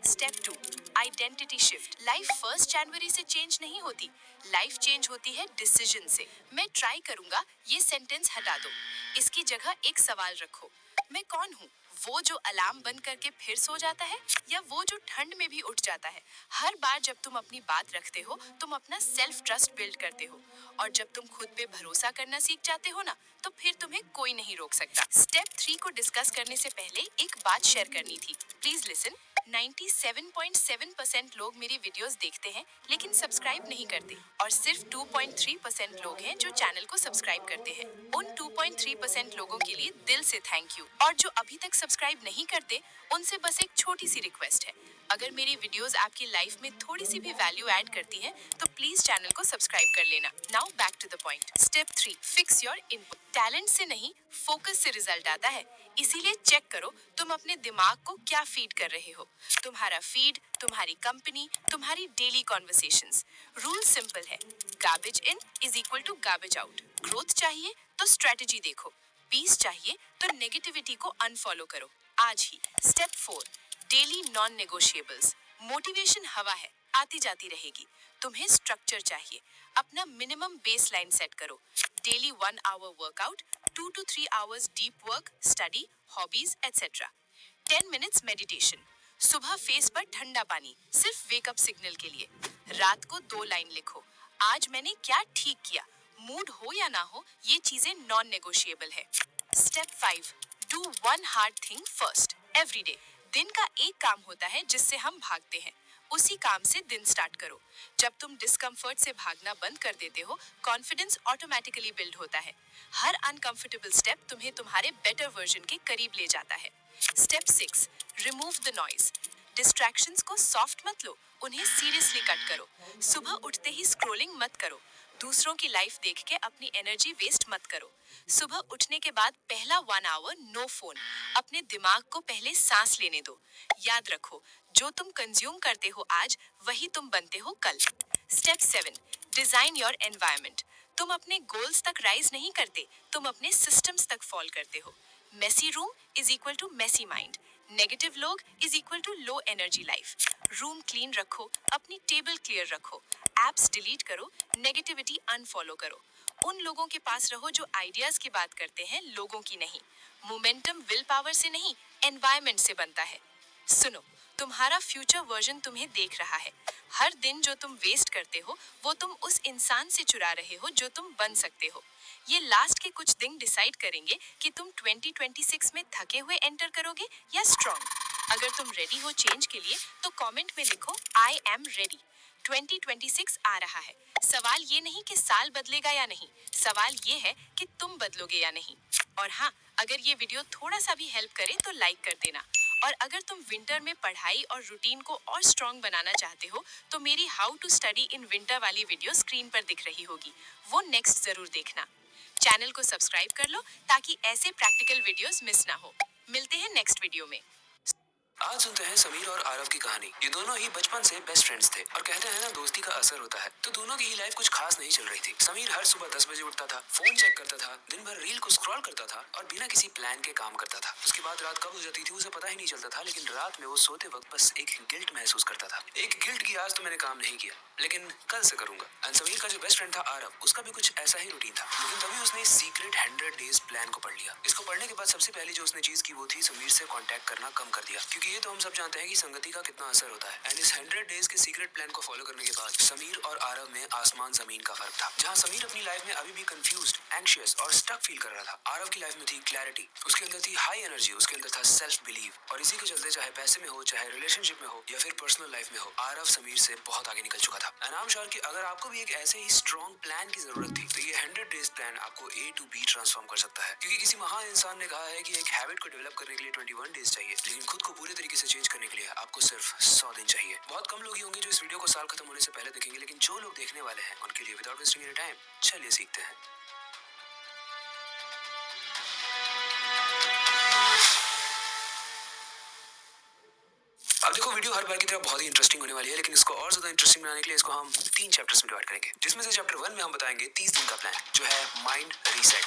Step 2, identity shift. लाइफ 1 जनवरी से चेंज नहीं होती, लाइफ चेंज होती है डिसीजन से। मैं ट्राई करूंगा ये सेंटेंस हटा दो, इसकी जगह एक सवाल रखो। मैं कौन हूँ? वो जो अलार्म बंद करके फिर सो जाता है, या वो जो ठंड में भी उठ जाता है? हर बार जब तुम अपनी बात रखते हो तुम अपना सेल्फ ट्रस्ट बिल्ड करते हो, और जब तुम खुद पे भरोसा करना सीख जाते हो ना, तो फिर तुम्हें कोई नहीं रोक सकता। स्टेप 3 को डिस्कस करने से पहले एक बात शेयर करनी थी, प्लीज लिसन। 97.7% लोग मेरी वीडियोस देखते हैं लेकिन सब्सक्राइब नहीं करते, और सिर्फ 2.3% लोग हैं जो चैनल को सब्सक्राइब करते हैं। उन 2.3% लोगों के लिए दिल से थैंक यू। और जो अभी तक सब्सक्राइब नहीं करते उनसे बस एक छोटी सी रिक्वेस्ट है, अगर मेरी वीडियोस आपकी लाइफ में थोड़ी सी भी वैल्यू ऐड करती हैं तो प्लीज चैनल को सब्सक्राइब कर लेना। Now back to the point. Step 3, fix your input. Talent से नहीं, फोकस से रिजल्ट आता है। इसीलिए चेक करो तुम अपने दिमाग को क्या फीड कर रहे हो। तुम्हारा फीड, तुम्हारी कंपनी, तुम्हारी डेली कॉन्वर्सेशंस। रूल सिंपल है, garbage in is equal to garbage out. Growth चाहिए तो स्ट्रेटजी देखो, पीस चाहिए तो नेगेटिविटी को अनफॉलो करो आज ही। Step 4, daily non negotiables. Motivation हवा है, आती जाती रहेगी। तुम्हें स्ट्रक्चर चाहिए। अपना मिनिमम बेसलाइन सेट करो। Daily 1 hour workout, 2 to 3 hours deep work, study, hobbies etcetera. 10 minutes meditation. सुबह फेस पर ठंडा पानी, सिर्फ वेकअप सिग्नल के लिए। रात को 2 लाइन लिखो, आज मैंने क्या ठीक किया। मूड हो या ना हो, ये चीजें नॉन नेगोशिएबल है। Step 5, do one hard thing first every day. दिन का एक काम होता है जिससे हम भागते हैं, उसी काम से दिन स्टार्ट करो। जब तुम डिस्कम्फर्ट से भागना बंद कर देते हो, कॉन्फिडेंस ऑटोमेटिकली बिल्ड होता है। हर अनकंफर्टेबल स्टेप तुम्हें तुम्हारे बेटर वर्जन के करीब ले जाता है। Step 6, remove the noise. Distractions को सॉफ्ट मत लो, उन्हें सीरियसली कट करो। सुबह उठते ही स्क्रोलिंग मत करो। दूसरों की लाइफ देख के अपनी एनर्जी वेस्ट मत करो। सुबह उठने के बाद पहला 1 आवर नो फोन। अपने दिमाग को पहले सांस लेने दो। याद रखो, जो तुम कंज्यूम करते हो आज, वही तुम बनते हो कल। Step 7, design your environment. तुम अपने गोल्स तक राइज नहीं करते, तुम अपने सिस्टम्स तक फॉल करते हो। Messy room is equal to messy mind. Negative लोग is equal to low energy life. Room clean रखो, अपनी टेबल क्लियर रखो, एप्स डिलीट करो, नेगेटिविटी अनफॉलो करो। उन लोगों के पास रहो जो आइडियाज की बात करते हैं, लोगों की नहीं। मोमेंटम विल पावर से नहीं, एनवायरनमेंट से बनता है। सुनो, तुम्हारा फ्यूचर वर्जन तुम्हें देख रहा है। हर दिन जो तुम वेस्ट करते हो, वो तुम उस इंसान से चुरा रहे हो जो तुम बन सकते हो। ये लास्ट के कुछ दिन डिसाइड करेंगे कि तुम 2026 में थके हुए एंटर करोगे या स्ट्रॉन्ग। अगर तुम रेडी हो चेंज के लिए, तो कमेंट में लिखो आई एम रेडी। 2026 आ रहा है। सवाल ये नहीं कि साल बदलेगा या नहीं, सवाल ये है कि तुम बदलोगे या नहीं। और हाँ, अगर ये वीडियो थोड़ा सा भी हेल्प करे तो लाइक कर देना। और अगर तुम विंटर में पढ़ाई और रूटीन को और स्ट्रॉन्ग बनाना चाहते हो, तो मेरी how to study in winter वाली वीडियो स्क्रीन पर दिख रही होगी, वो नेक्स्ट जरूर देखना। चैनल को सब्सक्राइब कर लो ताकि ऐसे प्रैक्टिकल वीडियोस मिस ना हो। मिलते हैं नेक्स्ट वीडियो में। आज सुनते हैं समीर और आरव की कहानी। ये दोनों ही बचपन से बेस्ट फ्रेंड्स थे और कहते हैं ना, दोस्ती का असर होता है। तो दोनों की ही लाइफ कुछ खास नहीं चल रही थी। समीर हर सुबह 10 बजे उठता था, फोन चेक करता था, दिन भर रील को स्क्रॉल करता था और बिना किसी प्लान के काम करता था। उसके बाद रात कब हो जाती थी उसे पता ही नहीं चलता था, लेकिन रात में वो सोते वक्त बस एक गिल्ट महसूस करता था। एक गिल्ट की आज तो मैंने काम नहीं किया, लेकिन कल से करूंगा। एंड समीर का जो बेस्ट फ्रेंड था आरव, उसका भी कुछ ऐसा ही रूटीन था। लेकिन तभी उसने सीक्रेट 100 डेज प्लान को पढ़ लिया। इसको पढ़ने के बाद सबसे पहले जो उसने चीज की वो थी समीर से कांटेक्ट करना कम कर दिया, क्योंकि ये तो हम सब जानते हैं कि संगति का कितना असर होता है। एंड इस 100 डेज के सीक्रेट प्लान को फॉलो करने के बाद समीर और आरव में आसमान जमीन का फर्क था। जहाँ समीर अपनी लाइफ में अभी भी कंफ्यूज्ड, एंग्शियस और स्टक फील कर रहा था, आरव की लाइफ में थी क्लैरिटी, उसके अंदर थी हाई एनर्जी, उसके अंदर था सेल्फ बिलीव। और इसी के चलते चाहे पैसे में हो, चाहे रिलेशनशिप में हो या फिर पर्सनल लाइफ में हो, आरव समीर से बहुत आगे निकल चुका था। एंड आई एम श्योर कि अगर आपको भी एक ऐसे ही स्ट्रॉन्ग प्लान की जरूरत थी, तो ये 100 डेज प्लान आपको A to B ट्रांसफॉर्म कर सकता है। क्योंकि किसी महान इंसान ने कहा है कि एक हैबिट को डेवलप करने के लिए 21 डेज चाहिए, लेकिन खुद को पूरे तरीके से चेंज करने के लिए आपको सिर्फ 100 दिन चाहिए। बहुत कम लोग ही होंगे जो इस वीडियो को साल खत्म होने से पहले देखेंगे, लेकिन जो लोग देखने वाले हैं उनके लिए विदाउट वेस्टिंग एनी टाइम चलिए सीखते हैं। अब देखो, वीडियो हर बार की तरह बहुत ही इंटरेस्टिंग होने वाली है, लेकिन इसको और ज्यादा इंटरेस्टिंग बनाने के लिए इसको हम 3 चैप्टर्स में डिवाइड करेंगे, जिसमें से चैप्टर 1 में हम बताएंगे 30 दिन का प्लान, जो है माइंड रीसेट।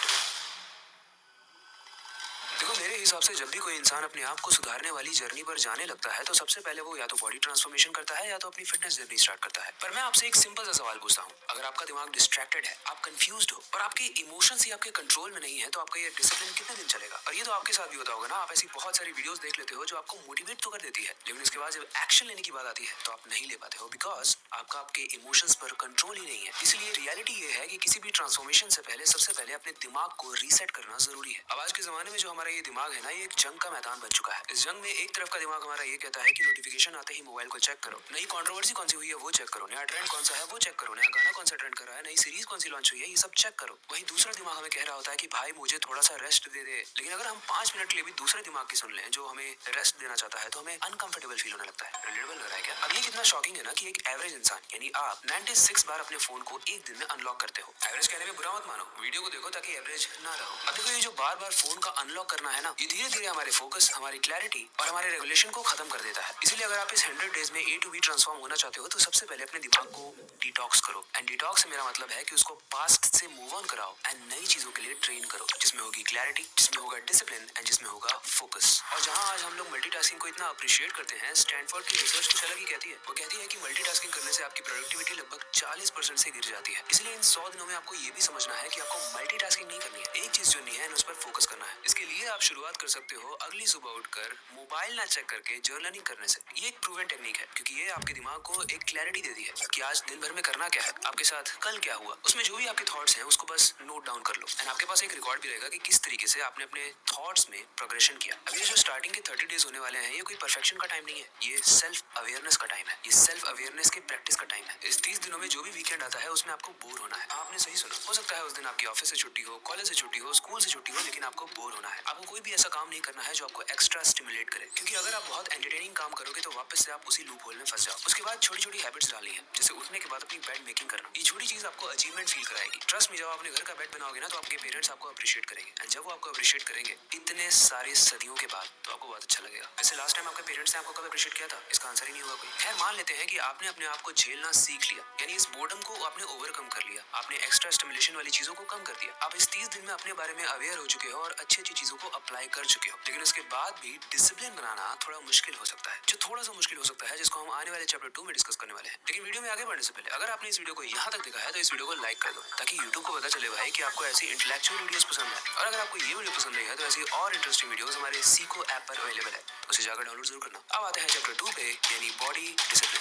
देखो, मेरे हिसाब से जब भी कोई इंसान अपने आप को सुधारने वाली जर्नी पर जाने लगता है, तो सबसे पहले वो या तो बॉडी ट्रांसफॉर्मेशन करता है या तो अपनी फिटनेस जर्नी स्टार्ट करता है। पर मैं आपसे एक सिंपल सा सवाल पूछता हूँ, अगर आपका दिमाग डिस्ट्रैक्टेड है, आप कंफ्यूज्ड हो और आपके इमोशंस ही आपके कंट्रोल में नहीं है, तो आपका ये डिसिप्लिन कितने दिन चलेगा? और ये तो आपके साथ भी होता होगा ना, आप ऐसी बहुत सारी वीडियोस देख लेते हो जो आपको मोटिवेट तो कर देती है, लेकिन उसके बाद जब एक्शन लेने की बात आती है तो आप नहीं ले पाते हो, बिकॉज आपका आपके इमोशंस पर कंट्रोल ही नहीं है। इसलिए रियलिटी ये है कि किसी भी ट्रांसफॉर्मेशन से पहले सबसे पहले अपने दिमाग को रीसेट करना जरूरी है। अब आज के जमाने में जो हमारा ये दिमाग है ना, ये एक जंग का मैदान बन चुका है। इस जंग में एक तरफ का दिमाग हमारा ये कहता है कि नोटिफिकेशन आते ही मोबाइल को चेक करो, नई कंट्रोवर्सी कौन सी हुई है वो चेक करो, नया ट्रेंड कौन सा है वो चेक करो, नया गाना कौन सा ट्रेंड कर रहा है, नई सीरीज कौन सी लॉन्च हुई है, ये सब चेक करो। वहीं दूसरा दिमाग हमें कह रहा होता है कि भाई मुझे थोड़ा सा रेस्ट दे दे। लेकिन अगर हम 5 मिनट के लिए भी दूसरे दिमाग की सुन लें जो हमें रेस्ट देना चाहता है, तो हमें अनकंफर्टेबल फील होने लगता है। रिलेटेबल लग रहा है क्या? अब ये कितना शॉकिंग है ना कि एक एवरेज इंसान यानी आप 96 बार अपने फोन को एक दिन में अनलॉक करते हो। एवरेज कहने में बुरा मत मानो, वीडियो को देखो ताकि एवरेज ना रहो। अब देखो, ये जो बार बार फोन का अनलॉक करना करना है ना, ये धीरे धीरे हमारे फोकस, हमारी क्लैरिटी और हमारे रेगुलेशन को खत्म कर देता है। इसीलिए अगर आप इस 100 डेज में A to B ट्रांसफॉर्म होना चाहते हो तो सबसे पहले अपने दिमाग को डिटॉक्स करो। एंड डिटॉक्स से मेरा मतलब है कि उसको पास्ट से मूव ऑन कराओ एंड नई चीजों के लिए ट्रेन करो, जिसमें होगी क्लैरिटी, जिसमें होगा डिसिप्लिन एंड जिसमें होगा फोकस। और जहां आज हम लोग मल्टीटास्किंग को इतना अप्रिशिएट करते हैं, स्टैनफोर्ड की रिसर्च कुछ अलग ही कहती है। वो कहती है कि मल्टीटास्किंग करने से आपकी प्रोडक्टिविटी लगभग 40% से गिर जाती है। इसलिए इन 100 दिनों में आपको ये भी समझना है कि आपको मल्टीटास्किंग नहीं करनी है, एक चीज चुननी है, उस पर फोकस करना है। इसके लिए आप शुरुआत कर सकते हो अगली सुबह उठकर मोबाइल ना चेक करके जर्नलिंग करने से। ये एक प्रूवन टेक्निक है, क्योंकि ये आपके दिमाग को एक क्लैरिटी देती है कि आज दिन भर में करना क्या है, आपके साथ कल क्या हुआ। उसमें जो भी आपके थॉट्स हैं उसको बस नोट डाउन कर लो एंड आपके पास एक रिकॉर्ड भी रहेगा कि किस तरीके से आपने अपने थॉट्स में प्रोग्रेशन किया। अब ये जो स्टार्टिंग के 30 डेज होने वाले हैं, ये कोई परफेक्शन का टाइम नहीं है, ये सेल्फ अवेयरनेस का टाइम है, ये सेल्फ अवेयरनेस के प्रैक्टिस का टाइम है। इस 30 दिनों में जो भी वीकेंड आता है उसमें आपको बोर होना है। आपने सही सुना, हो सकता है उस दिन आपकी ऑफिस से छुट्टी हो, कॉलेज से छुट्टी हो, स्कूल से छुट्टी हो, लेकिन आपको बोर होना है। आपको कोई भी ऐसा काम नहीं करना है जो आपको एक्स्ट्रा स्टिमुलेट करे, क्योंकि अगर आप बहुत एंटरटेनिंग काम करोगे तो वापस से आप उसी लूप होल में फंस जाओ। उसके बाद छोटी छोटी हैबिट्स डालनी है, जैसे उठने के बाद अपनी बेड मेकिंग करना। ये छोटी चीज आपको अचीवमेंट फील कराएगी। ट्रस्ट में, जब आप अपने घर का बेड बनाओगे ना तो आपके पेरेंट्स आपको अप्रिशिएट करेंगे एंड जब वो आपको अप्रिशिएट करेंगे इतने सारे सदियों के बाद, तो आपको बहुत अच्छा लगेगा। वैसे लास्ट टाइम आपके पेरेंट्स ने आपको कब अप्रिशिएट किया था, इसका आंसर ही नहीं हुआ कोई। खैर, मान लेते हैं कि आपने अपने आप को झेलना सीख लिया, यानी इस बोर्डम को आपने ओवरकम कर लिया, आपने एक्स्ट्रा स्टिमुलेशन वाली चीजों को कम कर दिया। आप इस 30 दिन में अपने बारे में अवेयर हो चुके हो और अच्छी अच्छी चीजों को अप्लाई कर चुके हो। लेकिन उसके बाद भी डिसिप्लिन बनाना थोड़ा मुश्किल हो सकता है, जो थोड़ा सा मुश्किल हो सकता है, जिसको हम आने वाले चैप्टर 2 में डिस्कस करने वाले हैं। लेकिन वीडियो में आगे बढ़ने से पहले अगर आपने इस वीडियो को यहाँ तक देखा है तो इस वीडियो को लाइक कर दो, ताकि यूट्यूब को पता चले भाई कि आपको ऐसी इंटेलेक्चुअल वीडियोस पसंद है। और अगर आपको ये वीडियो पसंद नहीं है तो ऐसी और इंटरेस्टिंग वीडियोस हमारे सीको ऐप पर अवेलेबल है, उसे जाकर डाउनलोड जरूर करना। अब आते हैं चैप्टर 2 पे, यानी बॉडी डिसिप्लिन।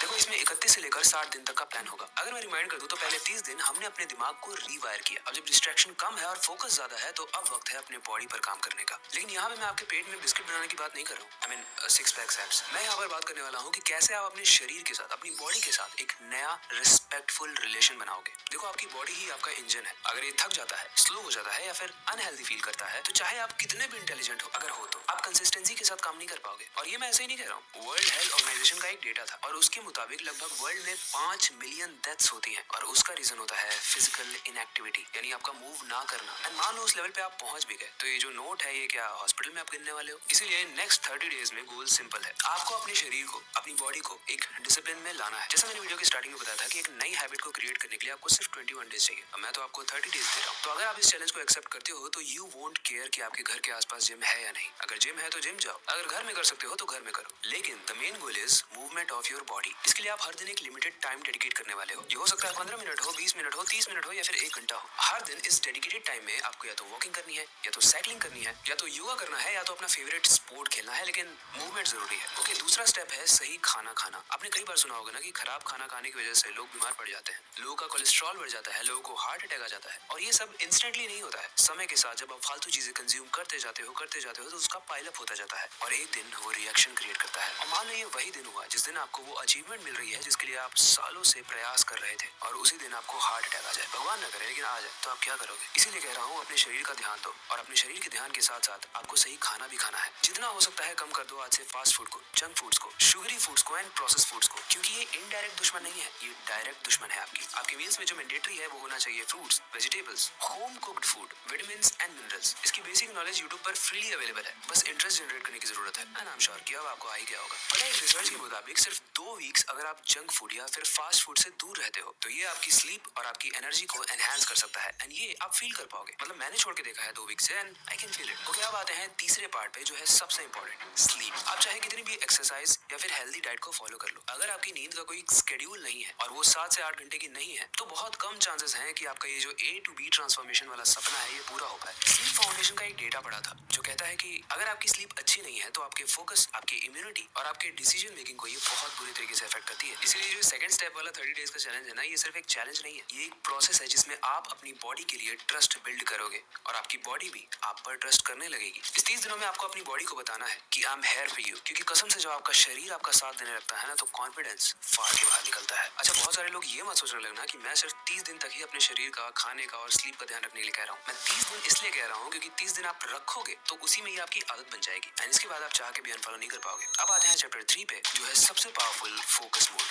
देखो, इसमें 31 से लेकर 60 दिन तक का प्लान होगा। अगर मैं रिमाइंड कर दूं तो पहले 30 दिन हमने अपने दिमाग को रीवायर किया। अब जब डिस्ट्रैक्शन कम है और फोकस ज्यादा है तो अब वक्त है अपने बॉडी पर काम करने का। लेकिन यहाँ पे मैं आपके पेट में बिस्किट बनाने की बात नहीं कर रहा हूँ, आई मीन 6 पैक एब्स। मैं यहाँ पर बात करने वाला हूँ कि कैसे आप अपने शरीर के साथ, अपनी बॉडी के साथ एक नया रिस्पेक्टफुल रिलेशन बनाओगे। देखो, आपकी बॉडी ही आपका इंजन है। अगर ये थक जाता है, स्लो हो जाता है या फिर अनहेल्दी फील करता है, तो चाहे आप कितने भी इंटेलिजेंट हो, अगर हो तो आप कंसिस्टेंसी के साथ काम नहीं कर पाओगे। और ये मैं ऐसे ही नहीं कह रहा हूँ, वर्ल्ड हेल्थ ऑर्गेनाइजेशन का एक डेटा था और उसके मुताबिक लगभग वर्ल्ड में 5 मिलियन डेथ्स होती हैं और उसका रीजन होता है फिजिकल इनएक्टिविटी, यानी आपका मूव ना करना। एंड मान लो उस लेवल पे आप पहुंच भी गए तो ये जो नोट है, ये क्या हॉस्पिटल में आप गिनने वाले हो? इसीलिए नेक्स्ट 30 डेज में गोल सिंपल है, आपको अपने शरीर को, अपनी बॉडी को एक डिसिप्लिन में लाना है। जैसा मैंने वीडियो की स्टार्टिंग में बताया था कि एक नई हैबिट को क्रिएट करने के लिए आपको सिर्फ 21 डेज चाहिए। अब मैं तो आपको 30 डेज दे रहा हूँ। तो अगर आप इस चैलेंज को एक्सेप्ट करते हो तो यू वोंट केयर कि आपके घर के आसपास जिम है या नहीं। अगर जिम है तो जिम जाओ, अगर घर में कर सकते हो तो घर में करो। लेकिन the main goal is movement of your body. इसके लिए आप हर दिन एक लिमिटेड टाइम डेडिकेट करने वाले हो। ये हो सकता है 15 मिनट हो, 20 मिनट हो, 30 मिनट हो या फिर 1 घंटा हो। हर दिन इस डेडिकेटेड टाइम में आपको या तो वॉकिंग करनी है, या तो साइकिलिंग करनी है, या तो योगा करना है, या तो अपना फेवरेट स्पोर्ट खेलना है, लेकिन मूवमेंट जरूरी है। ओके, दूसरा स्टेप है सही खाना खाना। आपने कई बार सुना होगा ना कि खराब खाना खाने की वजह से लोग बीमार पड़ जाते हैं, लोगों का कोलेस्ट्रॉल बढ़ जाता है, लोगों को हार्ट अटैक आ जाता है। और ये सब इंस्टेंटली नहीं होता है, समय के साथ जब आप फालतू चीजें कंज्यूम करते जाते हो तो उसका पाइलअप होता जाता है और एक दिन वो रिएक्शन क्रिएट करता है। और मान लो ये वही दिन हुआ जिस दिन आपको वो अचीवमेंट मिल रही है जिसके लिए आप सालों से प्रयास कर रहे थे, और उसी दिन आपको हार्ट अटैक आ जाए। भगवान न करे, लेकिन आ जाए तो आप क्या करोगे? इसीलिए कह रहा हूँ, अपने शरीर का ध्यान दो, और अपने शरीर के ध्यान के साथ साथ आपको सही खाना भी खाना है। जितना हो सकता है कम कर दो आज से फास्ट फूड को, जंक फूड्स को, शुगरी फूड्स को एंड प्रोसेस फूड्स को, क्योंकि ये इनडायरेक्ट दुश्मन नहीं है, ये डायरेक्ट दुश्मन है आपकी। आपके मील्स में जो मैंडेटरी है वो होना चाहिए fruits, vegetables, home cooked food, vitamins and minerals. इसकी बेसिक नॉलेज यूट्यूब पर फ्रीली अवेलेबल है, बस इंटरेस्ट जनरेट करने की जरूरत है। एंड आई एम श्योर कि अब आपको आ ही गया होगा। पता है, एक रिसर्च के मुताबिक सिर्फ 2 वीक्स अगर आप जंक फूड या फिर फास्ट फूड से दूर रहते हो तो ये आपकी स्लीप और आपकी एनर्जी को एनहांस कर सकता है एंड ये आप फील कर पाओगे। मतलब मैंने छोड़ के देखा है 2 वीक से and I can feel it. Okay, अब आते हैं तीसरे पार्ट पे, जो है सबसे इंपॉर्टेंट, स्लीप। आप चाहे कितनी भी एक्सरसाइज या फिर हेल्दी डाइट को फॉलो कर लो, अगर आपकी नींद का कोई शेड्यूल नहीं है और वो 7 से 8 घंटे की नहीं है तो बहुत कम चांसेस हैं कि आपका ये जो A to B ट्रांसफॉर्मेशन वाला सपना है ये पूरा हो पाए। स्लीप फाउंडेशन का एक डेटा पड़ा था जो कहता है कि अगर आपकी स्लीप अच्छी नहीं है तो आपके फोकस, आपकी इम्यूनिटी और आपके डिसीजन मेकिंग को ये बहुत बुरी तरीके से अफेक्ट करती है। इसलिए जो सेकंड स्टेप वाला 30 डेज का चैलेंज है ना, ये सिर्फ एक चैलेंज नहीं है, ये एक प्रोसेस है जिसमें आप अपनी बॉडी के लिए ट्रस्ट बिल्ड करोगे और आपकी बॉडी भी आप पर ट्रस्ट करने लगेगी। इस 30 दिनों में आपको अपनी बॉडी को बताना है कि I am here for you, क्योंकि कसम से जब आपका शरीर आपका साथ देने लगता है ना तो कॉन्फिडेंस फाड़ के बाहर निकलता है। अच्छा, बहुत सारे लोग ये मत सोचने लगना कि मैं सिर्फ 30 दिन तक ही अपने शरीर का, खाने का और स्लीप का ध्यान रखने के लिए कह रहा हूँ। मैं 30 दिन इसलिए कह रहा हूँ क्योंकि 30 दिन आप रखोगे तो उसी में ही आपकी आदत बन जाएगी एंड इसके बाद आप चाह के भी अनफॉलो नहीं कर पाओगे। अब आते हैं चैप्टर 3 पे, जो है सबसे पावरफुल फोकस मोड।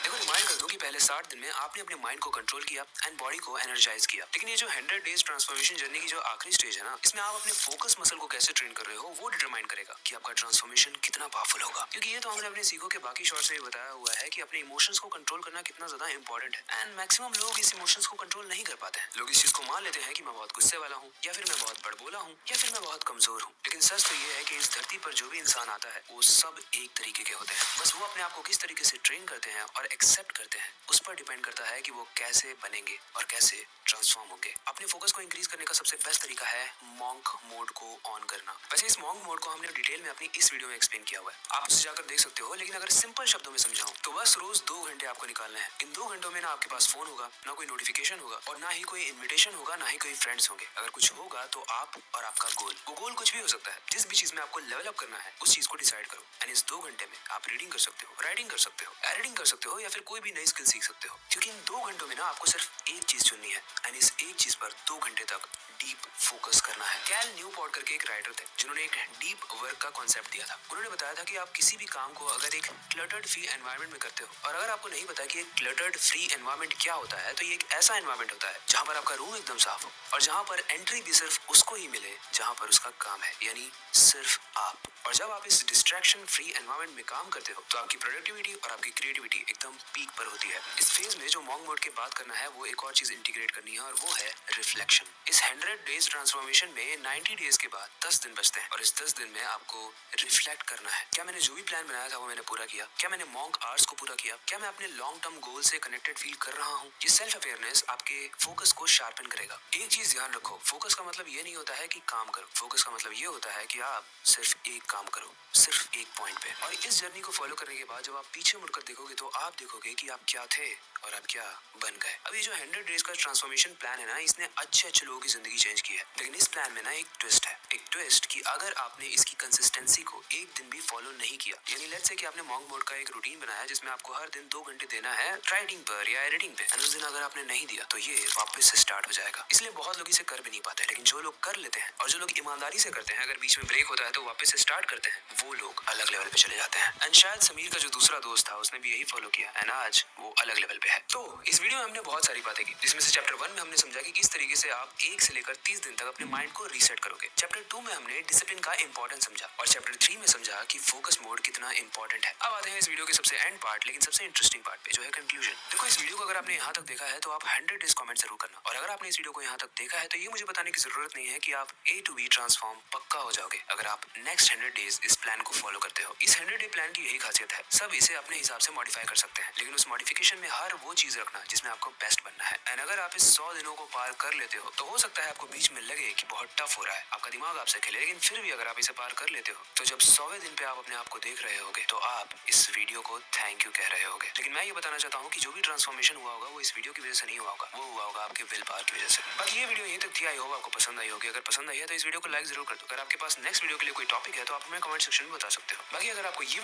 देखो, रिमाइंड कर दूं, क्योंकि पहले 60 दिन में आपने अपने माइंड को कंट्रोल किया एंड बॉडी को एनर्जाइज किया। लेकिन ये जो 100 डेज ट्रांसफॉर्मेशन जर्नी की जो आखिरी स्टेज है ना, इसमें आप अपने फोकस मसल को कैसे ट्रेन कर रहे हो वो डिटरमाइन करेगा कि आपका ट्रांसफॉर्मेशन कितना पावरफुल होगा। क्योंकि ये तो हमने अपने सीखो के बाकी शॉर्ट्स में भी बताया हुआ है कि अपने इमोशंस को कंट्रोल करना कितना ज्यादा इंपॉर्टेंट है एंड मैक्सिमम लोग इस इमोशंस को कंट्रोल नहीं कर पाते हैं। लोग इस चीज को मान लेते हैं कि मैं बहुत गुस्से वाला हूँ, या फिर मैं बहुत बड़बोला हूँ, या फिर मैं बहुत कमजोर हूँ। लेकिन सच तो ये है कि इस धरती पर जो भी इंसान आता है वो सब एक तरीके के होते हैं। बस वो अपने आप को किस तरीके से ट्रेन करते हैं और एक्सेप्ट करते हैं उस पर डिपेंड करता है कि वो कैसे बनेंगे और कैसे ट्रांसफॉर्म होंगे। अपने फोकस को इंक्रीज करने का सबसे बेस्ट तरीका है मॉन्क मोड को ऑन करना। वैसे इस मॉन्क मोड को हमने डिटेल में अपनी इस वीडियो में एक्सप्लेन किया हुआ है, आप उसे जाकर देख सकते हो। लेकिन अगर सिंपल शब्दों में समझाऊं तो बस रोज 2 घंटे आपको निकालना है। इन 2 घंटों में ना आपके पास फोन होगा, ना कोई नोटिफिकेशन होगा और ना ही कोई इन्विटेशन होगा, ना ही कोई फ्रेंड्स होंगे। अगर कुछ होगा तो आप और आपका गोल। वो गोल कुछ भी हो सकता है। जिस भी चीज में आपको लेवल अप करना है उस चीज को डिसाइड करो एंड इस 2 घंटे में आप रीडिंग कर सकते हो, राइटिंग कर सकते हो, एडिटिंग कर सकते हो या फिर कोई भी नई स्किल सीख सकते हो। क्योंकि इन 2 घंटों में ना आपको सिर्फ एक चीज चुननी है एंड इस एक चीज पर 2 घंटे तक डीप फोकस करना है। कैल न्यूपोर्ट करके एक राइटर थे जिन्होंने एक डीप वर्क का कॉन्सेप्ट दिया था। उन्होंने बताया था कि आप किसी भी काम को अगर एक क्लटर्ड फ्री एनवायरनमेंट में करते हो, और अगर आपको नहीं पता कि एक क्लटर्ड फ्री एनवायरनमेंट क्या होता है, तो ये एक ऐसा एनवायरनमेंट होता है जहाँ पर आपका रूम एकदम साफ हो और जहाँ पर एंट्री भी सिर्फ उसको ही मिले जहाँ पर उसका काम है, यानी सिर्फ आप। और जब आप इस डिस्ट्रैक्शन फ्री एनवायरनमेंट में काम करते हो तो आपकी प्रोडक्टिविटी और आपकी क्रिएटिविटी एकदम पीक पर होती है। इस फेज में जो मॉन्क मोड के बात करना है वो एक और चीज इंटीग्रेट करनी है और वो है रिफ्लेक्शन। इस 100 डेज ट्रांसफॉर्मेशन में 90 डेज के बाद 10 दिन बचते हैं और इस 10 दिन में आपको रिफ्लेक्ट करना है। क्या मैंने जो भी प्लान बनाया था वो मैंने पूरा किया? क्या मैंने मॉन्क आवर्स को पूरा किया? क्या मैं अपने लॉन्ग टर्म गोल से कनेक्टेड फील कर रहा हूँ? ये सेल्फ अवेयरनेस आपके फोकस को शार्पन करेगा। एक चीज ध्यान रखो, फोकस का मतलब ये नहीं होता है कि काम करो। फोकस का मतलब ये होता है कि आप सिर्फ एक काम करो, सिर्फ एक पॉइंट पे। और इस जर्नी को फॉलो करने के बाद जब आप पीछे मुड़कर देखोगे तो आप देखोगे कि आप क्या थे और आप क्या बन गए। अभी जो 100 डेज का ट्रांसफॉर्मेशन प्लान है ना, इसने अच्छे लोगों की जिंदगी चेंज की है। लेकिन इस प्लान में ना एक ट्विस्ट है। एक ट्विस्ट कि अगर आपने इसकी कंसिस्टेंसी को एक दिन भी फॉलो नहीं किया, यानी लेट्स से कि आपने मॉन्क मोड का एक रूटीन बनाया जिसमें आपको हर दिन 2 घंटे देना है राइटिंग पर या एडिटिंग पे, उस दिन अगर आपने नहीं दिया तो ये वापस से स्टार्ट हो जाएगा। इसलिए बहुत लोग इसे कर भी नहीं पाते। लेकिन जो लोग कर लेते हैं और जो लोग ईमानदारी से करते हैं, अगर बीच में ब्रेक होता है तो वापस से स्टार्ट करते हैं, वो लोग अलग लेवल पे चले जाते हैं। एंड शायद समीर का जो दूसरा दोस्त था उसने भी यही फॉलो किया एंड आज वो अलग लेवल पे है। तो इस वीडियो में हमने बहुत सारी बातें की, जिसमें से चैप्टर 1 में हमने समझा कि किस तरीके से आप 1 से लेकर 30 दिन तक अपने माइंड को रीसेट करोगे। चैप्टर 2 में हमने डिसिप्लिन का इंपॉर्टेंस समझा और चैप्टर 3 में समझा कि फोकस मोड कितना इंपॉर्टेंट है। अब आते हैं इस वीडियो के सबसे एंड पार्ट, लेकिन सबसे इंटरेस्टिंग पार्ट पे, जो है कंक्लूजन। देखो, इस वीडियो को अगर आपने यहाँ तक देखा है तो आप 100 डेज कमेंट जरूर करना, और अगर आपने इस वीडियो को यहाँ तक देखा है तो ये मुझे बताने की जरूरत नहीं है कि आप A to B ट्रांसफॉर्म पक्का हो जाओगे अगर आप नेक्स्ट 100 डेज इस प्लान को फॉलो करते हो। इस 100 डे प्लान की यही खासियत है, सब इसे अपने हिसाब से मॉडिफाई कर सकते हैं, लेकिन उस मॉडिफिकेशन में हर वो चीज रखना जिसमें आपको बेस्ट बनना है। एंड अगर आप इस 100 दिनों को पार कर लेते हो तो हो सकता है आपको बीच में लगे कि बहुत टफ हो रहा है, आपका दिमाग आपसे खेले, लेकिन फिर भी अगर आप इसे पार कर लेते हो तो जब 100वें दिन पे आप अपने आप को देख रहे होगे तो आप इस वीडियो को थैंक यू कह रहे होगे। लेकिन मैं ये बताना चाहता हूँ कि जो भी ट्रांसफॉर्मेशन हुआ होगा वो इस वीडियो की वजह से नहीं हुआ होगा, वो हुआ होगा आपके विल पावर की वजह से। बाकी ये वीडियो यहीं तक थी, आई होप आपको पसंद आई होगी। अगर पसंद आई है तो इस वीडियो को लाइक जरूर कर दो। अगर आपके पास नेक्स्ट वीडियो के लिए कोई टॉपिक है तो आप हमें कमेंट सेक्शन में बता सकते हो। बाकी अगर आपको ये